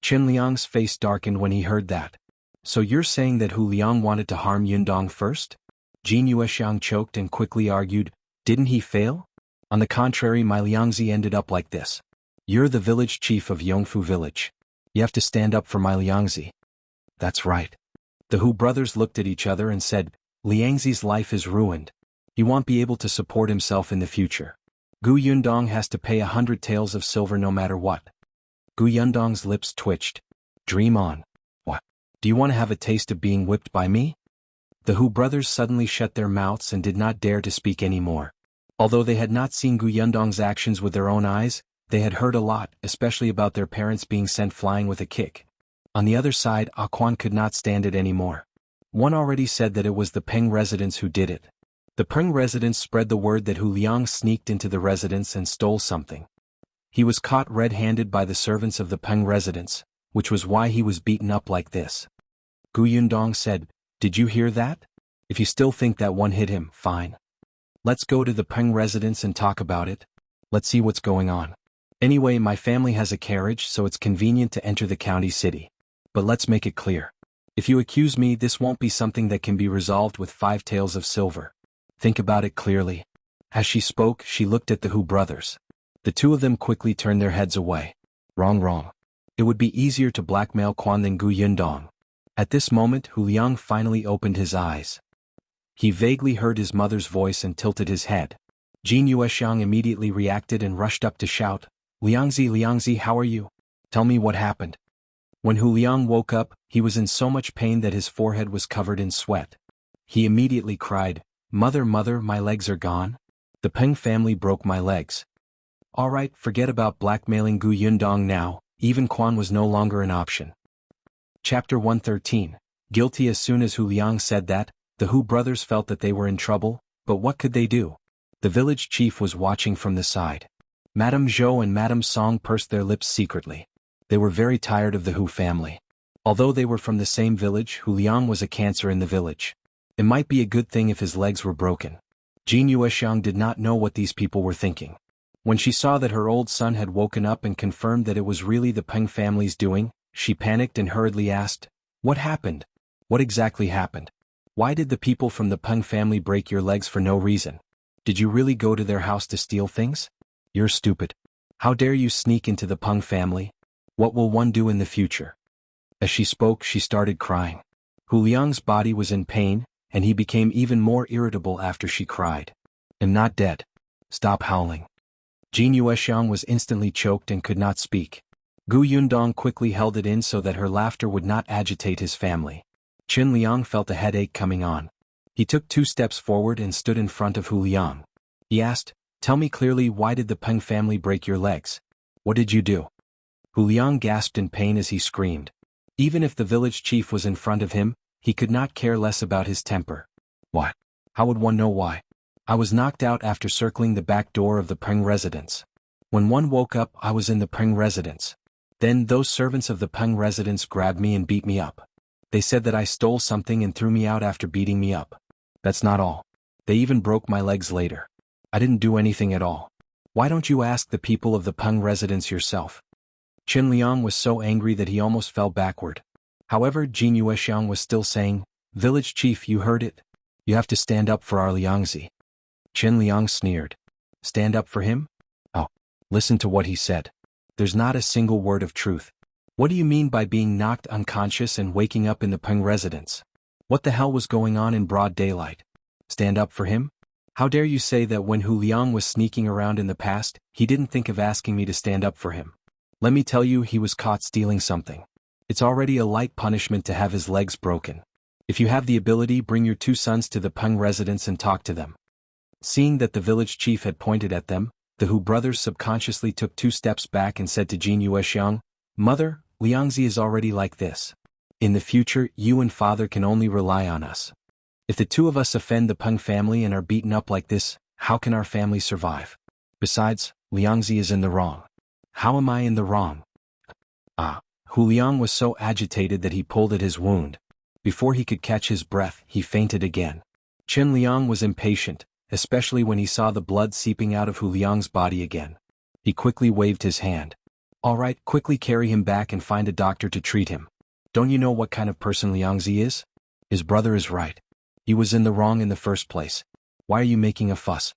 Chen Liang's face darkened when he heard that. So you're saying that Hu Liang wanted to harm Yundong first? Jin Yuexiang choked and quickly argued, didn't he fail? On the contrary, my Liangzi ended up like this. You're the village chief of Yongfu village. You have to stand up for my Liangzi. That's right. The Hu brothers looked at each other and said, Liangzi's life is ruined. He won't be able to support himself in the future. Gu Yundong has to pay 100 taels of silver no matter what. Gu Yundong's lips twitched. Dream on. What? Do you want to have a taste of being whipped by me? The Hu brothers suddenly shut their mouths and did not dare to speak anymore. Although they had not seen Gu Yundong's actions with their own eyes, they had heard a lot, especially about their parents being sent flying with a kick. On the other side, Quan could not stand it anymore. One already said that it was the Peng residents who did it. The Peng residents spread the word that Hu Liang sneaked into the residence and stole something. He was caught red-handed by the servants of the Peng residence, which was why he was beaten up like this. Gu Yundong said, did you hear that? If you still think that one hit him, fine. Let's go to the Peng residence and talk about it. Let's see what's going on. Anyway, my family has a carriage, so it's convenient to enter the county city. But let's make it clear. If you accuse me, this won't be something that can be resolved with 5 taels of silver. Think about it clearly. As she spoke, she looked at the Hu brothers. The two of them quickly turned their heads away. Wrong. It would be easier to blackmail Quan than Gu Yundong. At this moment, Hu Liang finally opened his eyes. He vaguely heard his mother's voice and tilted his head. Jin Yuexiang immediately reacted and rushed up to shout, Liangzi, how are you? Tell me what happened. When Hu Liang woke up, he was in so much pain that his forehead was covered in sweat. He immediately cried, Mother, my legs are gone. The Peng family broke my legs. Alright, forget about blackmailing Gu Yundong now, even Quan was no longer an option. Chapter 113. Guilty. As soon as Hu Liang said that, the Hu brothers felt that they were in trouble, but what could they do? The village chief was watching from the side. Madame Zhou and Madame Song pursed their lips secretly. They were very tired of the Hu family. Although they were from the same village, Hu Liang was a cancer in the village. It might be a good thing if his legs were broken. Jin Yuexiang did not know what these people were thinking. When she saw that her old son had woken up and confirmed that it was really the Peng family's doing, she panicked and hurriedly asked, What happened? What exactly happened? Why did the people from the Peng family break your legs for no reason? Did you really go to their house to steal things? You're stupid. How dare you sneak into the Peng family? What will one do in the future? As she spoke, she started crying. Hu Liang's body was in pain, and he became even more irritable after she cried. I'm not dead. Stop howling. Jin Yuexiang was instantly choked and could not speak. Gu Yundong quickly held it in so that her laughter would not agitate his family. Chen Liang felt a headache coming on. He took 2 steps forward and stood in front of Hu Liang. He asked, Tell me clearly, why did the Peng family break your legs? What did you do? Hu Liang gasped in pain as he screamed. Even if the village chief was in front of him, he could not care less about his temper. Why? How would one know why? I was knocked out after circling the back door of the Peng residence. When one woke up, I was in the Peng residence. Then those servants of the Peng residence grabbed me and beat me up. They said that I stole something and threw me out after beating me up. That's not all. They even broke my legs later. I didn't do anything at all. Why don't you ask the people of the Peng residence yourself? Chen Liang was so angry that he almost fell backward. However, Jin Yuexiang was still saying, Village chief, you heard it. You have to stand up for our Liangzi. Chen Liang sneered. Stand up for him? Oh, listen to what he said. There's not a single word of truth. What do you mean by being knocked unconscious and waking up in the Peng residence? What the hell was going on in broad daylight? Stand up for him? How dare you say that when Hu Liang was sneaking around in the past, he didn't think of asking me to stand up for him. Let me tell you, he was caught stealing something. It's already a light punishment to have his legs broken. If you have the ability, bring your 2 sons to the Peng residence and talk to them. Seeing that the village chief had pointed at them, the Hu brothers subconsciously took 2 steps back and said to Jin Yuexiang, "Mother, Liangzi is already like this. In the future, you and father can only rely on us. If the 2 of us offend the Peng family and are beaten up like this, how can our family survive? Besides, Liangzi is in the wrong." "How am I in the wrong?" Hu Liang was so agitated that he pulled at his wound. Before he could catch his breath, he fainted again. Qin Liang was impatient, especially when he saw the blood seeping out of Hu Liang's body again. He quickly waved his hand. "All right, quickly carry him back and find a doctor to treat him. Don't you know what kind of person Liangzi is? His brother is right. He was in the wrong in the first place. Why are you making a fuss?"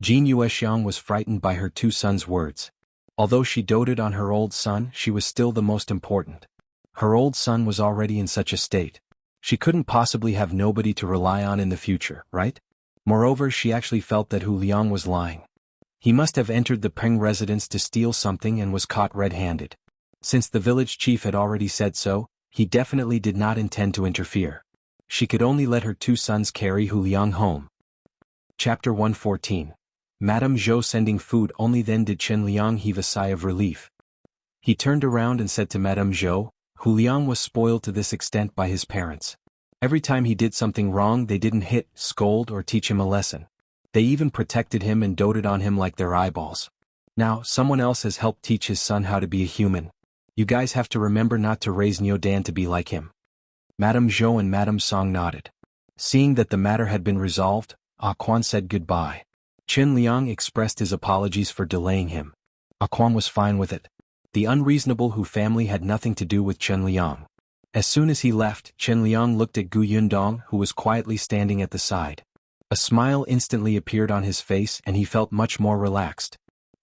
Jin Yuexiang was frightened by her 2 sons' words. Although she doted on her old son, she was still the most important. Her old son was already in such a state. She couldn't possibly have nobody to rely on in the future, right? Moreover, she actually felt that Hu Liang was lying. He must have entered the Peng residence to steal something and was caught red-handed. Since the village chief had already said so, he definitely did not intend to interfere. She could only let her 2 sons carry Hu Liang home. Chapter 114. Madame Zhou sending food. Only then did Qin Liang heave a sigh of relief. He turned around and said to Madame Zhou, Hu Liang was spoiled to this extent by his parents. Every time he did something wrong, they didn't hit, scold, or teach him a lesson. They even protected him and doted on him like their eyeballs. Now, someone else has helped teach his son how to be a human. You guys have to remember not to raise Niu Dan to be like him. Madame Zhou and Madame Song nodded. Seeing that the matter had been resolved, Quan said goodbye. Qin Liang expressed his apologies for delaying him. Quan was fine with it. The unreasonable Hu family had nothing to do with Qin Liang. As soon as he left, Qin Liang looked at Gu Yundong, who was quietly standing at the side. A smile instantly appeared on his face and he felt much more relaxed.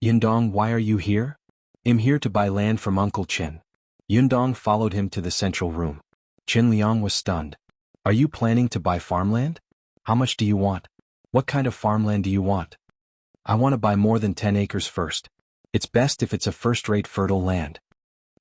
Yundong, why are you here? I'm here to buy land from Uncle Qin. Yundong followed him to the central room. Qin Liang was stunned. Are you planning to buy farmland? How much do you want? What kind of farmland do you want? I want to buy more than 10 acres first. It's best if it's a first-rate fertile land.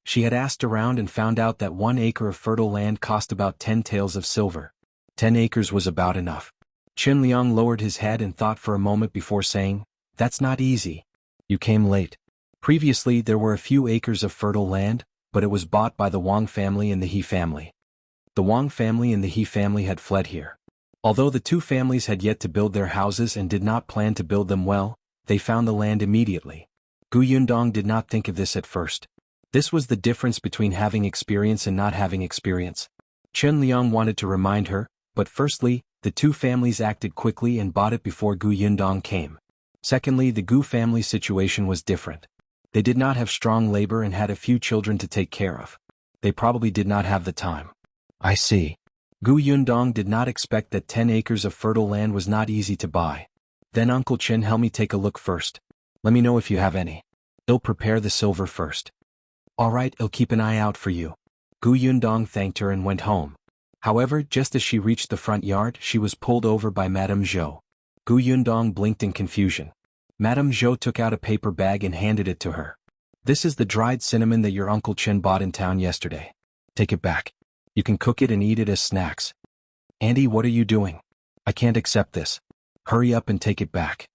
She had asked around and found out that 1 acre of fertile land cost about 10 taels of silver. 10 acres was about enough. Qin Liang lowered his head and thought for a moment before saying, That's not easy. You came late. Previously there were a few acres of fertile land, but it was bought by the Wang family and the He family. The Wang family and the He family had fled here. Although the 2 families had yet to build their houses and did not plan to build them well, they found the land immediately. Gu Yundong did not think of this at first. This was the difference between having experience and not having experience. Qin Liang wanted to remind her, but firstly, the 2 families acted quickly and bought it before Gu Yundong came. Secondly, the Gu family situation was different. They did not have strong labor and had a few children to take care of. They probably did not have the time. I see. Gu Yundong did not expect that 10 acres of fertile land was not easy to buy. Then Uncle Qin, help me take a look first. Let me know if you have any. I'll prepare the silver first. All right, I'll keep an eye out for you. Gu Yundong thanked her and went home. However, just as she reached the front yard, she was pulled over by Madame Zhou. Gu Yundong blinked in confusion. Madame Zhou took out a paper bag and handed it to her. This is the dried cinnamon that your Uncle Qin bought in town yesterday. Take it back. You can cook it and eat it as snacks. Auntie, what are you doing? I can't accept this. Hurry up and take it back.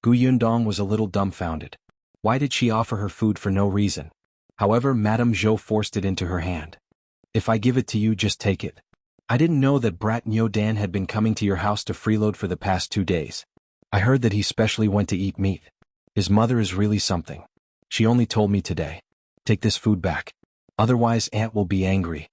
Gu Yundong was a little dumbfounded. Why did she offer her food for no reason? However, Madame Zhou forced it into her hand. If I give it to you, just take it. I didn't know that brat Niu Dan had been coming to your house to freeload for the past 2 days. I heard that he specially went to eat meat. His mother is really something. She only told me today. Take this food back. Otherwise Aunt will be angry.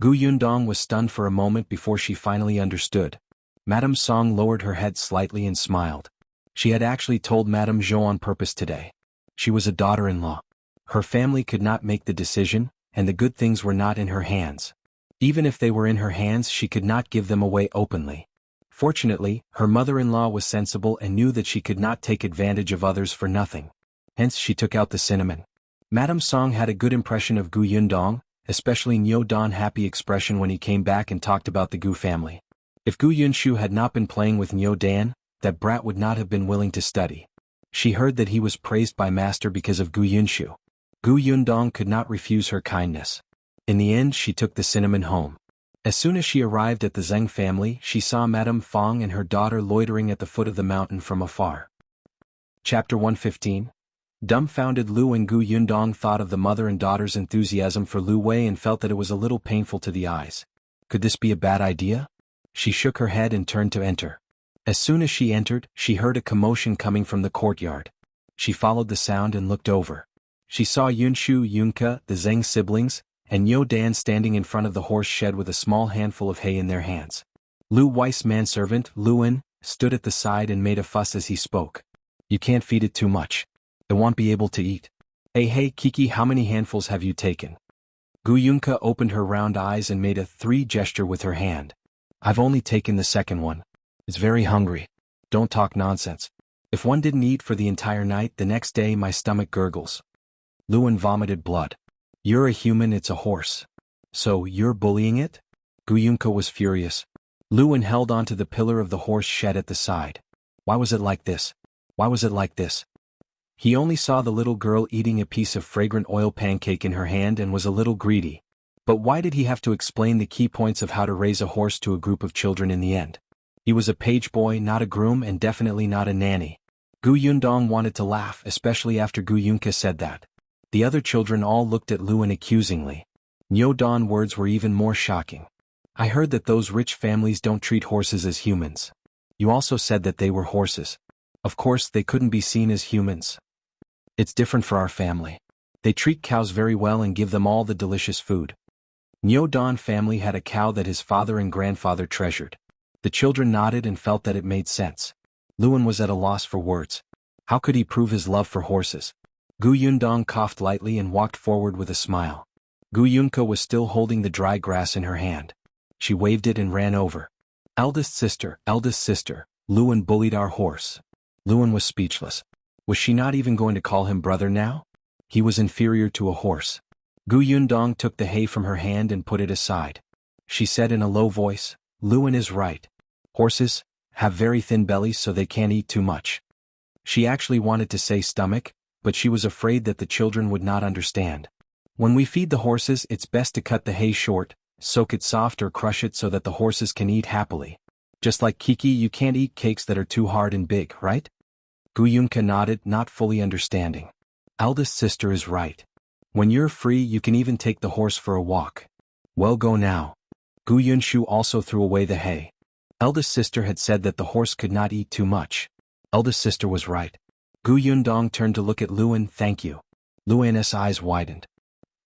Gu Yundong was stunned for a moment before she finally understood. Madame Song lowered her head slightly and smiled. She had actually told Madame Zhou on purpose today. She was a daughter-in-law. Her family could not make the decision, and the good things were not in her hands. Even if they were in her hands, she could not give them away openly. Fortunately, her mother-in-law was sensible and knew that she could not take advantage of others for nothing. Hence she took out the cinnamon. Madame Song had a good impression of Gu Yundong, especially Niu Dan's happy expression when he came back and talked about the Gu family. If Gu Yunshu had not been playing with Niu Dan, that brat would not have been willing to study. She heard that he was praised by master because of Gu Yunshu. Gu Yundong could not refuse her kindness. In the end she took the cinnamon home. As soon as she arrived at the Zheng family, she saw Madame Fang and her daughter loitering at the foot of the mountain from afar. Chapter 115. Dumbfounded Liu and Gu Yundong thought of the mother and daughter's enthusiasm for Liu Wei and felt that it was a little painful to the eyes. Could this be a bad idea? She shook her head and turned to enter. As soon as she entered, she heard a commotion coming from the courtyard. She followed the sound and looked over. She saw Yunshu, Yunke, the Zheng siblings, and Yo Dan standing in front of the horse shed with a small handful of hay in their hands. Liu Wei's manservant, Liu An, stood at the side and made a fuss as he spoke. You can't feed it too much. It won't be able to eat. Hey Kiki, how many handfuls have you taken? Gu Yunke opened her round eyes and made a 3 gesture with her hand. I've only taken the second one. It's very hungry. Don't talk nonsense. If one didn't eat for the entire night, the next day my stomach gurgles. Liu An vomited blood. You're a human, it's a horse. So, you're bullying it? Gu Yunke was furious. Liu An held onto the pillar of the horse shed at the side. Why was it like this? Why was it like this? He only saw the little girl eating a piece of fragrant oil pancake in her hand and was a little greedy. But why did he have to explain the key points of how to raise a horse to a group of children in the end? He was a page boy, not a groom, and definitely not a nanny. Gu Yundong wanted to laugh, especially after Gu Yunke said that. The other children all looked at Liu An accusingly. Nyo Dan words were even more shocking. I heard that those rich families don't treat horses as humans. You also said that they were horses. Of course, they couldn't be seen as humans. It's different for our family. They treat cows very well and give them all the delicious food. Nyo Dan family had a cow that his father and grandfather treasured. The children nodded and felt that it made sense. Liu An was at a loss for words. How could he prove his love for horses? Gu Yundong coughed lightly and walked forward with a smile. Gu Yunke was still holding the dry grass in her hand. She waved it and ran over. Eldest sister, Liu An bullied our horse. Liu An was speechless. Was she not even going to call him brother now? He was inferior to a horse. Gu Yundong took the hay from her hand and put it aside. She said in a low voice, Liu An is right. Horses have very thin bellies so they can't eat too much. She actually wanted to say stomach, but she was afraid that the children would not understand. When we feed the horses, it's best to cut the hay short, soak it soft or crush it so that the horses can eat happily. Just like Kiki, you can't eat cakes that are too hard and big, right? Gu Yunke nodded, not fully understanding. Eldest sister is right. When you're free, you can even take the horse for a walk. Well, go now. Gu Yunshu also threw away the hay. Eldest sister had said that the horse could not eat too much. Eldest sister was right. Gu Yundong turned to look at Liu An. Thank you. Liu An's eyes widened.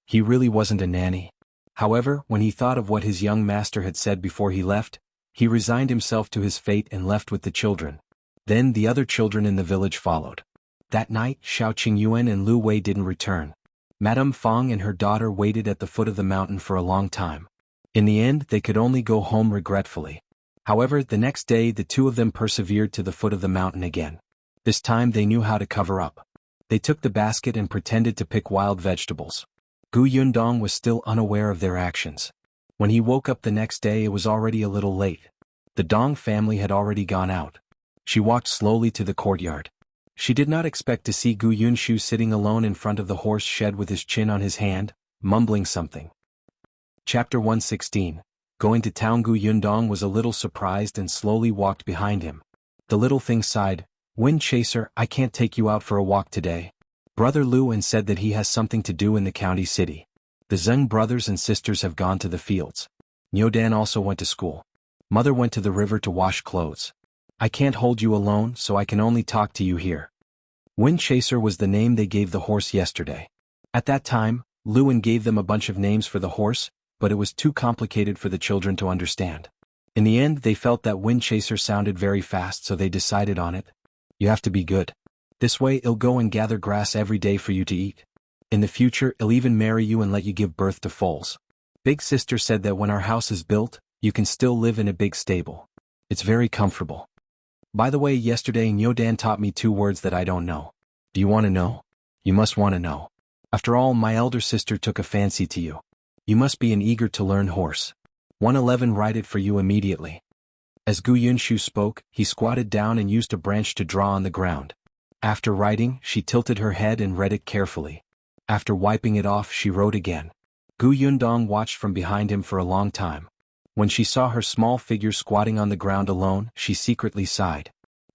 He really wasn't a nanny. However, when he thought of what his young master had said before he left, he resigned himself to his fate and left with the children. Then the other children in the village followed. That night, Shao Qingyuan and Liu Wei didn't return. Madame Fang and her daughter waited at the foot of the mountain for a long time. In the end, they could only go home regretfully. However, the next day the two of them persevered to the foot of the mountain again. This time they knew how to cover up. They took the basket and pretended to pick wild vegetables. Gu Yundong was still unaware of their actions. When he woke up the next day, it was already a little late. The Dong family had already gone out. She walked slowly to the courtyard. She did not expect to see Gu Yunshu sitting alone in front of the horse shed with his chin on his hand, mumbling something. Chapter 116. Going to town. Gu Yundong was a little surprised and slowly walked behind him. The little thing sighed, Wind Chaser, I can't take you out for a walk today. Brother Liu An said that he has something to do in the county city. The Zheng brothers and sisters have gone to the fields. Nyodan also went to school. Mother went to the river to wash clothes. I can't hold you alone, so I can only talk to you here. Wind Chaser was the name they gave the horse yesterday. At that time, Liu An gave them a bunch of names for the horse, but it was too complicated for the children to understand. In the end, they felt that Wind Chaser sounded very fast, so they decided on it. You have to be good. This way it'll go and gather grass every day for you to eat. In the future, it'll even marry you and let you give birth to foals. Big sister said that when our house is built, you can still live in a big stable. It's very comfortable. By the way, yesterday Nyodan taught me 2 words that I don't know. Do you want to know? You must want to know. After all, my elder sister took a fancy to you. You must be an eager to learn horse. 111 write it for you immediately. As Gu Yunshu spoke, he squatted down and used a branch to draw on the ground. After writing, she tilted her head and read it carefully. After wiping it off, she wrote again. Gu Yundong watched from behind him for a long time. When she saw her small figure squatting on the ground alone, she secretly sighed.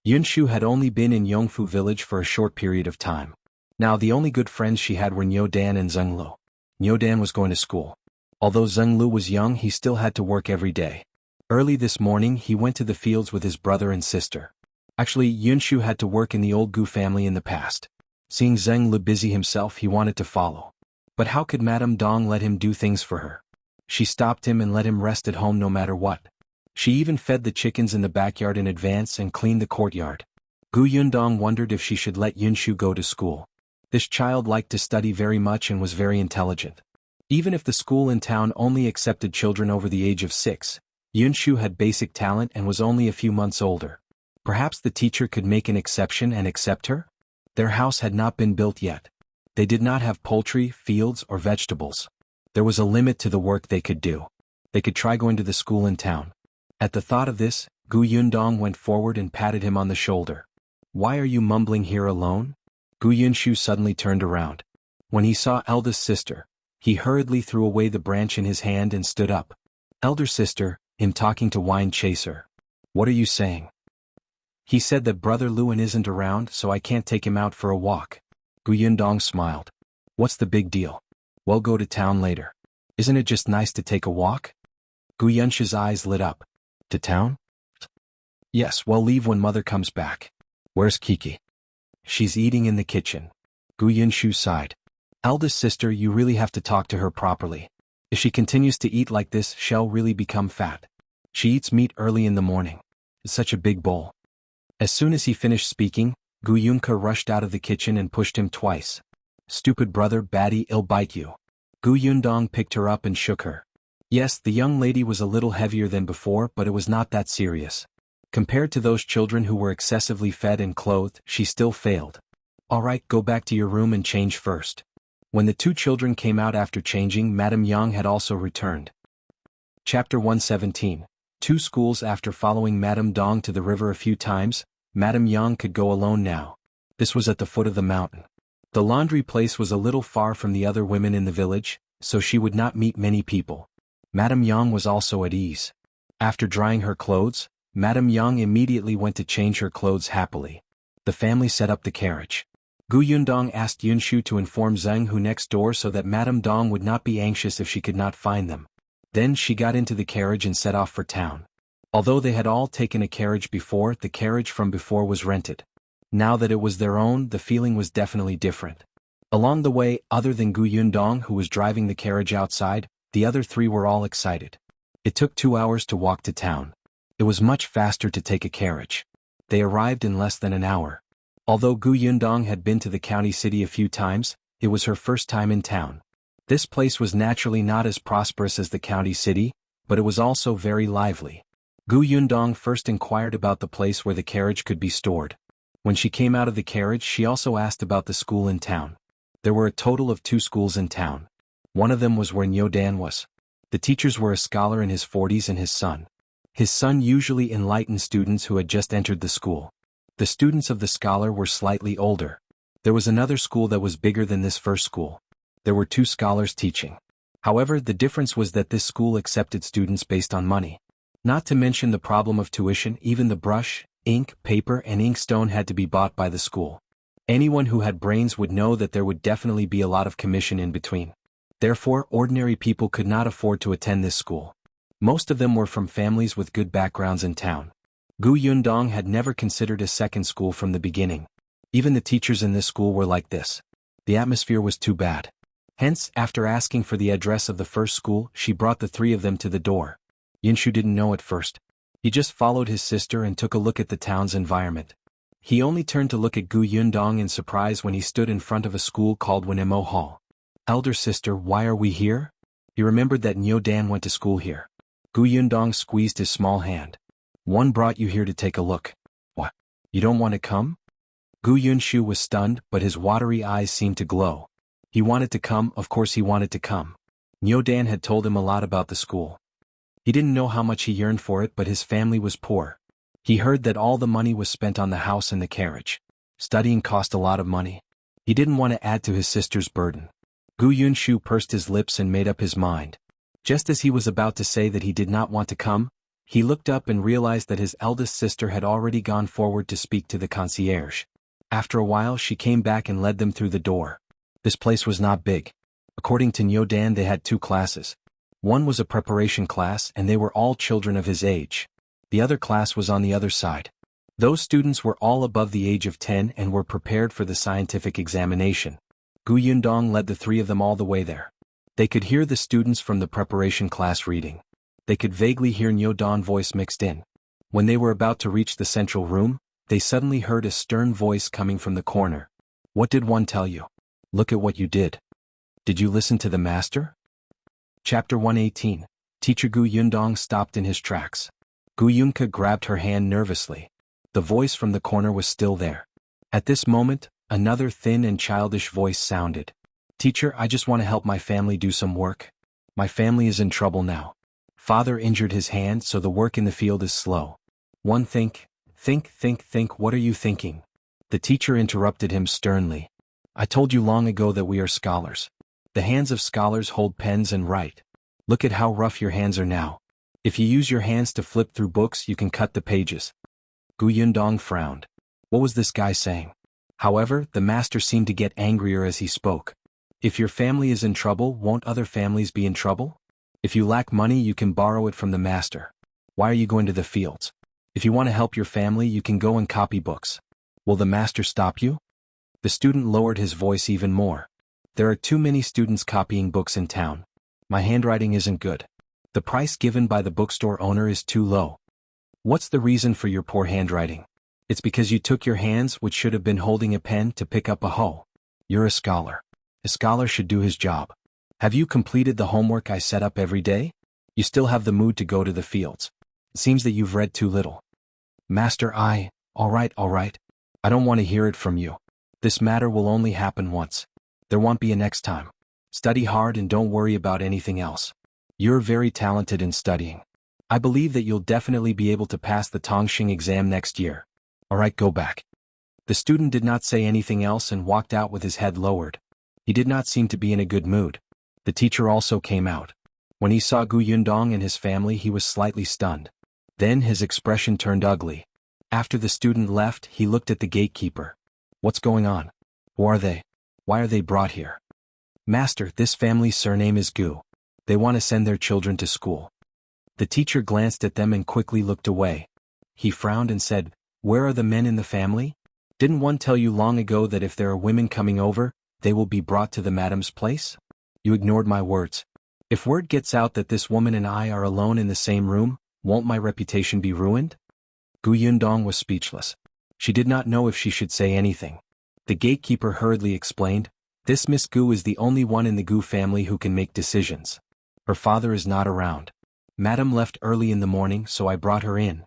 Yunshu had only been in Yongfu village for a short period of time. Now the only good friends she had were Nyodan and Zhenglu. Nyodan was going to school. Although Zhenglu was young, he still had to work every day. Early this morning, he went to the fields with his brother and sister. Actually, Yunshu had to work in the old Gu family in the past. Seeing Zhenglu busy himself, he wanted to follow. But how could Madame Dong let him do things for her? She stopped him and let him rest at home no matter what. She even fed the chickens in the backyard in advance and cleaned the courtyard. Gu Yundong wondered if she should let Yunshu go to school. This child liked to study very much and was very intelligent. Even if the school in town only accepted children over the age of 6, Yunshu had basic talent and was only a few months older. Perhaps the teacher could make an exception and accept her? Their house had not been built yet. They did not have poultry, fields, or vegetables. There was a limit to the work they could do. They could try going to the school in town. At the thought of this, Gu Yundong went forward and patted him on the shoulder. "Why are you mumbling here alone?" Gu Yunshu suddenly turned around. When he saw eldest sister, he hurriedly threw away the branch in his hand and stood up. "Elder sister," him talking to Wine Chaser. "What are you saying?" "He said that Brother Liu An isn't around, so I can't take him out for a walk." Gu Yundong smiled. "What's the big deal? We'll go to town later. Isn't it just nice to take a walk?" Gu Yunshu's eyes lit up. "To town?" "Yes, we'll leave when mother comes back." "Where's Kiki?" "She's eating in the kitchen." Gu Yunshu sighed. "Eldest sister, you really have to talk to her properly. If she continues to eat like this, she'll really become fat. She eats meat early in the morning. It's such a big bowl." As soon as he finished speaking, Gu Yunke rushed out of the kitchen and pushed him twice. "Stupid brother, baddie, I'll bite you." Gu Yundong picked her up and shook her. Yes, the young lady was a little heavier than before, but it was not that serious. Compared to those children who were excessively fed and clothed, she still failed. "All right, go back to your room and change first." When the two children came out after changing, Madame Yang had also returned. Chapter 117. Two schools. After following Madame Dong to the river a few times, Madame Yang could go alone now. This was at the foot of the mountain. The laundry place was a little far from the other women in the village, so she would not meet many people. Madame Yang was also at ease. After drying her clothes, Madame Yang immediately went to change her clothes happily. The family set up the carriage. Gu Yundong asked Yunshu to inform Zheng Hu next door so that Madame Dong would not be anxious if she could not find them. Then she got into the carriage and set off for town. Although they had all taken a carriage before, the carriage from before was rented. Now that it was their own, the feeling was definitely different. Along the way, other than Gu Yundong, who was driving the carriage outside, the other three were all excited. It took 2 hours to walk to town. It was much faster to take a carriage. They arrived in less than an hour. Although Gu Yundong had been to the county city a few times, it was her first time in town. This place was naturally not as prosperous as the county city, but it was also very lively. Gu Yundong first inquired about the place where the carriage could be stored. When she came out of the carriage, she also asked about the school in town. There were a total of 2 schools in town. One of them was where Nyodan was. The teachers were a scholar in his 40s and his son. His son usually enlightened students who had just entered the school. The students of the scholar were slightly older. There was another school that was bigger than this first school. There were 2 scholars teaching. However, the difference was that this school accepted students based on money. Not to mention the problem of tuition, even the brush, ink, paper, and inkstone had to be bought by the school. Anyone who had brains would know that there would definitely be a lot of commission in between. Therefore, ordinary people could not afford to attend this school. Most of them were from families with good backgrounds in town. Gu Yundong had never considered a second school from the beginning. Even the teachers in this school were like this. The atmosphere was too bad. Hence, after asking for the address of the first school, she brought the 3 of them to the door. Yunshu didn't know at first. He just followed his sister and took a look at the town's environment. He only turned to look at Gu Yundong in surprise when he stood in front of a school called Wenemo Hall. "Elder sister, why are we here?" He remembered that Nyodan went to school here. Gu Yundong squeezed his small hand. "One brought you here to take a look." "What? You don't want to come?" Gu Yunshu was stunned, but his watery eyes seemed to glow. He wanted to come, of course he wanted to come. Nyodan had told him a lot about the school. He didn't know how much he yearned for it, but his family was poor. He heard that all the money was spent on the house and the carriage. Studying cost a lot of money. He didn't want to add to his sister's burden. Gu Yunshu pursed his lips and made up his mind. Just as he was about to say that he did not want to come, he looked up and realized that his eldest sister had already gone forward to speak to the concierge. After a while she came back and led them through the door. This place was not big. According to Nyodan, they had 2 classes. One was a preparation class and they were all children of his age. The other class was on the other side. Those students were all above the age of 10 and were prepared for the scientific examination. Gu Yundong led the 3 of them all the way there. They could hear the students from the preparation class reading. They could vaguely hear Nyodan's voice mixed in. When they were about to reach the central room, they suddenly heard a stern voice coming from the corner. What did one tell you? Look at what you did. Did you listen to the master? Chapter 118. Teacher Gu Yundong stopped in his tracks. Gu Yunke grabbed her hand nervously. The voice from the corner was still there. At this moment, another thin and childish voice sounded. Teacher, I just want to help my family do some work. My family is in trouble now. Father injured his hand, so the work in the field is slow. One think, what are you thinking? The teacher interrupted him sternly. I told you long ago that we are scholars. The hands of scholars hold pens and write. Look at how rough your hands are now. If you use your hands to flip through books, you can cut the pages. Gu Yundong frowned. What was this guy saying? However, the master seemed to get angrier as he spoke. If your family is in trouble, won't other families be in trouble? If you lack money, you can borrow it from the master. Why are you going to the fields? If you want to help your family, you can go and copy books. Will the master stop you? The student lowered his voice even more. There are too many students copying books in town. My handwriting isn't good. The price given by the bookstore owner is too low. What's the reason for your poor handwriting? It's because you took your hands, which should have been holding a pen, to pick up a hoe. You're a scholar. A scholar should do his job. Have you completed the homework I set up every day? You still have the mood to go to the fields. It seems that you've read too little. Master, all right. I don't want to hear it from you. This matter will only happen once. There won't be a next time. Study hard and don't worry about anything else. You're very talented in studying. I believe that you'll definitely be able to pass the Tongxing exam next year. Alright, go back. The student did not say anything else and walked out with his head lowered. He did not seem to be in a good mood. The teacher also came out. When he saw Gu Yundong and his family, he was slightly stunned. Then his expression turned ugly. After the student left, he looked at the gatekeeper. What's going on? Who are they? Why are they brought here? Master, this family's surname is Gu. They want to send their children to school. The teacher glanced at them and quickly looked away. He frowned and said, Where are the men in the family? Didn't one tell you long ago that if there are women coming over, they will be brought to the madam's place? You ignored my words. If word gets out that this woman and I are alone in the same room, won't my reputation be ruined? Gu Yundong was speechless. She did not know if she should say anything. The gatekeeper hurriedly explained, This Miss Gu is the only one in the Gu family who can make decisions. Her father is not around. Madam left early in the morning, so I brought her in.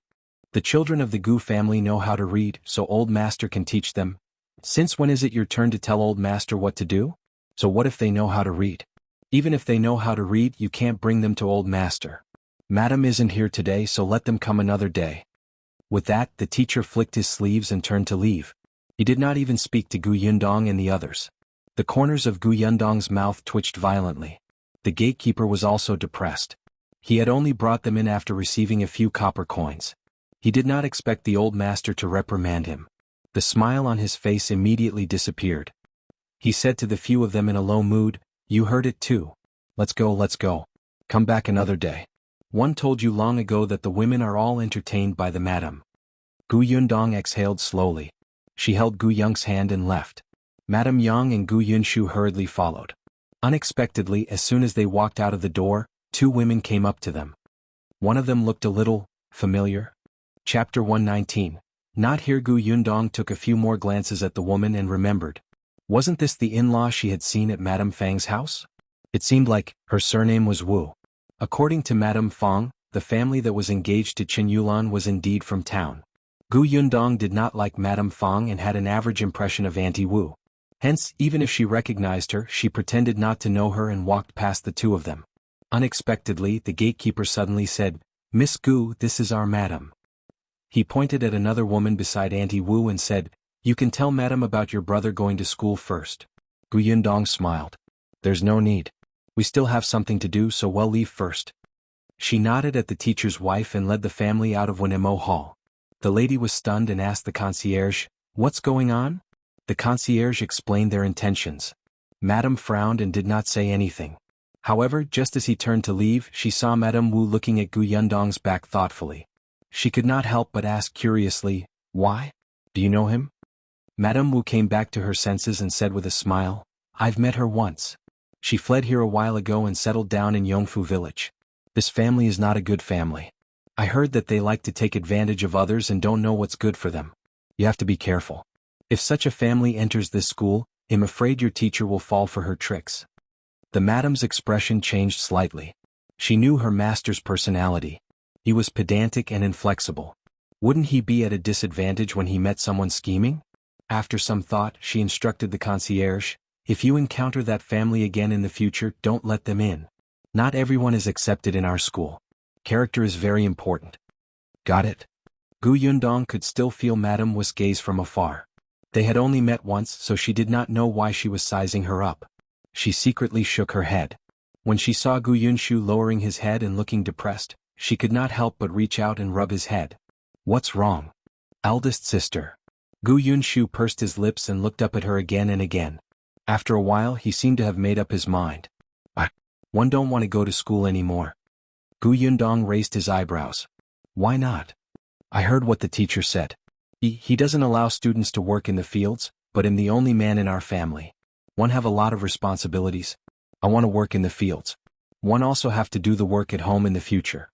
The children of the Gu family know how to read, so old master can teach them. Since when is it your turn to tell old master what to do? So what if they know how to read? Even if they know how to read, you can't bring them to old master. Madam isn't here today, so let them come another day. With that, the teacher flicked his sleeves and turned to leave. He did not even speak to Gu Yundong and the others. The corners of Gu Yundong's mouth twitched violently. The gatekeeper was also depressed. He had only brought them in after receiving a few copper coins. He did not expect the old master to reprimand him. The smile on his face immediately disappeared. He said to the few of them in a low mood, You heard it too. Let's go. Come back another day. One told you long ago that the women are all entertained by the madam. Gu Yundong exhaled slowly. She held Gu Young's hand and left. Madam Yang and Gu Yunshu hurriedly followed. Unexpectedly, as soon as they walked out of the door, 2 women came up to them. One of them looked a little familiar. Chapter 119. Not here. Gu Yundong took a few more glances at the woman and remembered. Wasn't this the in-law she had seen at Madame Fang's house? It seemed like her surname was Wu. According to Madame Fang, the family that was engaged to Qingyuan was indeed from town. Gu Yundong did not like Madame Fang and had an average impression of Auntie Wu. Hence, even if she recognized her, she pretended not to know her and walked past the 2 of them. Unexpectedly, the gatekeeper suddenly said, "Miss Gu, this is our madam." He pointed at another woman beside Auntie Wu and said, "You can tell madam about your brother going to school first." Gu Yundong smiled. "There's no need. We still have something to do, so we'll leave first." She nodded at the teacher's wife and led the family out of Wenemo Hall. The lady was stunned and asked the concierge, "What's going on?" The concierge explained their intentions. Madame frowned and did not say anything. However, just as he turned to leave, she saw Madame Wu looking at Gu Yundong's back thoughtfully. She could not help but ask curiously, "Why? Do you know him?" Madame Wu came back to her senses and said with a smile, "I've met her once. She fled here a while ago and settled down in Yongfu village. This family is not a good family. I heard that they like to take advantage of others and don't know what's good for them. You have to be careful. If such a family enters this school, I'm afraid your teacher will fall for her tricks." The madam's expression changed slightly. She knew her master's personality. He was pedantic and inflexible. Wouldn't he be at a disadvantage when he met someone scheming? After some thought, she instructed the concierge, "If you encounter that family again in the future, don't let them in. Not everyone is accepted in our school. Character is very important." "Got it?" Gu Yundong could still feel Madame Wu's gaze from afar. They had only met once, so she did not know why she was sizing her up. She secretly shook her head. When she saw Gu Yunshu lowering his head and looking depressed, she could not help but reach out and rub his head. "What's wrong?" "Eldest sister." Gu Yunshu pursed his lips and looked up at her again and again. After a while, he seemed to have made up his mind. One don't want to go to school anymore." Gu Yundong raised his eyebrows. "Why not?" "I heard what the teacher said. He doesn't allow students to work in the fields, but I'm the only man in our family. One have a lot of responsibilities. I want to work in the fields. One also have to do the work at home in the future."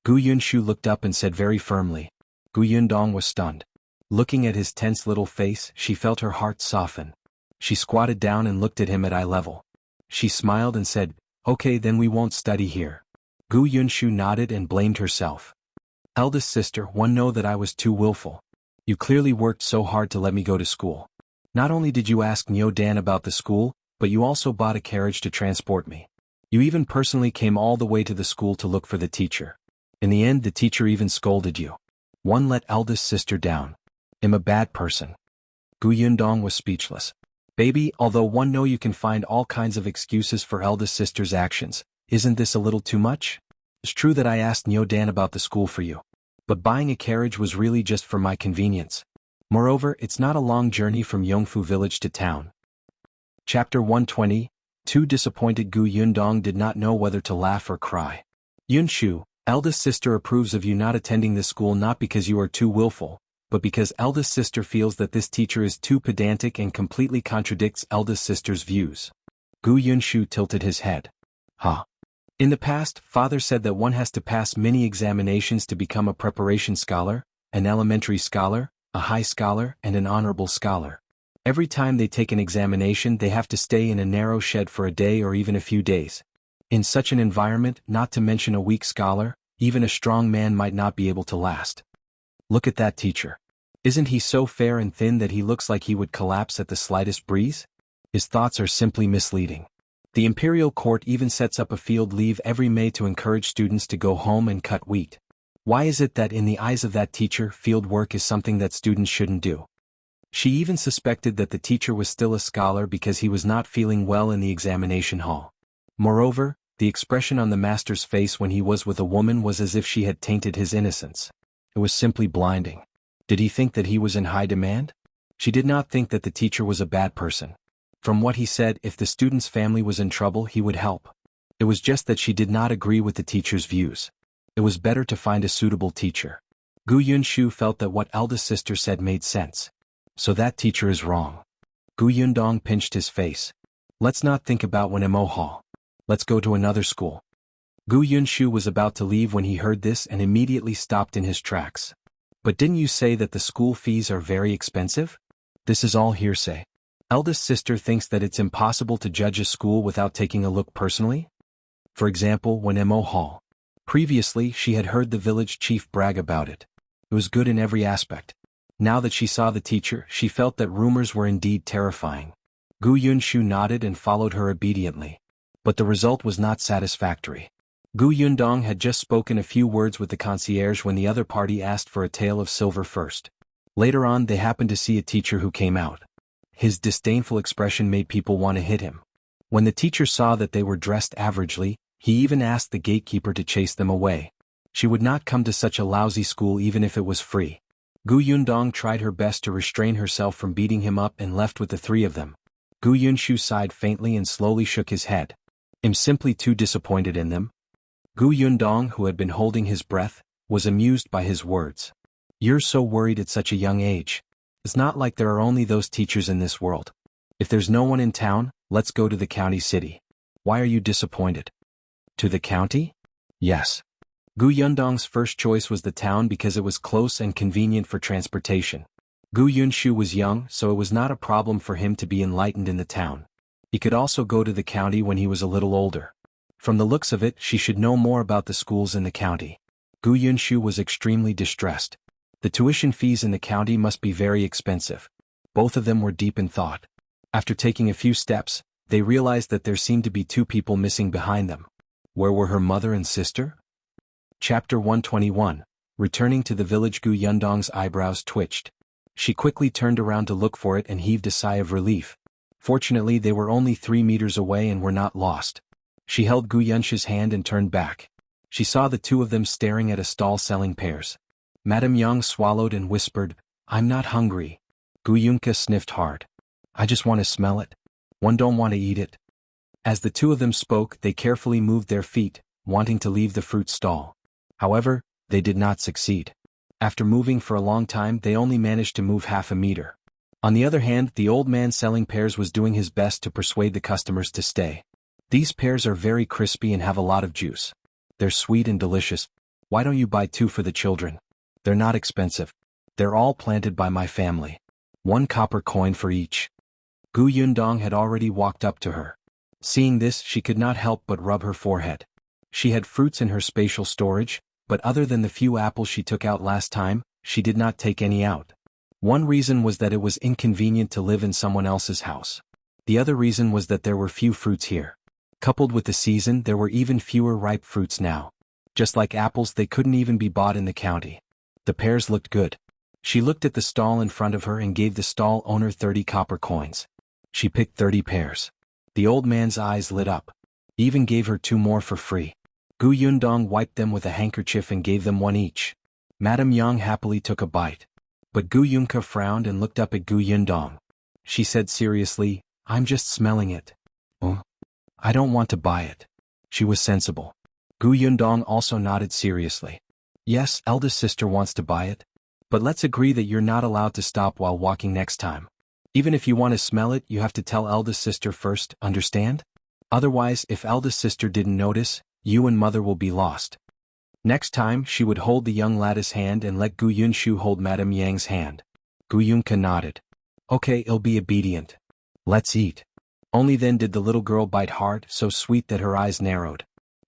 Gu Yunshu looked up and said very firmly. Gu Yundong was stunned. Looking at his tense little face, she felt her heart soften. She squatted down and looked at him at eye level. She smiled and said, "Okay, then we won't study here." Gu Yunshu nodded and blamed herself. "Eldest sister, one know that I was too willful. You clearly worked so hard to let me go to school. Not only did you ask Nyo Dan about the school, but you also bought a carriage to transport me. You even personally came all the way to the school to look for the teacher. In the end, the teacher even scolded you. One let eldest sister down. I'm a bad person." Gu Yundong was speechless. "Baby, although one know you can find all kinds of excuses for eldest sister's actions, isn't this a little too much? It's true that I asked Nyo Dan about the school for you. But buying a carriage was really just for my convenience. Moreover, it's not a long journey from Yongfu village to town." Chapter 120. Too disappointed Gu Yundong did not know whether to laugh or cry. "Yunshu, eldest sister approves of you not attending the school not because you are too willful, but because eldest sister feels that this teacher is too pedantic and completely contradicts eldest sister's views." Gu Yunshu tilted his head. "Huh. In the past, father said that one has to pass many examinations to become a preparation scholar, an elementary scholar, a high scholar, and an honorable scholar. Every time they take an examination, they have to stay in a narrow shed for a day or even a few days. In such an environment, not to mention a weak scholar, even a strong man might not be able to last. Look at that teacher. Isn't he so fair and thin that he looks like he would collapse at the slightest breeze? His thoughts are simply misleading. The imperial court even sets up a field leave every May to encourage students to go home and cut wheat. Why is it that in the eyes of that teacher, field work is something that students shouldn't do?" She even suspected that the teacher was still a scholar because he was not feeling well in the examination hall. Moreover, the expression on the master's face when he was with a woman was as if she had tainted his innocence. It was simply blinding. Did he think that he was in high demand? She did not think that the teacher was a bad person. From what he said, if the student's family was in trouble, he would help. It was just that she did not agree with the teacher's views. It was better to find a suitable teacher. Gu Yunshu felt that what eldest sister said made sense. So that teacher is wrong. Gu Yundong pinched his face. "Let's not think about Wenemo Hall. Let's go to another school." Gu Yunshu was about to leave when he heard this and immediately stopped in his tracks. "But didn't you say that the school fees are very expensive?" "This is all hearsay. Eldest sister thinks that it's impossible to judge a school without taking a look personally. For example, Wenemo Hall. Previously, she had heard the village chief brag about it. It was good in every aspect. Now that she saw the teacher, she felt that rumors were indeed terrifying." Gu Yunshu nodded and followed her obediently. But the result was not satisfactory. Gu Yundong had just spoken a few words with the concierge when the other party asked for a tael of silver first. Later on they happened to see a teacher who came out. His disdainful expression made people want to hit him. When the teacher saw that they were dressed averagely, he even asked the gatekeeper to chase them away. She would not come to such a lousy school even if it was free. Gu Yundong tried her best to restrain herself from beating him up and left with the three of them. Gu Yunshu sighed faintly and slowly shook his head. I'm simply too disappointed in them. Gu Yundong, who had been holding his breath, was amused by his words. You're so worried at such a young age. It's not like there are only those teachers in this world. If there's no one in town, let's go to the county city. Why are you disappointed? To the county? Yes. Gu Yundong's first choice was the town because it was close and convenient for transportation. Gu Yunshu was young, so it was not a problem for him to be enlightened in the town. He could also go to the county when he was a little older. From the looks of it, she should know more about the schools in the county. Gu Yunshu was extremely distressed. The tuition fees in the county must be very expensive. Both of them were deep in thought. After taking a few steps, they realized that there seemed to be two people missing behind them. Where were her mother and sister? Chapter 121. Returning to the village. Gu Yundong's eyebrows twitched. She quickly turned around to look for it and heaved a sigh of relief. Fortunately they were only 3 meters away and were not lost. She held Gu Yunshu's hand and turned back. She saw the two of them staring at a stall selling pears. Madame Yang swallowed and whispered, I'm not hungry. Gu Yunke sniffed hard. I just want to smell it. One don't want to eat it. As the two of them spoke, they carefully moved their feet, wanting to leave the fruit stall. However, they did not succeed. After moving for a long time, they only managed to move half a meter. On the other hand, the old man selling pears was doing his best to persuade the customers to stay. These pears are very crispy and have a lot of juice. They're sweet and delicious. Why don't you buy 2 for the children? They're not expensive. They're all planted by my family. 1 copper coin for each. Gu Yundong had already walked up to her. Seeing this, she could not help but rub her forehead. She had fruits in her spatial storage, but other than the few apples she took out last time, she did not take any out. One reason was that it was inconvenient to live in someone else's house. The other reason was that there were few fruits here. Coupled with the season, there were even fewer ripe fruits now. Just like apples, they couldn't even be bought in the county. The pears looked good. She looked at the stall in front of her and gave the stall owner 30 copper coins. She picked 30 pears. The old man's eyes lit up. He even gave her 2 more for free. Gu Yundong wiped them with a handkerchief and gave them 1 each. Madame Yang happily took a bite. But Gu Yunke frowned and looked up at Gu Yundong. She said seriously, I'm just smelling it. Oh, I don't want to buy it. She was sensible. Gu Yundong also nodded seriously. Yes, eldest sister wants to buy it. But let's agree that you're not allowed to stop while walking next time. Even if you want to smell it, you have to tell eldest sister first, understand? Otherwise, if eldest sister didn't notice, you and mother will be lost. Next time, she would hold the young lad's hand and let Gu Yunshu hold Madame Yang's hand. Gu Yunke nodded. Okay, I'll be obedient. Let's eat. Only then did the little girl bite hard, so sweet that her eyes narrowed.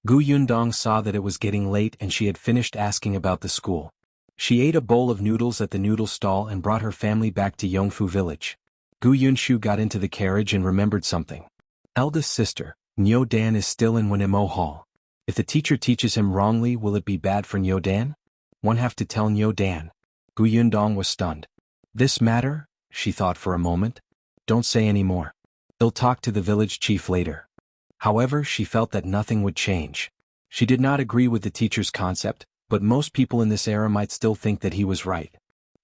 Gu Yundong saw that it was getting late and she had finished asking about the school. She ate a bowl of noodles at the noodle stall and brought her family back to Yongfu village. Gu Yunshu got into the carriage and remembered something. Eldest sister, Nyo Dan is still in Wenemo Hall. If the teacher teaches him wrongly, will it be bad for Nyo Dan? One have to tell Nyo Dan. Gu Yundong was stunned. This matter? She thought for a moment. Don't say any more. I'll talk to the village chief later. However, she felt that nothing would change. She did not agree with the teacher's concept, but most people in this era might still think that he was right.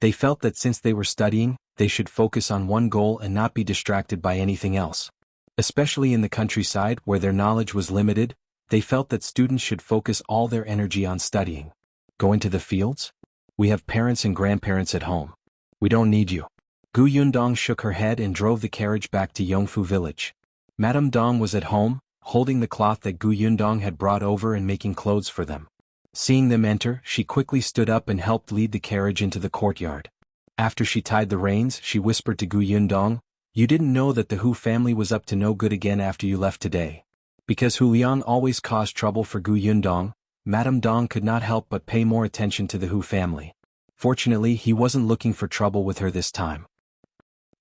They felt that since they were studying, they should focus on one goal and not be distracted by anything else. Especially in the countryside where their knowledge was limited, they felt that students should focus all their energy on studying. Go into the fields? We have parents and grandparents at home. We don't need you. Gu Yundong shook her head and drove the carriage back to Yongfu village. Madame Dong was at home, holding the cloth that Gu Yundong had brought over and making clothes for them. Seeing them enter, she quickly stood up and helped lead the carriage into the courtyard. After she tied the reins, she whispered to Gu Yundong, You didn't know that the Hu family was up to no good again after you left today. Because Hu Liang always caused trouble for Gu Yundong, Madame Dong could not help but pay more attention to the Hu family. Fortunately, he wasn't looking for trouble with her this time.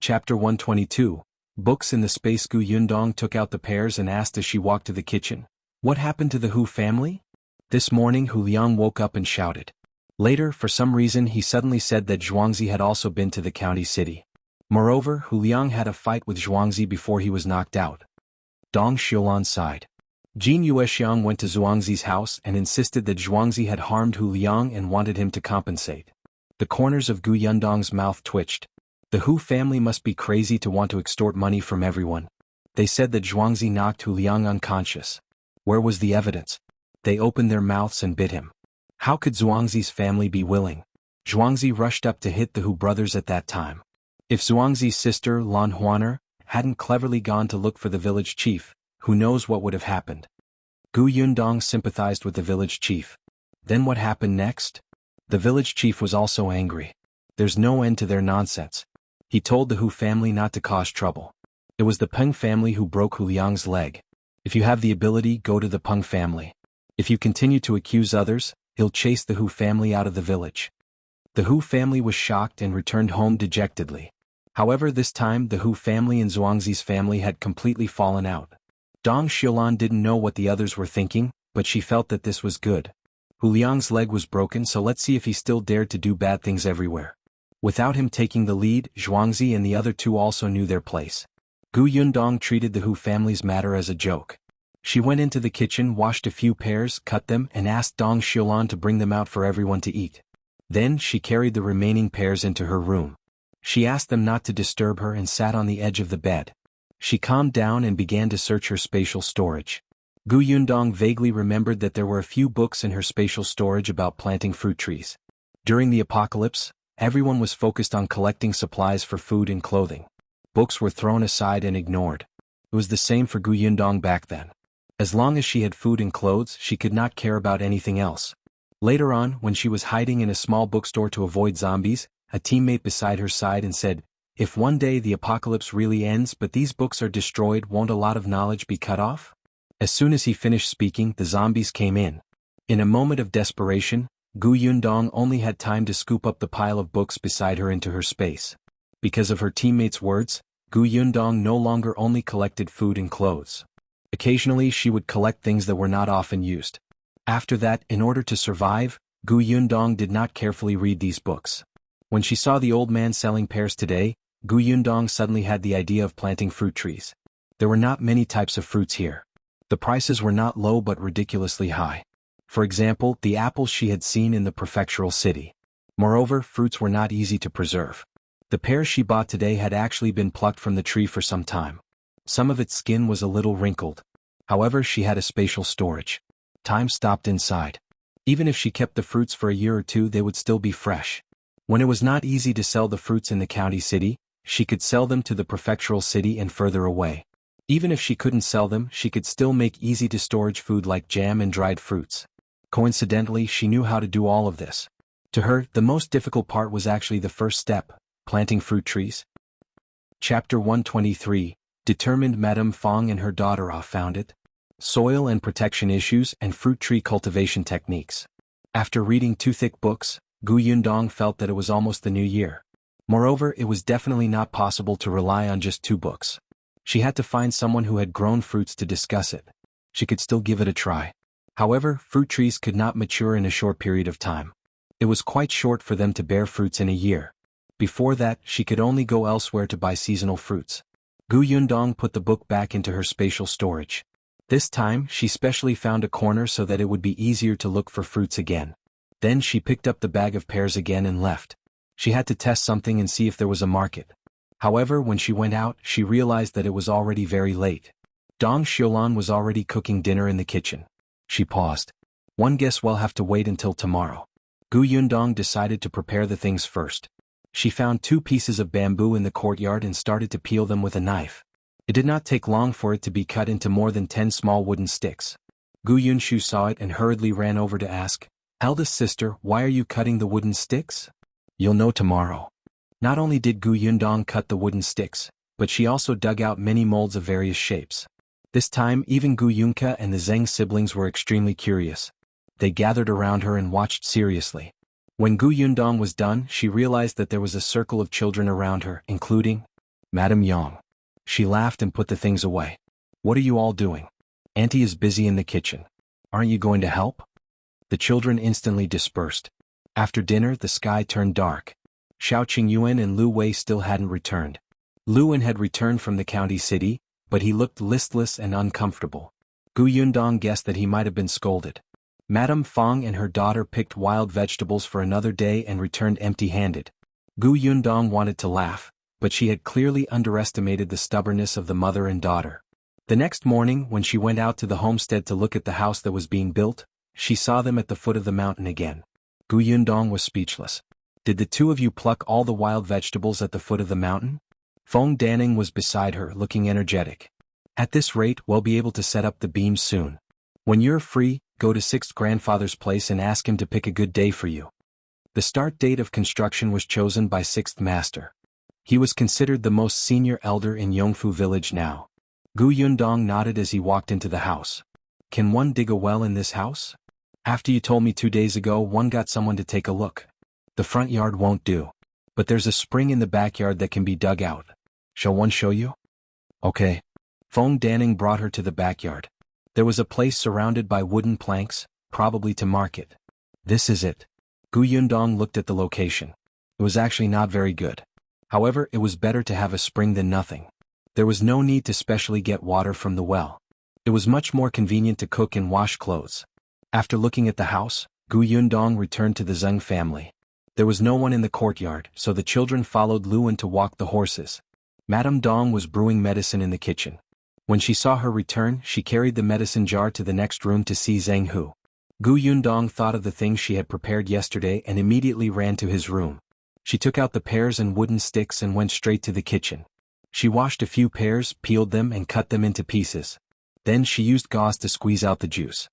Chapter 122. Books in the space. Gu Yundong took out the pears and asked as she walked to the kitchen, "What happened to the Hu family?" This morning Hu Liang woke up and shouted. Later, for some reason he suddenly said that Zhuangzi had also been to the county city. Moreover, Hu Liang had a fight with Zhuangzi before he was knocked out. Dong Xiulan sighed. Jin Yuexiang went to Zhuangzi's house and insisted that Zhuangzi had harmed Hu Liang and wanted him to compensate. The corners of Gu Yundong's mouth twitched. The Hu family must be crazy to want to extort money from everyone. They said that Zhuangzi knocked Hu Liang unconscious. Where was the evidence? They opened their mouths and bit him. How could Zhuangzi's family be willing? Zhuangzi rushed up to hit the Hu brothers at that time. If Zhuangzi's sister, Lan Huaner, hadn't cleverly gone to look for the village chief, who knows what would have happened? Gu Yundong sympathized with the village chief. Then what happened next? The village chief was also angry. There's no end to their nonsense. He told the Hu family not to cause trouble. It was the Peng family who broke Hu Liang's leg. If you have the ability, go to the Peng family. If you continue to accuse others, he'll chase the Hu family out of the village. The Hu family was shocked and returned home dejectedly. However, this time the Hu family and Zhuangzi's family had completely fallen out. Dong Xiulan didn't know what the others were thinking, but she felt that this was good. Hu Liang's leg was broken, so let's see if he still dared to do bad things everywhere. Without him taking the lead, Zhuangzi and the other two also knew their place. Gu Yundong treated the Hu family's matter as a joke. She went into the kitchen, washed a few pears, cut them, and asked Dong Xiulan to bring them out for everyone to eat. Then she carried the remaining pears into her room. She asked them not to disturb her and sat on the edge of the bed. She calmed down and began to search her spatial storage. Gu Yundong vaguely remembered that there were a few books in her spatial storage about planting fruit trees. During the apocalypse, everyone was focused on collecting supplies for food and clothing. Books were thrown aside and ignored. It was the same for Gu Yundong back then. As long as she had food and clothes, she could not care about anything else. Later on, when she was hiding in a small bookstore to avoid zombies, a teammate beside her sighed and said, "If one day the apocalypse really ends but these books are destroyed, won't a lot of knowledge be cut off?" As soon as he finished speaking, the zombies came in. In a moment of desperation, Gu Yundong only had time to scoop up the pile of books beside her into her space. Because of her teammates' words, Gu Yundong no longer only collected food and clothes. Occasionally she would collect things that were not often used. After that, in order to survive, Gu Yundong did not carefully read these books. When she saw the old man selling pears today, Gu Yundong suddenly had the idea of planting fruit trees. There were not many types of fruits here. The prices were not low but ridiculously high. For example, the apples she had seen in the prefectural city. Moreover, fruits were not easy to preserve. The pears she bought today had actually been plucked from the tree for some time. Some of its skin was a little wrinkled. However, she had a spatial storage. Time stopped inside. Even if she kept the fruits for a year or two, they would still be fresh. When it was not easy to sell the fruits in the county city, she could sell them to the prefectural city and further away. Even if she couldn't sell them, she could still make easy-to-storage food like jam and dried fruits. Coincidentally, she knew how to do all of this. To her, the most difficult part was actually the first step, planting fruit trees. Chapter 123, Determined Madame Fang and her daughter found it. Soil and protection issues and fruit tree cultivation techniques. After reading 2 thick books, Gu Yundong felt that it was almost the new year. Moreover, it was definitely not possible to rely on just 2 books. She had to find someone who had grown fruits to discuss it. She could still give it a try. However, fruit trees could not mature in a short period of time. It was quite short for them to bear fruits in a year. Before that, she could only go elsewhere to buy seasonal fruits. Gu Yundong put the book back into her spatial storage. This time, she specially found a corner so that it would be easier to look for fruits again. Then she picked up the bag of pears again and left. She had to test something and see if there was a market. However, when she went out, she realized that it was already very late. Dong Xiulan was already cooking dinner in the kitchen. She paused. One guess we'll have to wait until tomorrow. Gu Yundong decided to prepare the things first. She found 2 pieces of bamboo in the courtyard and started to peel them with a knife. It did not take long for it to be cut into more than 10 small wooden sticks. Gu Yunshu saw it and hurriedly ran over to ask, "Eldest sister, why are you cutting the wooden sticks?" "You'll know tomorrow." Not only did Gu Yundong cut the wooden sticks, but she also dug out many molds of various shapes. This time, even Gu Yunke and the Zheng siblings were extremely curious. They gathered around her and watched seriously. When Gu Yundong was done, she realized that there was a circle of children around her, including Madame Yang. She laughed and put the things away. What are you all doing? Auntie is busy in the kitchen. Aren't you going to help? The children instantly dispersed. After dinner, the sky turned dark. Shao Qingyuan and Lu Wei still hadn't returned. Liu An had returned from the county city, but he looked listless and uncomfortable. Gu Yundong guessed that he might have been scolded. Madame Fang and her daughter picked wild vegetables for another day and returned empty-handed. Gu Yundong wanted to laugh, but she had clearly underestimated the stubbornness of the mother and daughter. The next morning, when she went out to the homestead to look at the house that was being built, she saw them at the foot of the mountain again. Gu Yundong was speechless. Did the two of you pluck all the wild vegetables at the foot of the mountain? Feng Danning was beside her, looking energetic. At this rate, we'll be able to set up the beams soon. When you're free, go to Sixth Grandfather's place and ask him to pick a good day for you. The start date of construction was chosen by Sixth Master. He was considered the most senior elder in Yongfu village now. Gu Yundong nodded as he walked into the house. Can one dig a well in this house? After you told me 2 days ago one got someone to take a look. The front yard won't do. But there's a spring in the backyard that can be dug out. Shall one show you? Okay. Feng Danning brought her to the backyard. There was a place surrounded by wooden planks, probably to market. This is it. Gu Yundong looked at the location. It was actually not very good. However, it was better to have a spring than nothing. There was no need to specially get water from the well. It was much more convenient to cook and wash clothes. After looking at the house, Gu Yundong returned to the Zheng family. There was no one in the courtyard, so the children followed Liu An to walk the horses. Madame Dong was brewing medicine in the kitchen. When she saw her return, she carried the medicine jar to the next room to see Zheng Hu. Gu Yundong thought of the things she had prepared yesterday and immediately ran to his room. She took out the pears and wooden sticks and went straight to the kitchen. She washed a few pears, peeled them and cut them into pieces. Then she used gauze to squeeze out the juice.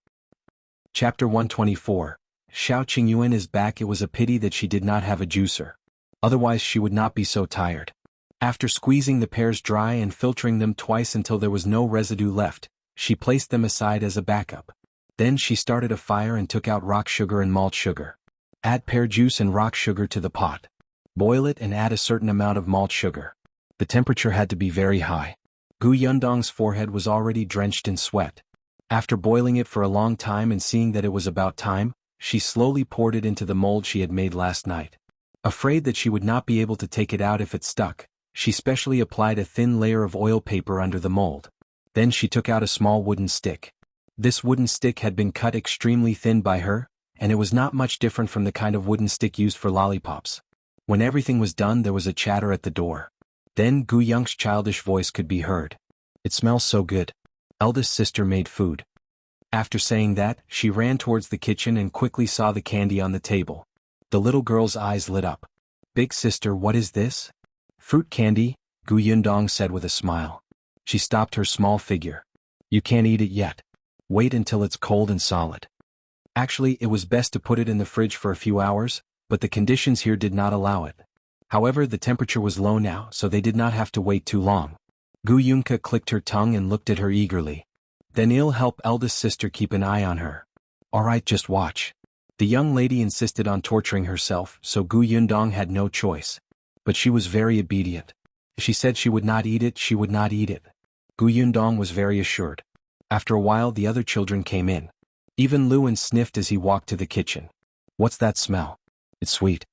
Chapter 124. Shao Qingyuan is back. It was a pity that she did not have a juicer. Otherwise she would not be so tired. After squeezing the pears dry and filtering them twice until there was no residue left, she placed them aside as a backup. Then she started a fire and took out rock sugar and malt sugar. Add pear juice and rock sugar to the pot. Boil it and add a certain amount of malt sugar. The temperature had to be very high. Gu Yundong's forehead was already drenched in sweat. After boiling it for a long time and seeing that it was about time, she slowly poured it into the mold she had made last night. Afraid that she would not be able to take it out if it stuck, she specially applied a thin layer of oil paper under the mold. Then she took out a small wooden stick. This wooden stick had been cut extremely thin by her, and it was not much different from the kind of wooden stick used for lollipops. When everything was done, there was a chatter at the door. Then Gu Yung's childish voice could be heard. It smells so good. Eldest sister made food. After saying that, she ran towards the kitchen and quickly saw the candy on the table. The little girl's eyes lit up. Big sister, what is this? Fruit candy, Gu Yundong said with a smile. She stopped her small figure. You can't eat it yet. Wait until it's cold and solid. Actually, it was best to put it in the fridge for a few hours, but the conditions here did not allow it. However, the temperature was low now, so they did not have to wait too long. Gu Yunke clicked her tongue and looked at her eagerly. Then I'll help eldest sister keep an eye on her. Alright, just watch. The young lady insisted on torturing herself, so Gu Yundong had no choice. But she was very obedient. She said she would not eat it, she would not eat it. Gu Yundong was very assured. After a while the other children came in. Even Liu An sniffed as he walked to the kitchen. What's that smell? It's sweet.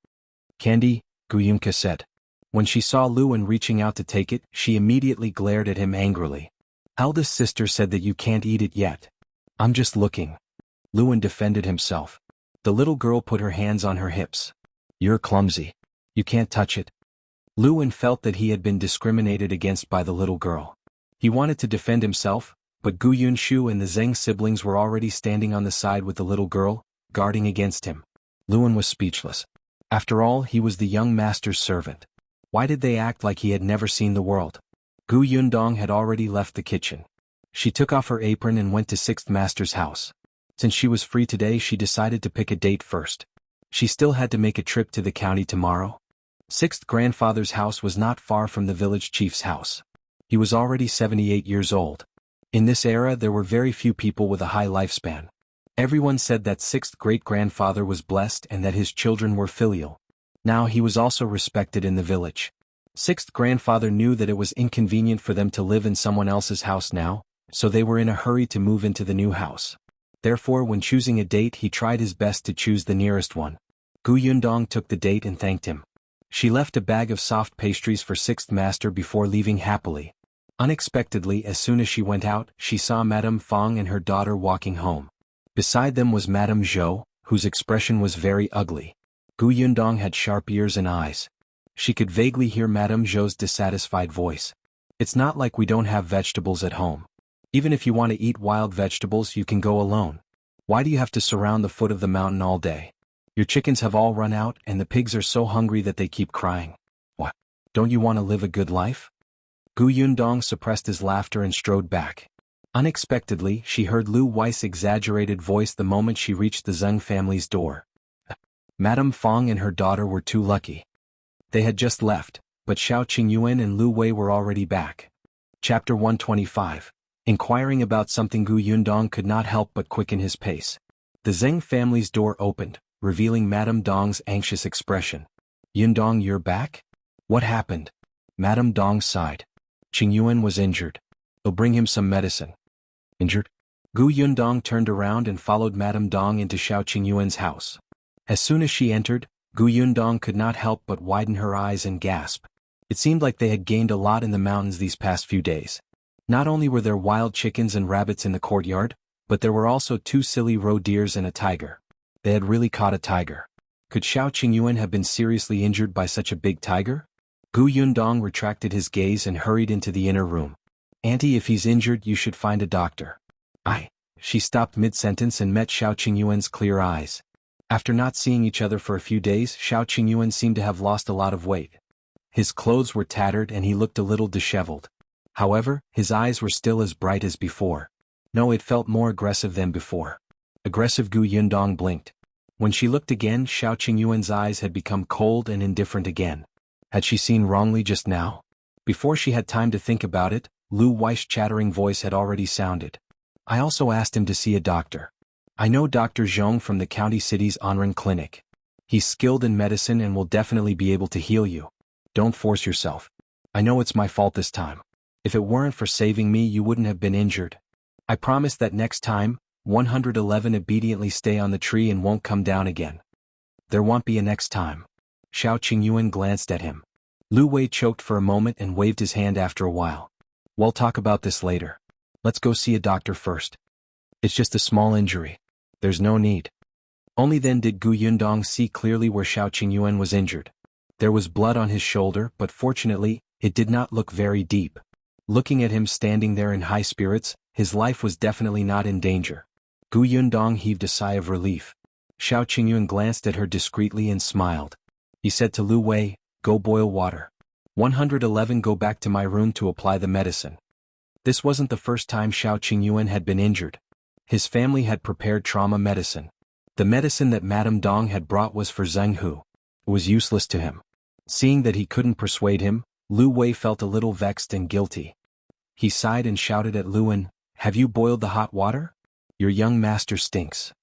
Candy, Gu Yunke said. When she saw Liu An reaching out to take it, she immediately glared at him angrily. Eldest sister said that you can't eat it yet. I'm just looking. Liu An defended himself. The little girl put her hands on her hips. You're clumsy. You can't touch it. Liu An felt that he had been discriminated against by the little girl. He wanted to defend himself, but Gu Yunshu and the Zheng siblings were already standing on the side with the little girl, guarding against him. Liu An was speechless. After all, he was the young master's servant. Why did they act like he had never seen the world? Gu Yundong had already left the kitchen. She took off her apron and went to Sixth Master's house. Since she was free today, she decided to pick a date first. She still had to make a trip to the county tomorrow. Sixth Grandfather's house was not far from the village chief's house. He was already 78 years old. In this era there were very few people with a high lifespan. Everyone said that Sixth Great-Grandfather was blessed and that his children were filial. Now he was also respected in the village. Sixth grandfather knew that it was inconvenient for them to live in someone else's house now, so they were in a hurry to move into the new house. Therefore, when choosing a date, he tried his best to choose the nearest one. Gu Yundong took the date and thanked him. She left a bag of soft pastries for sixth master before leaving happily. Unexpectedly, as soon as she went out, she saw Madame Fang and her daughter walking home. Beside them was Madame Zhou, whose expression was very ugly. Gu Yundong had sharp ears and eyes. She could vaguely hear Madame Zhou's dissatisfied voice. It's not like we don't have vegetables at home. Even if you want to eat wild vegetables, you can go alone. Why do you have to surround the foot of the mountain all day? Your chickens have all run out and the pigs are so hungry that they keep crying. What? Don't you want to live a good life? Gu Yundong suppressed his laughter and strode back. Unexpectedly, she heard Lu Wei's exaggerated voice the moment she reached the Zheng family's door. Madame Fang and her daughter were too lucky. They had just left, but Shao Qingyuan and Lu Wei were already back. Chapter 125. Inquiring about something. Gu Yundong could not help but quicken his pace. The Zheng family's door opened, revealing Madame Dong's anxious expression. Yundong, you're back? What happened? Madame Dong sighed. Qingyuan was injured. They'll bring him some medicine. Injured? Gu Yundong turned around and followed Madame Dong into Shao Qingyuan's house. As soon as she entered, Gu Yundong could not help but widen her eyes and gasp. It seemed like they had gained a lot in the mountains these past few days. Not only were there wild chickens and rabbits in the courtyard, but there were also 2 silly roe deers and a tiger. They had really caught a tiger. Could Shao Qingyuan have been seriously injured by such a big tiger? Gu Yundong retracted his gaze and hurried into the inner room. Auntie, if he's injured, you should find a doctor. She stopped mid-sentence and met Shao Qingyuan's clear eyes. After not seeing each other for a few days, Shao Qingyuan seemed to have lost a lot of weight. His clothes were tattered and he looked a little disheveled. However, his eyes were still as bright as before. No, it felt more aggressive than before. Aggressive. Gu Yundong blinked. When she looked again, Shao Qingyuan's eyes had become cold and indifferent again. Had she seen wrongly just now? Before she had time to think about it, Lu Wei's chattering voice had already sounded. I also asked him to see a doctor. I know Dr. Zhou from the county city's Onren clinic. He's skilled in medicine and will definitely be able to heal you. Don't force yourself. I know it's my fault this time. If it weren't for saving me, you wouldn't have been injured. I promise that next time, 111 obediently stay on the tree and won't come down again. There won't be a next time. Shao Qingyuan glanced at him. Lu Wei choked for a moment and waved his hand after a while. We'll talk about this later. Let's go see a doctor first. It's just a small injury. There's no need. Only then did Gu Yundong see clearly where Shao Qingyuan was injured. There was blood on his shoulder, but fortunately, it did not look very deep. Looking at him standing there in high spirits, his life was definitely not in danger. Gu Yundong heaved a sigh of relief. Shao Qingyuan glanced at her discreetly and smiled. He said to Lu Wei, go boil water. 111 Go back to my room to apply the medicine. This wasn't the first time Shao Qingyuan had been injured. His family had prepared trauma medicine. The medicine that Madame Dong had brought was for Zheng Hu. It was useless to him. Seeing that he couldn't persuade him, Lu Wei felt a little vexed and guilty. He sighed and shouted at Lu An, have you boiled the hot water? Your young master stinks.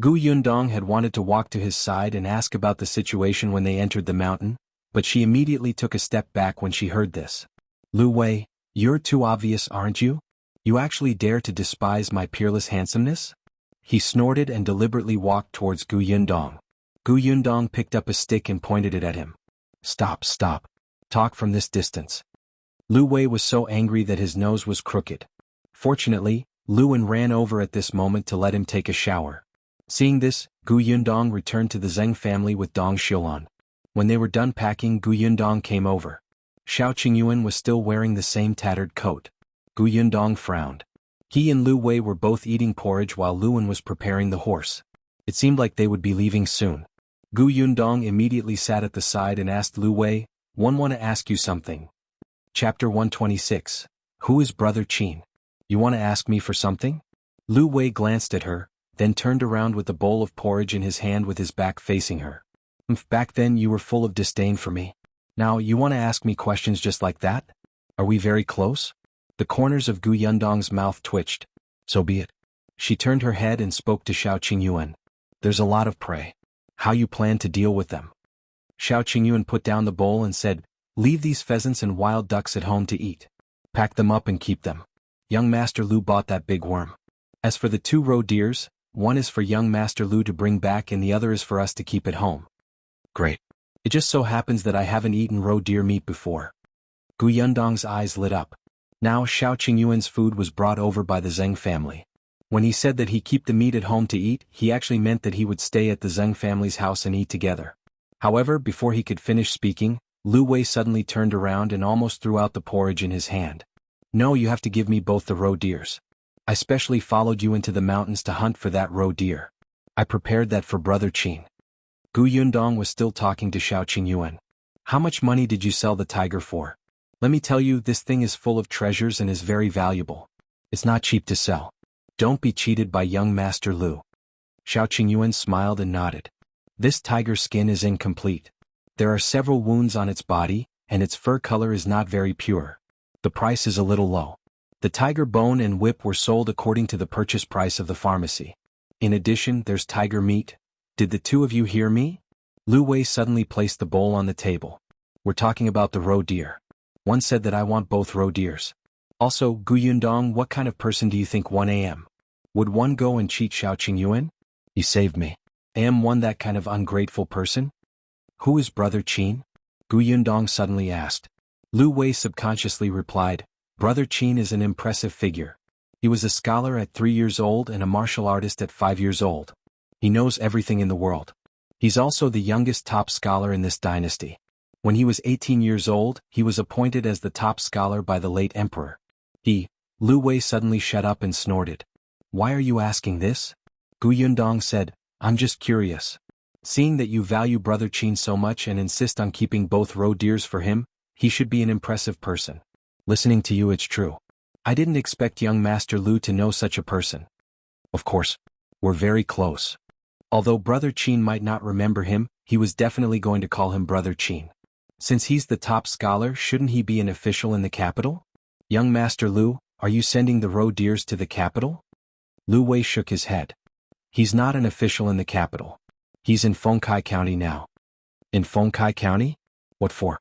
Gu Yundong had wanted to walk to his side and ask about the situation when they entered the mountain, but she immediately took a step back when she heard this. Lu Wei, you're too obvious, aren't you? You actually dare to despise my peerless handsomeness? He snorted and deliberately walked towards Gu Yundong. Gu Yundong picked up a stick and pointed it at him. Stop. Talk from this distance. Lu Wei was so angry that his nose was crooked. Fortunately, Lu An ran over at this moment to let him take a shower. Seeing this, Gu Yundong returned to the Zheng family with Dong Xiulan. When they were done packing, Gu Yundong came over. Shao Qingyuan was still wearing the same tattered coat. Gu Yundong frowned. He and Lu Wei were both eating porridge while Lu An was preparing the horse. It seemed like they would be leaving soon. Gu Yundong immediately sat at the side and asked Lu Wei, want to ask you something. Chapter 126. Who is Brother Qin? You want to ask me for something? Lu Wei glanced at her, then turned around with a bowl of porridge in his hand with his back facing her. Back then you were full of disdain for me. Now you want to ask me questions just like that? Are we very close? The corners of Gu Yundong's mouth twitched. So be it. She turned her head and spoke to Shao Qingyuan. There's a lot of prey. How you plan to deal with them? Shao Qingyuan put down the bowl and said, Leave these pheasants and wild ducks at home to eat. Pack them up and keep them. Young Master Lu bought that big worm. As for the 2 roe deers, one is for young Master Lu to bring back and the other is for us to keep at home. Great. It just so happens that I haven't eaten roe deer meat before. Gu Yundong's eyes lit up. Now Shao Qingyuan's food was brought over by the Zheng family. When he said that he keep the meat at home to eat, he actually meant that he would stay at the Zheng family's house and eat together. However, before he could finish speaking, Lu Wei suddenly turned around and almost threw out the porridge in his hand. No, you have to give me both the roe deers. I specially followed you into the mountains to hunt for that roe deer. I prepared that for Brother Qin. Gu Yundong was still talking to Shao Qingyuan. How much money did you sell the tiger for? Let me tell you, this thing is full of treasures and is very valuable. It's not cheap to sell. Don't be cheated by young Master Lu. Shao Qingyuan smiled and nodded. This tiger's skin is incomplete. There are several wounds on its body, and its fur color is not very pure. The price is a little low. The tiger bone and whip were sold according to the purchase price of the pharmacy. In addition, there's tiger meat. Did the 2 of you hear me? Lu Wei suddenly placed the bowl on the table. We're talking about the roe deer. One said that I want both roe deers. Also, Gu Yundong, what kind of person do you think 1 am? Would one go and cheat Shao Qingyuan? You saved me. Am one that kind of ungrateful person? Who is Brother Qin? Gu Yundong suddenly asked. Lu Wei subconsciously replied, Brother Qin is an impressive figure. He was a scholar at 3 years old and a martial artist at 5 years old. He knows everything in the world. He's also the youngest top scholar in this dynasty. When he was 18 years old, he was appointed as the top scholar by the late emperor. Lu Wei suddenly shut up and snorted. Why are you asking this? Gu Yundong said, I'm just curious. Seeing that you value Brother Qin so much and insist on keeping both roe deers for him, he should be an impressive person. Listening to you, it's true. I didn't expect young Master Lu to know such a person. Of course. We're very close. Although Brother Qin might not remember him, he was definitely going to call him Brother Qin. Since he's the top scholar, shouldn't he be an official in the capital? Young Master Lu, are you sending the roe deers to the capital? Lu Wei shook his head. He's not an official in the capital. He's in Fengkai County now. In Fengkai County? What for?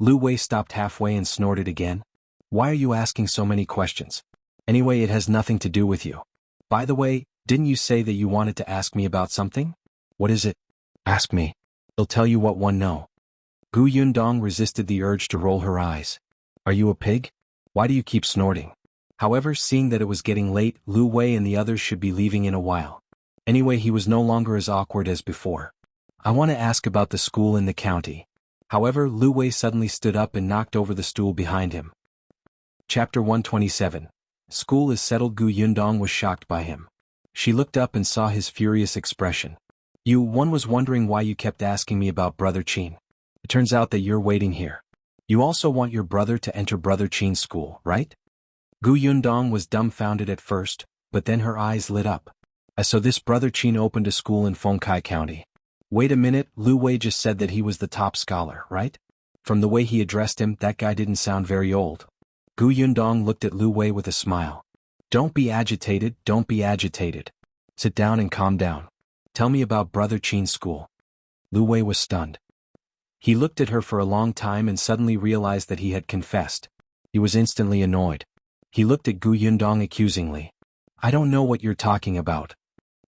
Lu Wei stopped halfway and snorted again. Why are you asking so many questions? Anyway, it has nothing to do with you. By the way, didn't you say that you wanted to ask me about something? What is it? Ask me. I'll tell you what one know. Gu Yundong resisted the urge to roll her eyes. Are you a pig? Why do you keep snorting? However, seeing that it was getting late, Lu Wei and the others should be leaving in a while. Anyway, he was no longer as awkward as before. I want to ask about the school in the county. However, Lu Wei suddenly stood up and knocked over the stool behind him. Chapter 127. School is settled. Gu Yundong was shocked by him. She looked up and saw his furious expression. One was wondering why you kept asking me about Brother Qin. It turns out that you're waiting here. You also want your brother to enter Brother Qin's school, right? Gu Yundong was dumbfounded at first, but then her eyes lit up. So this Brother Qin opened a school in Fengkai County. Wait a minute, Lu Wei just said that he was the top scholar, right? From the way he addressed him, that guy didn't sound very old. Gu Yundong looked at Lu Wei with a smile. Don't be agitated, don't be agitated. Sit down and calm down. Tell me about Brother Qin's school. Lu Wei was stunned. He looked at her for a long time and suddenly realized that he had confessed. He was instantly annoyed. He looked at Gu Yundong accusingly. I don't know what you're talking about.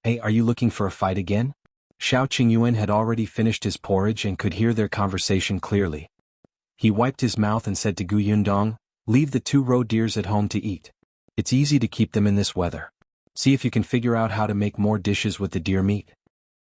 Hey, are you looking for a fight again? Shao Qingyuan had already finished his porridge and could hear their conversation clearly. He wiped his mouth and said to Gu Yundong, leave the 2 roe deers at home to eat. It's easy to keep them in this weather. See if you can figure out how to make more dishes with the deer meat.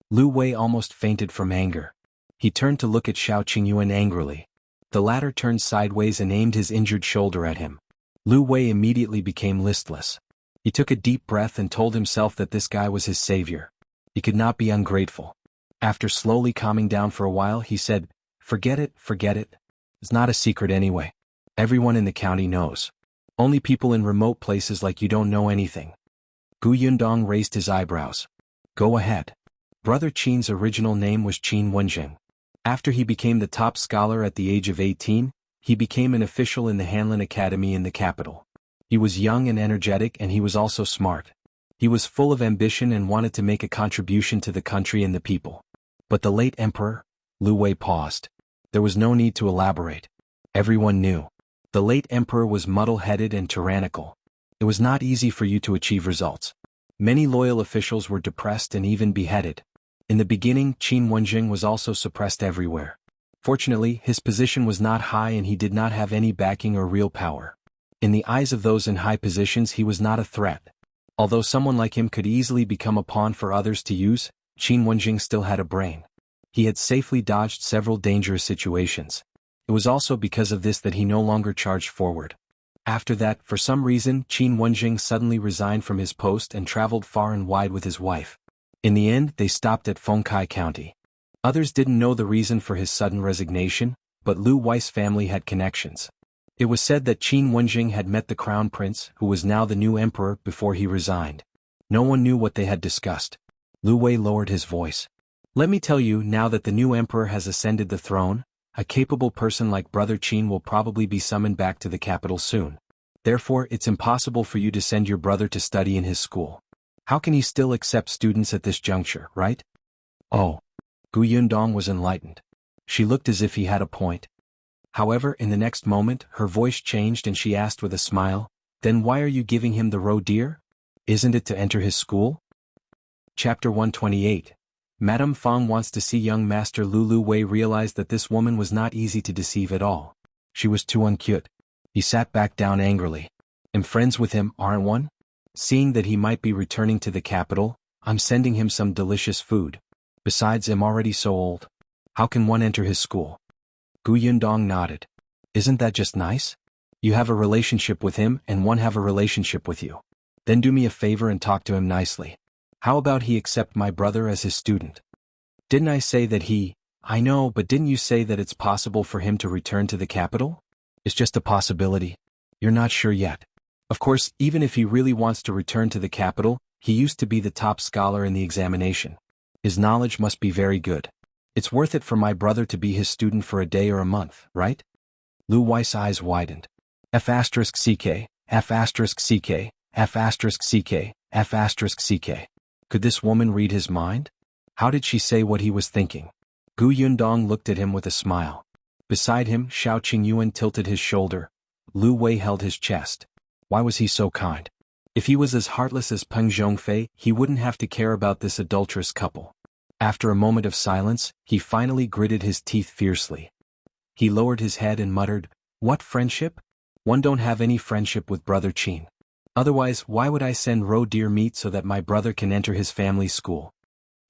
Lu Wei almost fainted from anger. He turned to look at Shao Qingyuan angrily. The latter turned sideways and aimed his injured shoulder at him. Lu Wei immediately became listless. He took a deep breath and told himself that this guy was his savior. He could not be ungrateful. After slowly calming down for a while, he said, forget it, forget it. It's not a secret anyway. Everyone in the county knows. Only people in remote places like you don't know anything. Gu Yundong raised his eyebrows. Go ahead. Brother Qin's original name was Qin Wenjing. After he became the top scholar at the age of 18, he became an official in the Hanlin Academy in the capital. He was young and energetic, and he was also smart. He was full of ambition and wanted to make a contribution to the country and the people. But the late emperor, Lu Wei paused. There was no need to elaborate. Everyone knew. The late emperor was muddle-headed and tyrannical. It was not easy for you to achieve results. Many loyal officials were depressed and even beheaded. In the beginning, Qin Wenjing was also suppressed everywhere. Fortunately, his position was not high and he did not have any backing or real power. In the eyes of those in high positions, he was not a threat. Although someone like him could easily become a pawn for others to use, Qin Wenjing still had a brain. He had safely dodged several dangerous situations. It was also because of this that he no longer charged forward. After that, for some reason, Qin Wenjing suddenly resigned from his post and traveled far and wide with his wife. In the end, they stopped at Fengkai County. Others didn't know the reason for his sudden resignation, but Liu Wei's family had connections. It was said that Qin Wenjing had met the crown prince, who was now the new emperor, before he resigned. No one knew what they had discussed. Liu Wei lowered his voice. Let me tell you, now that the new emperor has ascended the throne, a capable person like Brother Qin will probably be summoned back to the capital soon. Therefore, it's impossible for you to send your brother to study in his school. How can he still accept students at this juncture, right? Oh. Gu Yundong was enlightened. She looked as if he had a point. However, in the next moment, her voice changed and she asked with a smile, then why are you giving him the roe deer? Isn't it to enter his school? Chapter 128. Madame Fang wants to see young Master Liu Wei realized that this woman was not easy to deceive at all. She was too uncute. He sat back down angrily. I'm friends with him, aren't one? Seeing that he might be returning to the capital, I'm sending him some delicious food. Besides, I'm already so old. How can one enter his school? Gu Yundong nodded. Isn't that just nice? You have a relationship with him and one have a relationship with you. Then do me a favor and talk to him nicely. How about he accept my brother as his student? Didn't I say that he... I know, but didn't you say that it's possible for him to return to the capital? It's just a possibility. You're not sure yet. Of course, even if he really wants to return to the capital, he used to be the top scholar in the examination. His knowledge must be very good. It's worth it for my brother to be his student for a day or a month, right? Liu Wei's eyes widened. F***CK, F***CK, F***CK, F***CK. Could this woman read his mind? How did she say what he was thinking? Gu Yundong looked at him with a smile. Beside him, Shao Qingyuan tilted his shoulder. Liu Wei held his chest. Why was he so kind? If he was as heartless as Peng Zhongfei, he wouldn't have to care about this adulterous couple. After a moment of silence, he finally gritted his teeth fiercely. He lowered his head and muttered, "What friendship? One don't have any friendship with Brother Qin. Otherwise, why would I send roe deer meat so that my brother can enter his family's school?"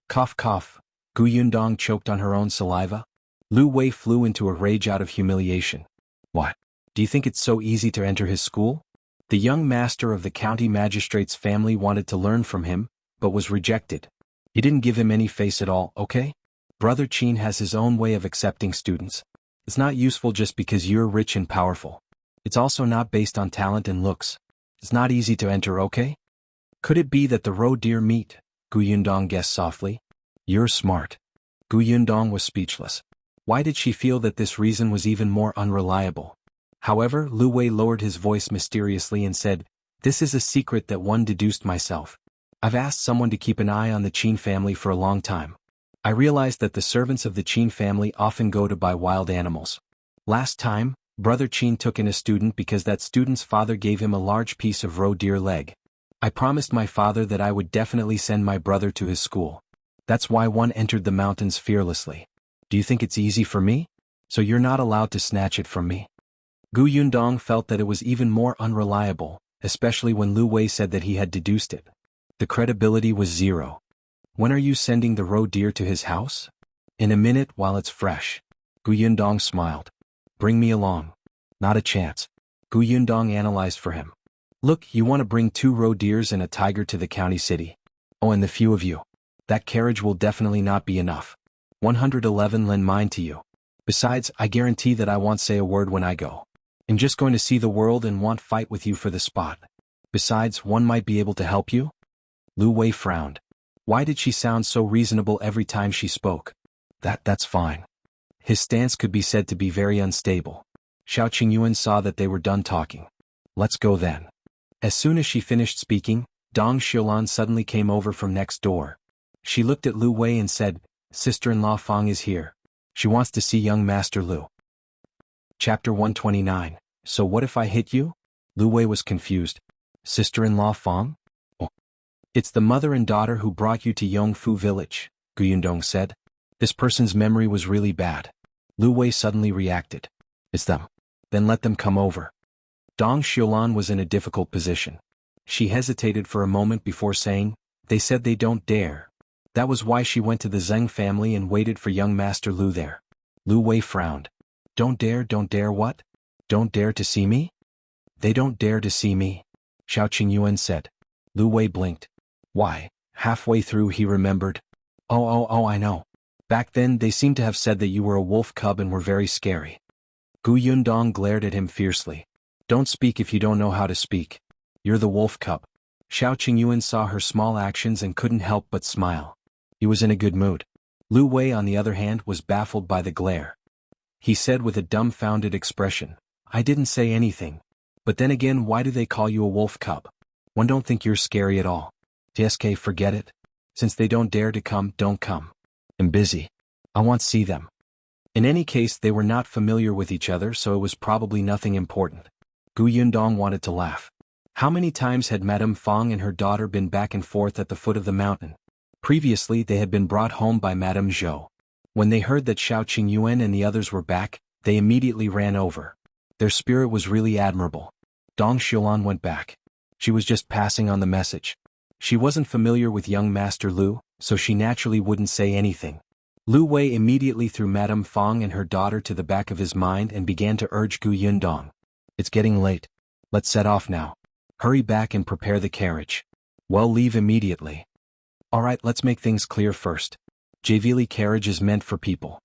Cough cough. Gu Yundong choked on her own saliva. Liu Wei flew into a rage out of humiliation. What? Do you think it's so easy to enter his school? The young master of the county magistrate's family wanted to learn from him, but was rejected. He didn't give him any face at all, okay? Brother Qin has his own way of accepting students. It's not useful just because you're rich and powerful. It's also not based on talent and looks. It's not easy to enter, okay? Could it be that the roe deer meat? Gu Yundong guessed softly. You're smart. Gu Yundong was speechless. Why did she feel that this reason was even more unreliable? However, Liu Wei lowered his voice mysteriously and said, "This is a secret that one deduced myself. I've asked someone to keep an eye on the Qin family for a long time. I realized that the servants of the Qin family often go to buy wild animals. Last time, Brother Qin took in a student because that student's father gave him a large piece of roe deer leg. I promised my father that I would definitely send my brother to his school. That's why one entered the mountains fearlessly. Do you think it's easy for me? So you're not allowed to snatch it from me?" Gu Yundong felt that it was even more unreliable, especially when Liu Wei said that he had deduced it. The credibility was zero. When are you sending the roe deer to his house? In a minute while it's fresh. Gu Yundong smiled. Bring me along. Not a chance. Gu Yundong analyzed for him. Look, you want to bring 2 roe deers and a tiger to the county city. Oh, and the few of you. That carriage will definitely not be enough. 111 lend mine to you. Besides, I guarantee that I won't say a word when I go. I'm just going to see the world and won't fight with you for the spot. Besides, one might be able to help you? Liu Wei frowned. Why did she sound so reasonable every time she spoke? That's fine. His stance could be said to be very unstable. Shao Qingyuan saw that they were done talking. Let's go then. As soon as she finished speaking, Dong Xiulan suddenly came over from next door. She looked at Liu Wei and said, "Sister-in-law Fang is here." She wants to see young Master Liu. Chapter 129. So what if I hit you? Lu Wei was confused. Sister-in-law Fang? Oh. It's the mother and daughter who brought you to Yongfu village, Gu Yundong said. This person's memory was really bad. Lu Wei suddenly reacted. It's them. Then let them come over. Dong Xiulan was in a difficult position. She hesitated for a moment before saying, they said they don't dare. That was why she went to the Zheng family and waited for young Master Liu there. Lu Wei frowned. Don't dare what? Don't dare to see me? They don't dare to see me, Shao Qingyuan said. Lu Wei blinked. Why? Halfway through he remembered. Oh, I know. Back then they seemed to have said that you were a wolf cub and were very scary. Gu Yundong glared at him fiercely. Don't speak if you don't know how to speak. You're the wolf cub. Shao Qingyuan saw her small actions and couldn't help but smile. He was in a good mood. Lu Wei, on the other hand, was baffled by the glare. He said with a dumbfounded expression, I didn't say anything. But then again, why do they call you a wolf cub? One don't think you're scary at all. TSK, forget it. Since they don't dare to come, don't come. I'm busy. I want to see them. In any case, they were not familiar with each other, so it was probably nothing important. Gu Yundong wanted to laugh. How many times had Madame Fang and her daughter been back and forth at the foot of the mountain? Previously they had been brought home by Madame Zhou. When they heard that Shao Qingyuan and the others were back, they immediately ran over. Their spirit was really admirable. Dong Xiulan went back. She was just passing on the message. She wasn't familiar with young Master Liu, so she naturally wouldn't say anything. Lu Wei immediately threw Madame Fang and her daughter to the back of his mind and began to urge Gu Yundong. It's getting late. Let's set off now. Hurry back and prepare the carriage. Well, leave immediately. Alright, let's make things clear first. Javili carriage is meant for people.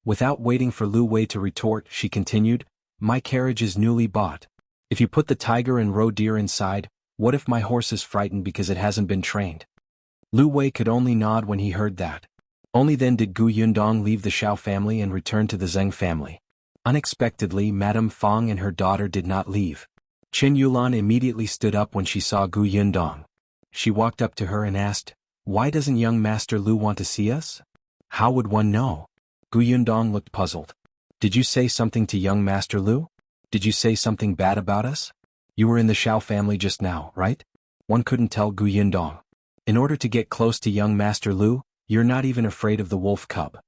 Without waiting for Lu Wei to retort, she continued, my carriage is newly bought. If you put the tiger and roe deer inside, what if my horse is frightened because it hasn't been trained? Lu Wei could only nod when he heard that. Only then did Gu Yundong leave the Shao family and return to the Zheng family. Unexpectedly, Madame Fang and her daughter did not leave. Qingyuan immediately stood up when she saw Gu Yundong. She walked up to her and asked, why doesn't young Master Liu want to see us? How would one know? Gu Yundong looked puzzled. Did you say something to young Master Liu? Did you say something bad about us? You were in the Shao family just now, right? One couldn't tell Gu Yundong. In order to get close to young Master Liu, you're not even afraid of the wolf cub.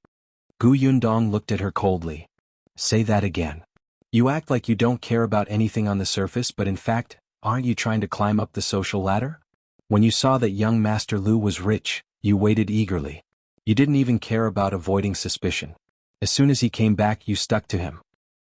Gu Yundong looked at her coldly. Say that again. You act like you don't care about anything on the surface, but in fact, aren't you trying to climb up the social ladder? When you saw that young Master Liu was rich, you waited eagerly. You didn't even care about avoiding suspicion. As soon as he came back, you stuck to him.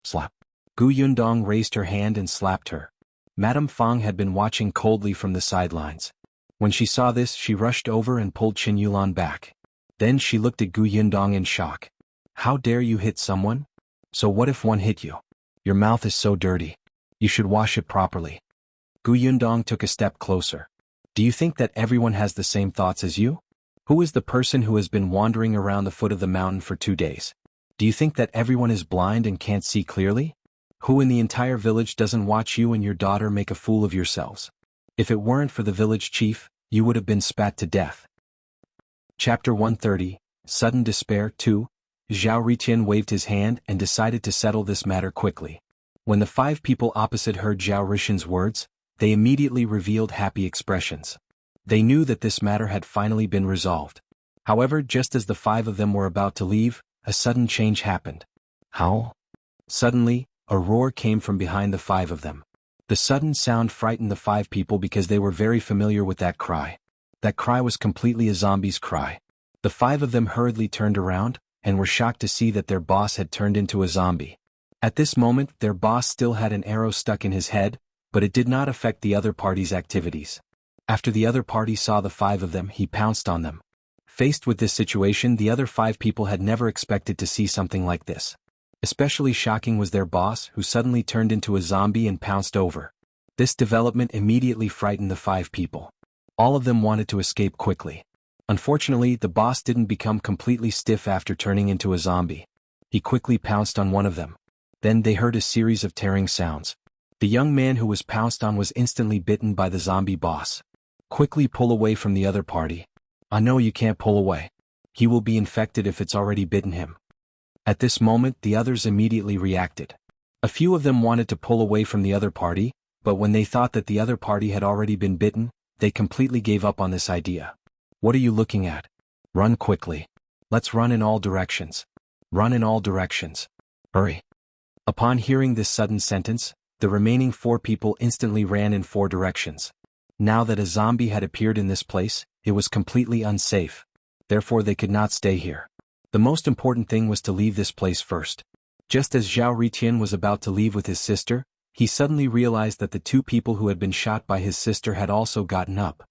Slap. Gu Yundong raised her hand and slapped her. Madame Fang had been watching coldly from the sidelines. When she saw this, she rushed over and pulled Qingyuan back. Then she looked at Gu Yundong in shock. How dare you hit someone? So what if one hit you? Your mouth is so dirty. You should wash it properly. Gu Yundong took a step closer. Do you think that everyone has the same thoughts as you? Who is the person who has been wandering around the foot of the mountain for 2 days? Do you think that everyone is blind and can't see clearly? Who in the entire village doesn't watch you and your daughter make a fool of yourselves? If it weren't for the village chief, you would have been spat to death. Chapter 130, Sudden Despair 2. Zhao Riqian waved his hand and decided to settle this matter quickly. When the 5 people opposite heard Zhao Riqian's words, they immediately revealed happy expressions. They knew that this matter had finally been resolved. However, just as the 5 of them were about to leave, a sudden change happened. Howl! Suddenly, a roar came from behind the 5 of them. The sudden sound frightened the 5 people because they were very familiar with that cry. That cry was completely a zombie's cry. The 5 of them hurriedly turned around, and were shocked to see that their boss had turned into a zombie. At this moment, their boss still had an arrow stuck in his head, but it did not affect the other party's activities. After the other party saw the 5 of them, he pounced on them. Faced with this situation, the other 5 people had never expected to see something like this. Especially shocking was their boss, who suddenly turned into a zombie and pounced over. This development immediately frightened the 5 people. All of them wanted to escape quickly. Unfortunately, the boss didn't become completely stiff after turning into a zombie. He quickly pounced on one of them. Then they heard a series of tearing sounds. The young man who was pounced on was instantly bitten by the zombie boss. Quickly pull away from the other party. I know you can't pull away. He will be infected if it's already bitten him. At this moment the others immediately reacted. A few of them wanted to pull away from the other party, but when they thought that the other party had already been bitten, they completely gave up on this idea. What are you looking at? Run quickly. Let's run in all directions. Run in all directions. Hurry. Upon hearing this sudden sentence, the remaining 4 people instantly ran in 4 directions. Now that a zombie had appeared in this place, it was completely unsafe. Therefore they could not stay here. The most important thing was to leave this place first. Just as Zhao Riqian was about to leave with his sister, he suddenly realized that the 2 people who had been shot by his sister had also gotten up.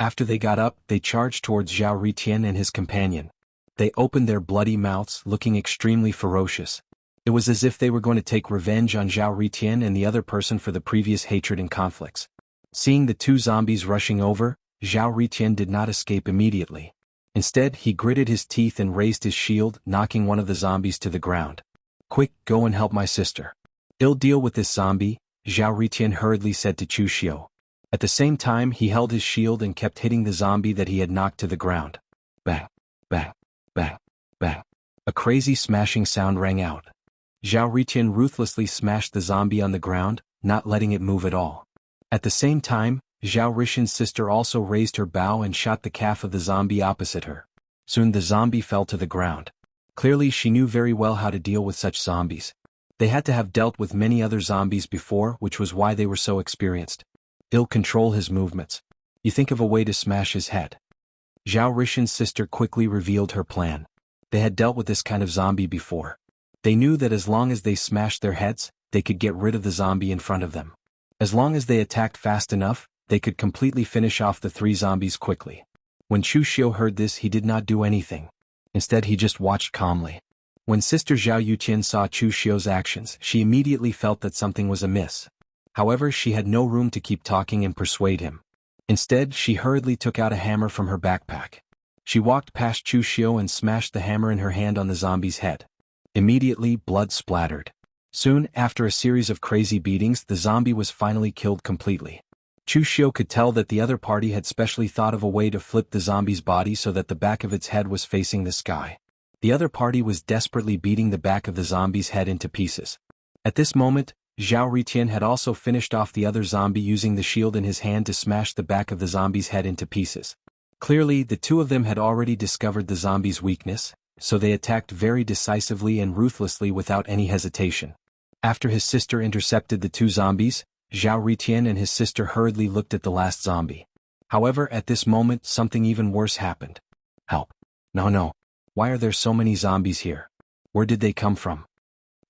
After they got up, they charged towards Zhao Riqian and his companion. They opened their bloody mouths, looking extremely ferocious. It was as if they were going to take revenge on Zhao Riqian and the other person for the previous hatred and conflicts. Seeing the 2 zombies rushing over, Zhao Riqian did not escape immediately. Instead, he gritted his teeth and raised his shield, knocking one of the zombies to the ground. Quick, go and help my sister. I'll deal with this zombie, Zhao Riqian hurriedly said to Chu Xiu. At the same time he held his shield and kept hitting the zombie that he had knocked to the ground. Bang, bang, bang, bang. A crazy smashing sound rang out. Zhao Riqian ruthlessly smashed the zombie on the ground, not letting it move at all. At the same time, Zhao Riqian's sister also raised her bow and shot the calf of the zombie opposite her. Soon the zombie fell to the ground. Clearly she knew very well how to deal with such zombies. They had to have dealt with many other zombies before, which was why they were so experienced. He'll control his movements. You think of a way to smash his head. Zhao Riqian's sister quickly revealed her plan. They had dealt with this kind of zombie before. They knew that as long as they smashed their heads, they could get rid of the zombie in front of them. As long as they attacked fast enough, they could completely finish off the 3 zombies quickly. When Chu Xiu heard this, he did not do anything. Instead he just watched calmly. When Sister Zhao Yuqian saw Chu Xiu's actions, she immediately felt that something was amiss. However, she had no room to keep talking and persuade him. Instead, she hurriedly took out a hammer from her backpack. She walked past Chu Xiu and smashed the hammer in her hand on the zombie's head. Immediately, blood splattered. Soon, after a series of crazy beatings, the zombie was finally killed completely. Chu Xiu could tell that the other party had specially thought of a way to flip the zombie's body so that the back of its head was facing the sky. The other party was desperately beating the back of the zombie's head into pieces. At this moment, Zhao Riqian had also finished off the other zombie using the shield in his hand to smash the back of the zombie's head into pieces. Clearly, the 2 of them had already discovered the zombie's weakness, so they attacked very decisively and ruthlessly without any hesitation. After his sister intercepted the 2 zombies, Zhao Riqian and his sister hurriedly looked at the last zombie. However, at this moment something even worse happened. Help. No. Why are there so many zombies here? Where did they come from?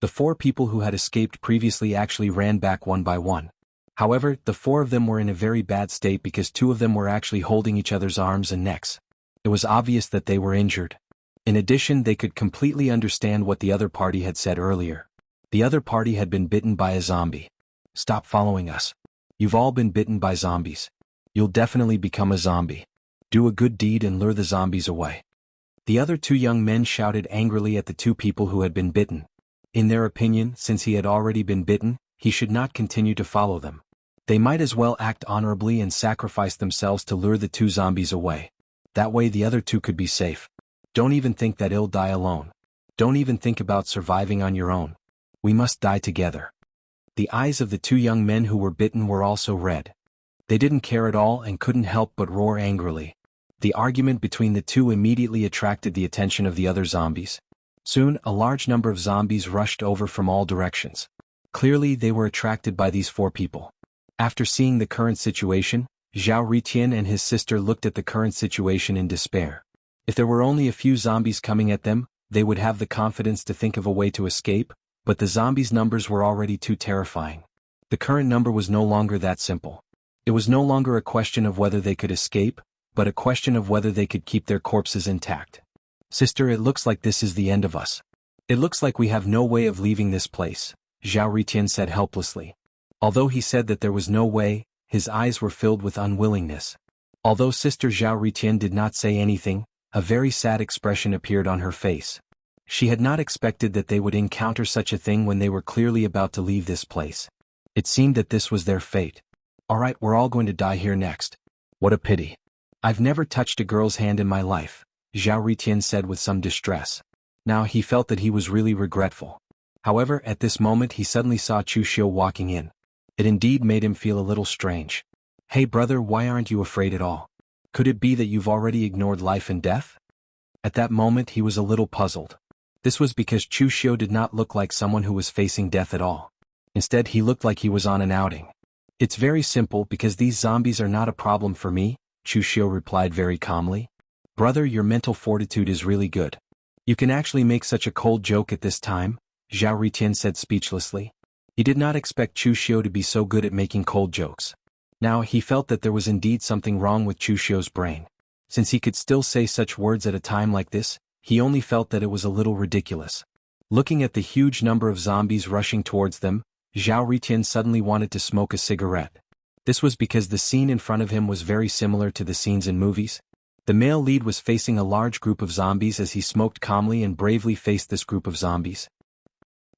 The 4 people who had escaped previously actually ran back one by one. However, the 4 of them were in a very bad state because 2 of them were actually holding each other's arms and necks. It was obvious that they were injured. In addition, they could completely understand what the other party had said earlier. The other party had been bitten by a zombie. Stop following us. You've all been bitten by zombies. You'll definitely become a zombie. Do a good deed and lure the zombies away. The other 2 young men shouted angrily at the 2 people who had been bitten. In their opinion, since he had already been bitten, he should not continue to follow them. They might as well act honorably and sacrifice themselves to lure the 2 zombies away. That way the other 2 could be safe. Don't even think that he'll die alone. Don't even think about surviving on your own. We must die together. The eyes of the 2 young men who were bitten were also red. They didn't care at all and couldn't help but roar angrily. The argument between the 2 immediately attracted the attention of the other zombies. Soon, a large number of zombies rushed over from all directions. Clearly, they were attracted by these 4 people. After seeing the current situation, Zhao Riqian and his sister looked at the current situation in despair. If there were only a few zombies coming at them, they would have the confidence to think of a way to escape, but the zombies' numbers were already too terrifying. The current number was no longer that simple. It was no longer a question of whether they could escape, but a question of whether they could keep their corpses intact. Sister, it looks like this is the end of us. It looks like we have no way of leaving this place, Zhao Riqian said helplessly. Although he said that there was no way, his eyes were filled with unwillingness. Although Sister Zhao Riqian did not say anything, a very sad expression appeared on her face. She had not expected that they would encounter such a thing when they were clearly about to leave this place. It seemed that this was their fate. Alright, we're all going to die here next. What a pity. I've never touched a girl's hand in my life, Zhao Riqian said with some distress. Now he felt that he was really regretful. However, at this moment he suddenly saw Chu Xiu walking in. It indeed made him feel a little strange. Hey brother, why aren't you afraid at all? Could it be that you've already ignored life and death? At that moment he was a little puzzled. This was because Chu Xiu did not look like someone who was facing death at all. Instead he looked like he was on an outing. It's very simple because these zombies are not a problem for me, Chu Xiu replied very calmly. Brother, your mental fortitude is really good. You can actually make such a cold joke at this time, Zhao Ritian said speechlessly. He did not expect Chu Xiu to be so good at making cold jokes. Now he felt that there was indeed something wrong with Chu Xiu's brain. Since he could still say such words at a time like this, he only felt that it was a little ridiculous. Looking at the huge number of zombies rushing towards them, Zhao Ritian suddenly wanted to smoke a cigarette. This was because the scene in front of him was very similar to the scenes in movies. The male lead was facing a large group of zombies as he smoked calmly and bravely faced this group of zombies.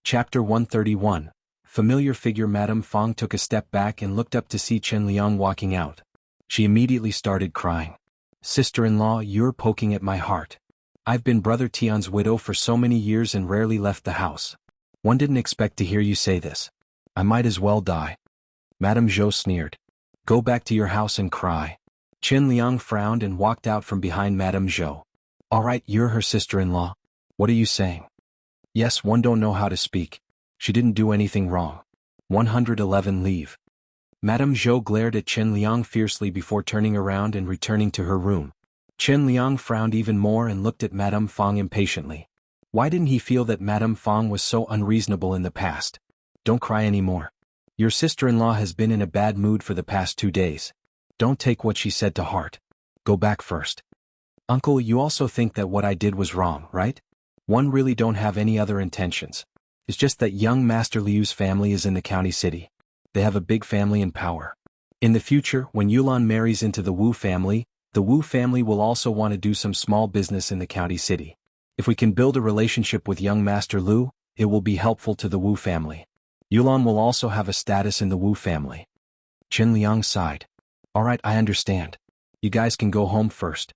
Chapter 131. Familiar figure. Madame Fang took a step back and looked up to see Chen Liang walking out. She immediately started crying. Sister-in-law, you're poking at my heart. I've been Brother Tian's widow for so many years and rarely left the house. One didn't expect to hear you say this. I might as well die. Madame Zhou sneered. Go back to your house and cry. Chen Liang frowned and walked out from behind Madame Zhou. All right, you're her sister-in-law. What are you saying? Yes, one don't know how to speak. She didn't do anything wrong. 111 leave. Madame Zhou glared at Chen Liang fiercely before turning around and returning to her room. Chen Liang frowned even more and looked at Madame Fang impatiently. Why didn't he feel that Madame Fang was so unreasonable in the past? Don't cry anymore. Your sister-in-law has been in a bad mood for the past 2 days. Don't take what she said to heart. Go back first. Uncle, you also think that what I did was wrong, right? One really don't have any other intentions. It's just that young Master Liu's family is in the county city. They have a big family and power. In the future, when Yulan marries into the Wu family will also want to do some small business in the county city. If we can build a relationship with young Master Liu, it will be helpful to the Wu family. Yulan will also have a status in the Wu family. Chen Liang sighed. All right, I understand. You guys can go home first.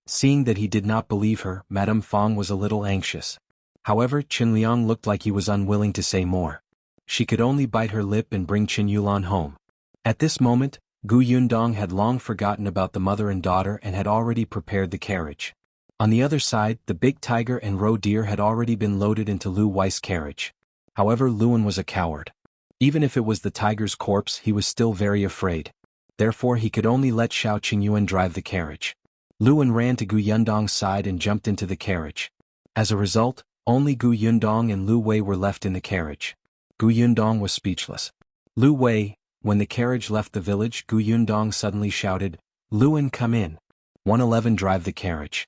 Seeing that he did not believe her, Madame Fang was a little anxious. However, Chen Liang looked like he was unwilling to say more. She could only bite her lip and bring Qin Yulan home. At this moment, Gu Yundong had long forgotten about the mother and daughter and had already prepared the carriage. On the other side, the big tiger and roe deer had already been loaded into Lu Wei's carriage. However, Luan was a coward. Even if it was the tiger's corpse, he was still very afraid. Therefore he could only let Shao Qingyuan drive the carriage. Luan ran to Gu Yundong's side and jumped into the carriage. As a result, only Gu Yundong and Lu Wei were left in the carriage. Gu Yundong was speechless. Lu Wei, when the carriage left the village, Gu Yundong suddenly shouted, Luan, come in. 111 drive the carriage.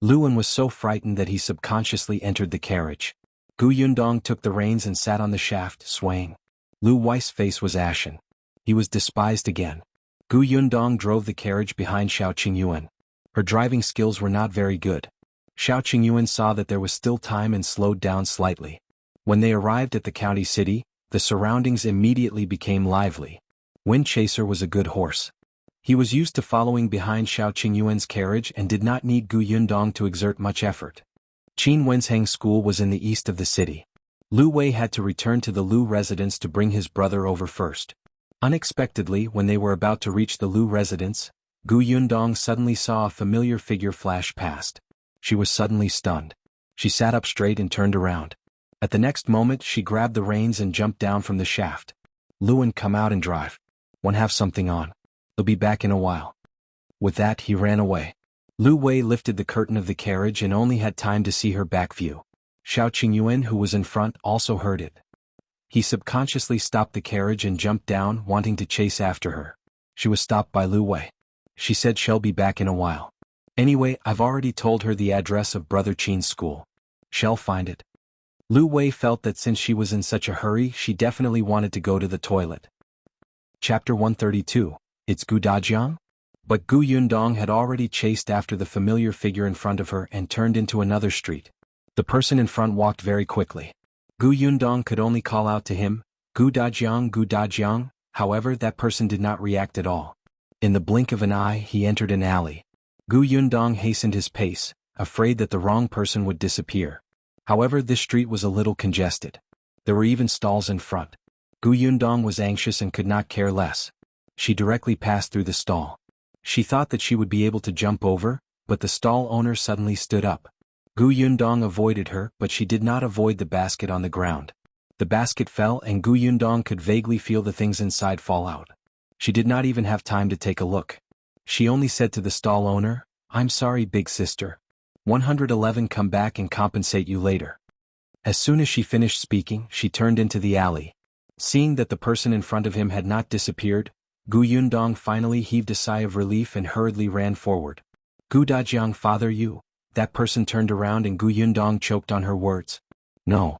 Luan was so frightened that he subconsciously entered the carriage. Gu Yundong took the reins and sat on the shaft, swaying. Lu Wei's face was ashen. He was despised again. Gu Yundong drove the carriage behind Shao Qingyuan. Her driving skills were not very good. Shao Qingyuan saw that there was still time and slowed down slightly. When they arrived at the county city, the surroundings immediately became lively. Wind Chaser was a good horse. He was used to following behind Shao Qingyuan's carriage and did not need Gu Yundong to exert much effort. Qin Wensheng School was in the east of the city. Lu Wei had to return to the Lu residence to bring his brother over first. Unexpectedly, when they were about to reach the Lu residence, Gu Yundong suddenly saw a familiar figure flash past. She was suddenly stunned. She sat up straight and turned around. At the next moment she grabbed the reins and jumped down from the shaft. Luan, come out and drive. One have something on. They'll be back in a while. With that he ran away. Lu Wei lifted the curtain of the carriage and only had time to see her back view. Shao Qingyuan, who was in front, also heard it. He subconsciously stopped the carriage and jumped down, wanting to chase after her. She was stopped by Lu Wei. She said she'll be back in a while. Anyway, I've already told her the address of Brother Qin's school. She'll find it. Lu Wei felt that since she was in such a hurry, she definitely wanted to go to the toilet. Chapter 132. It's Gu Dajiang? But Gu Yundong had already chased after the familiar figure in front of her and turned into another street. The person in front walked very quickly. Gu Yundong could only call out to him, Gu Dajiang, however that person did not react at all. In the blink of an eye he entered an alley. Gu Yundong hastened his pace, afraid that the wrong person would disappear. However, this street was a little congested. There were even stalls in front. Gu Yundong was anxious and could not care less. She directly passed through the stall. She thought that she would be able to jump over, but the stall owner suddenly stood up. Gu Yundong avoided her, but she did not avoid the basket on the ground. The basket fell and Gu Yundong could vaguely feel the things inside fall out. She did not even have time to take a look. She only said to the stall owner, "I'm sorry, big sister. 111 come back and compensate you later." As soon as she finished speaking, she turned into the alley. Seeing that the person in front of him had not disappeared, Gu Yundong finally heaved a sigh of relief and hurriedly ran forward. "Gu Dajiang, father, you." That person turned around and Gu Yundong choked on her words. No.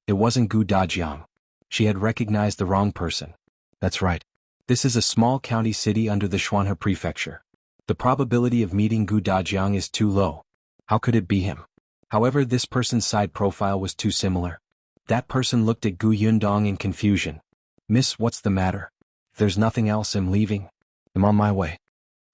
It wasn't Gu Dajiang. She had recognized the wrong person. That's right. This is a small county city under the Xuanhe prefecture. The probability of meeting Gu Dajiang is too low. How could it be him? However, this person's side profile was too similar. That person looked at Gu Yundong in confusion. "Miss, what's the matter?" "If there's nothing else, I'm leaving. I'm on my way."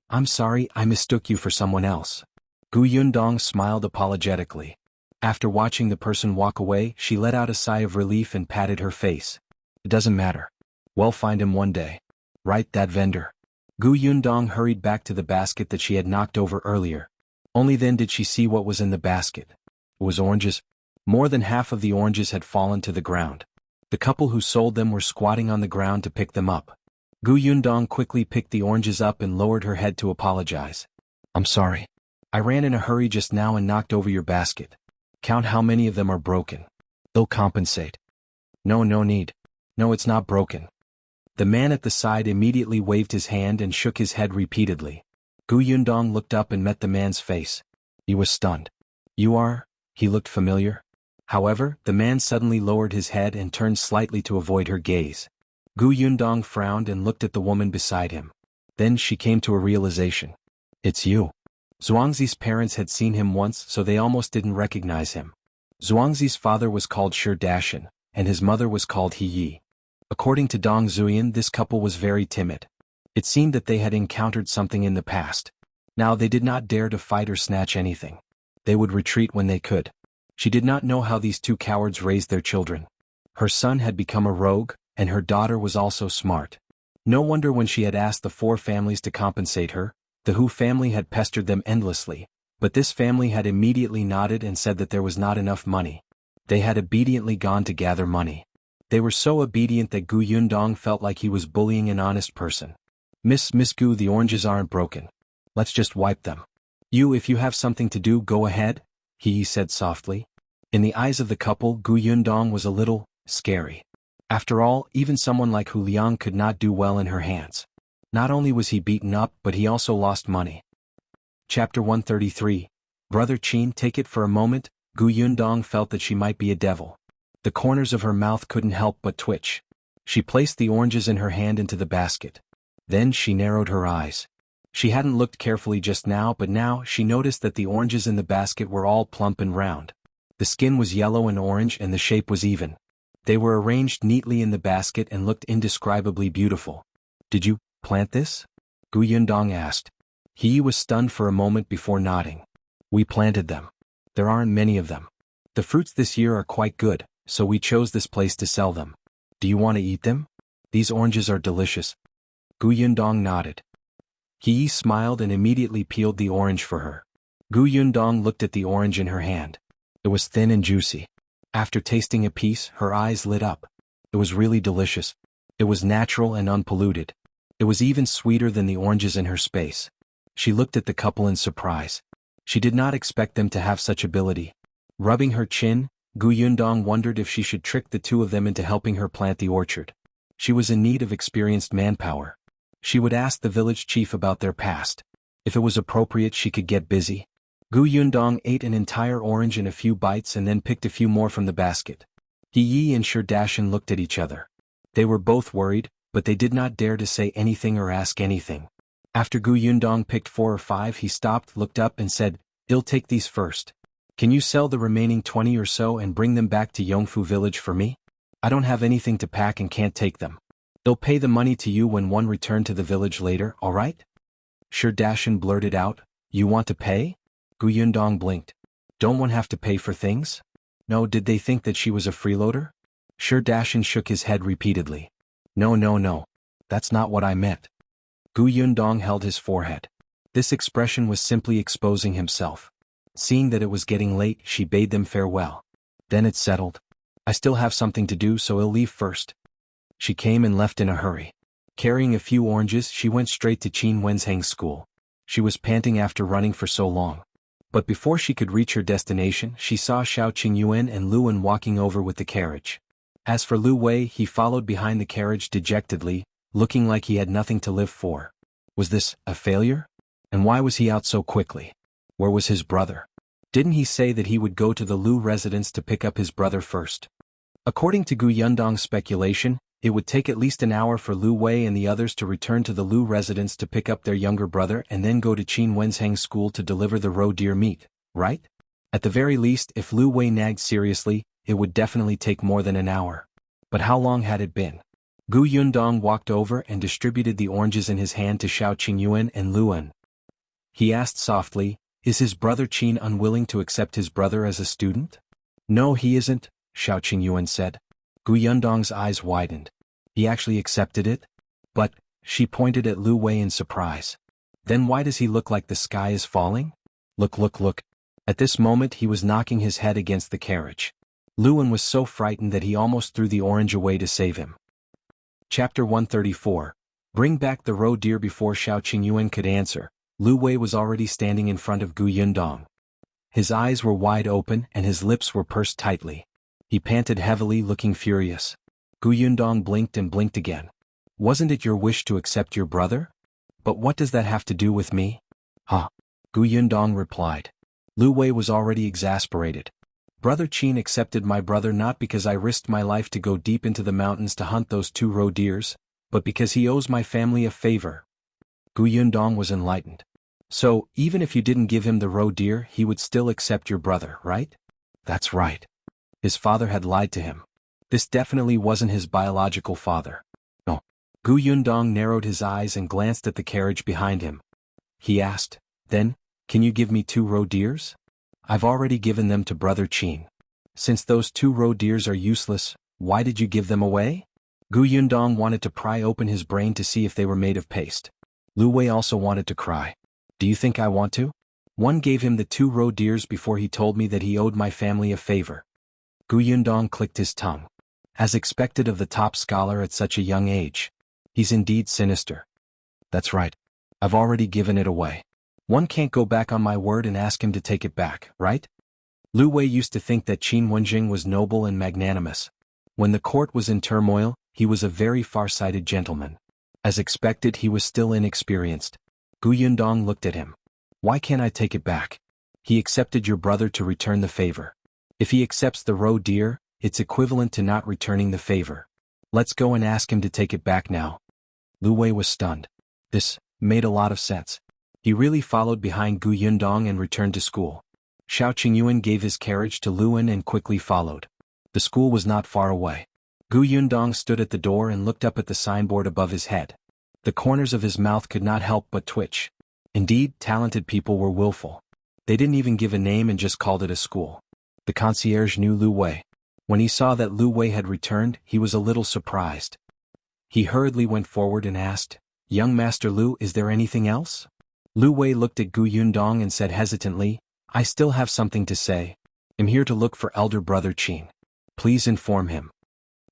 "I'm sorry, I mistook you for someone else." Gu Yundong smiled apologetically. After watching the person walk away, she let out a sigh of relief and patted her face. "It doesn't matter. We'll find him one day. Right, that vendor." Gu Yundong hurried back to the basket that she had knocked over earlier. Only then did she see what was in the basket. It was oranges. More than half of the oranges had fallen to the ground. The couple who sold them were squatting on the ground to pick them up. Gu Yundong quickly picked the oranges up and lowered her head to apologize. "I'm sorry. I ran in a hurry just now and knocked over your basket. Count how many of them are broken. They'll compensate." "No, no need. No, it's not broken." The man at the side immediately waved his hand and shook his head repeatedly. Gu Yundong looked up and met the man's face. He was stunned. "You are?" He looked familiar. However, the man suddenly lowered his head and turned slightly to avoid her gaze. Gu Yundong frowned and looked at the woman beside him. Then she came to a realization. "It's you." Zhuangzi's parents had seen him once, so they almost didn't recognize him. Zhuangzi's father was called Shi Dashan, and his mother was called He Yi. According to Dong Zuyan, this couple was very timid. It seemed that they had encountered something in the past. Now they did not dare to fight or snatch anything. They would retreat when they could. She did not know how these two cowards raised their children. Her son had become a rogue, and her daughter was also smart. No wonder when she had asked the four families to compensate her, the Hu family had pestered them endlessly, but this family had immediately nodded and said that there was not enough money. They had obediently gone to gather money. They were so obedient that Gu Yundong felt like he was bullying an honest person. Miss Gu, the oranges aren't broken. Let's just wipe them." If you have something to do, go ahead," he said softly. In the eyes of the couple, Gu Yundong was a little scary. After all, even someone like Hu Liang could not do well in her hands. Not only was he beaten up, but he also lost money. Chapter 133. Brother Qin, take it for a moment. Gu Yundong felt that she might be a devil. The corners of her mouth couldn't help but twitch. She placed the oranges in her hand into the basket. Then she narrowed her eyes. She hadn't looked carefully just now, but now she noticed that the oranges in the basket were all plump and round. The skin was yellow and orange and the shape was even. They were arranged neatly in the basket and looked indescribably beautiful. "Did you plant this?" Gu Yundong asked. He was stunned for a moment before nodding. "We planted them. There aren't many of them. The fruits this year are quite good, so we chose this place to sell them. Do you want to eat them? These oranges are delicious." Gu Yundong nodded. He smiled and immediately peeled the orange for her. Gu Yundong looked at the orange in her hand. It was thin and juicy. After tasting a piece, her eyes lit up. It was really delicious. It was natural and unpolluted. It was even sweeter than the oranges in her space. She looked at the couple in surprise. She did not expect them to have such ability. Rubbing her chin, Gu Yundong wondered if she should trick the two of them into helping her plant the orchard. She was in need of experienced manpower. She would ask the village chief about their past. If it was appropriate, she could get busy. Gu Yundong ate an entire orange in a few bites and then picked a few more from the basket. He Yi and Shi Dashan looked at each other. They were both worried, but they did not dare to say anything or ask anything. After Gu Yundong picked 4 or 5, he stopped, looked up and said, "I'll take these first. Can you sell the remaining 20 or so and bring them back to Yongfu village for me? I don't have anything to pack and can't take them. They'll pay the money to you when one return to the village later, all right?" Shi Dashan blurted out, "You want to pay?" Gu Yundong blinked. "Don't one have to pay for things?" No, did they think that she was a freeloader? Sure. Dajiang shook his head repeatedly. No. That's not what I meant. Gu Yundong held his forehead. This expression was simply exposing himself. Seeing that it was getting late, she bade them farewell. Then it's settled. I still have something to do, so I'll leave first. She came and left in a hurry. Carrying a few oranges, she went straight to Qingyuan's school. She was panting after running for so long. But before she could reach her destination, she saw Shao, Qingyuan and Liu An walking over with the carriage. As for Liu Wei, he followed behind the carriage dejectedly, looking like he had nothing to live for. Was this a failure? And why was he out so quickly? Where was his brother? Didn't he say that he would go to the Liu residence to pick up his brother first? According to Gu Yundong's speculation, it would take at least an hour for Liu Wei and the others to return to the Liu residence to pick up their younger brother and then go to Qingyuan's school to deliver the roe deer meat, right? At the very least, if Liu Wei nagged seriously, it would definitely take more than an hour. But how long had it been? Gu Yundong walked over and distributed the oranges in his hand to Shao, Qingyuan and Liu An. He asked softly, is his brother Qin unwilling to accept his brother as a student? No, he isn't, Shao Qingyuan said. Gu Yundong's eyes widened. He actually accepted it? But, she pointed at Liu Wei in surprise. Then why does he look like the sky is falling? Look. At this moment he was knocking his head against the carriage. Liu An was so frightened that he almost threw the orange away to save him. Chapter 134. Bring back the roe deer. Before Shao Qingyuan could answer, Liu Wei was already standing in front of Gu Yundong. His eyes were wide open and his lips were pursed tightly. He panted heavily, looking furious. Gu Yundong blinked and blinked again. Wasn't it your wish to accept your brother? But what does that have to do with me? Huh? Gu Yundong replied. Liu Wei was already exasperated. Brother Qin accepted my brother not because I risked my life to go deep into the mountains to hunt those 2 roe deers, but because he owes my family a favor. Gu Yundong was enlightened. So, even if you didn't give him the roe deer, he would still accept your brother, right? That's right. His father had lied to him. This definitely wasn't his biological father. No. Gu Yundong narrowed his eyes and glanced at the carriage behind him. He asked, then, can you give me 2 roe deers? I've already given them to Brother Qin. Since those 2 roe deers are useless, why did you give them away? Gu Yundong wanted to pry open his brain to see if they were made of paste. Liu Wei also wanted to cry. Do you think I want to? One gave him the 2 roe deers before he told me that he owed my family a favor. Gu Yundong clicked his tongue. As expected of the top scholar at such a young age. He's indeed sinister. That's right. I've already given it away. One can't go back on my word and ask him to take it back, right? Liu Wei used to think that Qin Wenjing was noble and magnanimous. When the court was in turmoil, he was a very far-sighted gentleman. As expected, he was still inexperienced. Gu Yundong looked at him. Why can't I take it back? He accepted your brother to return the favor. If he accepts the roe deer, it's equivalent to not returning the favor. Let's go and ask him to take it back now. Liu Wei was stunned. This made a lot of sense. He really followed behind Gu Yundong and returned to school. Shao Qingyuan gave his carriage to Liu An and quickly followed. The school was not far away. Gu Yundong stood at the door and looked up at the signboard above his head. The corners of his mouth could not help but twitch. Indeed, talented people were willful. They didn't even give a name and just called it a school. The concierge knew Liu Wei. When he saw that Liu Wei had returned, he was a little surprised. He hurriedly went forward and asked, Young Master Liu, is there anything else? Liu Wei looked at Gu Yundong and said hesitantly, I still have something to say. I'm here to look for elder brother Qin. Please inform him.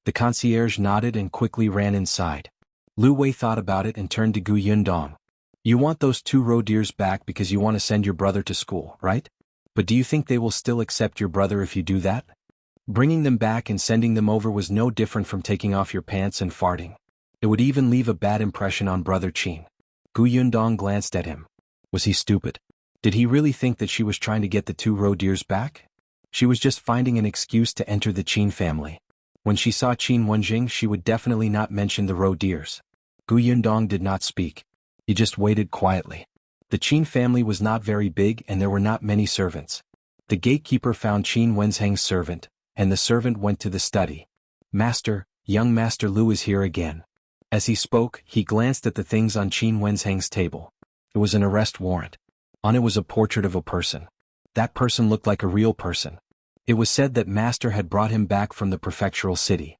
The concierge nodded and quickly ran inside. Liu Wei thought about it and turned to Gu Yundong. You want those 2 roe deers back because you want to send your brother to school, right? But do you think they will still accept your brother if you do that? Bringing them back and sending them over was no different from taking off your pants and farting. It would even leave a bad impression on brother Qin. Gu Yundong glanced at him. Was he stupid? Did he really think that she was trying to get the 2 roe deers back? She was just finding an excuse to enter the Qin family. When she saw Qin Wenjing, she would definitely not mention the roe deers. Gu Yundong did not speak. He just waited quietly. The Qin family was not very big and there were not many servants. The gatekeeper found Qin Wenjing's servant, and the servant went to the study. Master, young Master Liu is here again. As he spoke, he glanced at the things on Qin Wenjing's table. It was an arrest warrant. On it was a portrait of a person. That person looked like a real person. It was said that Master had brought him back from the prefectural city.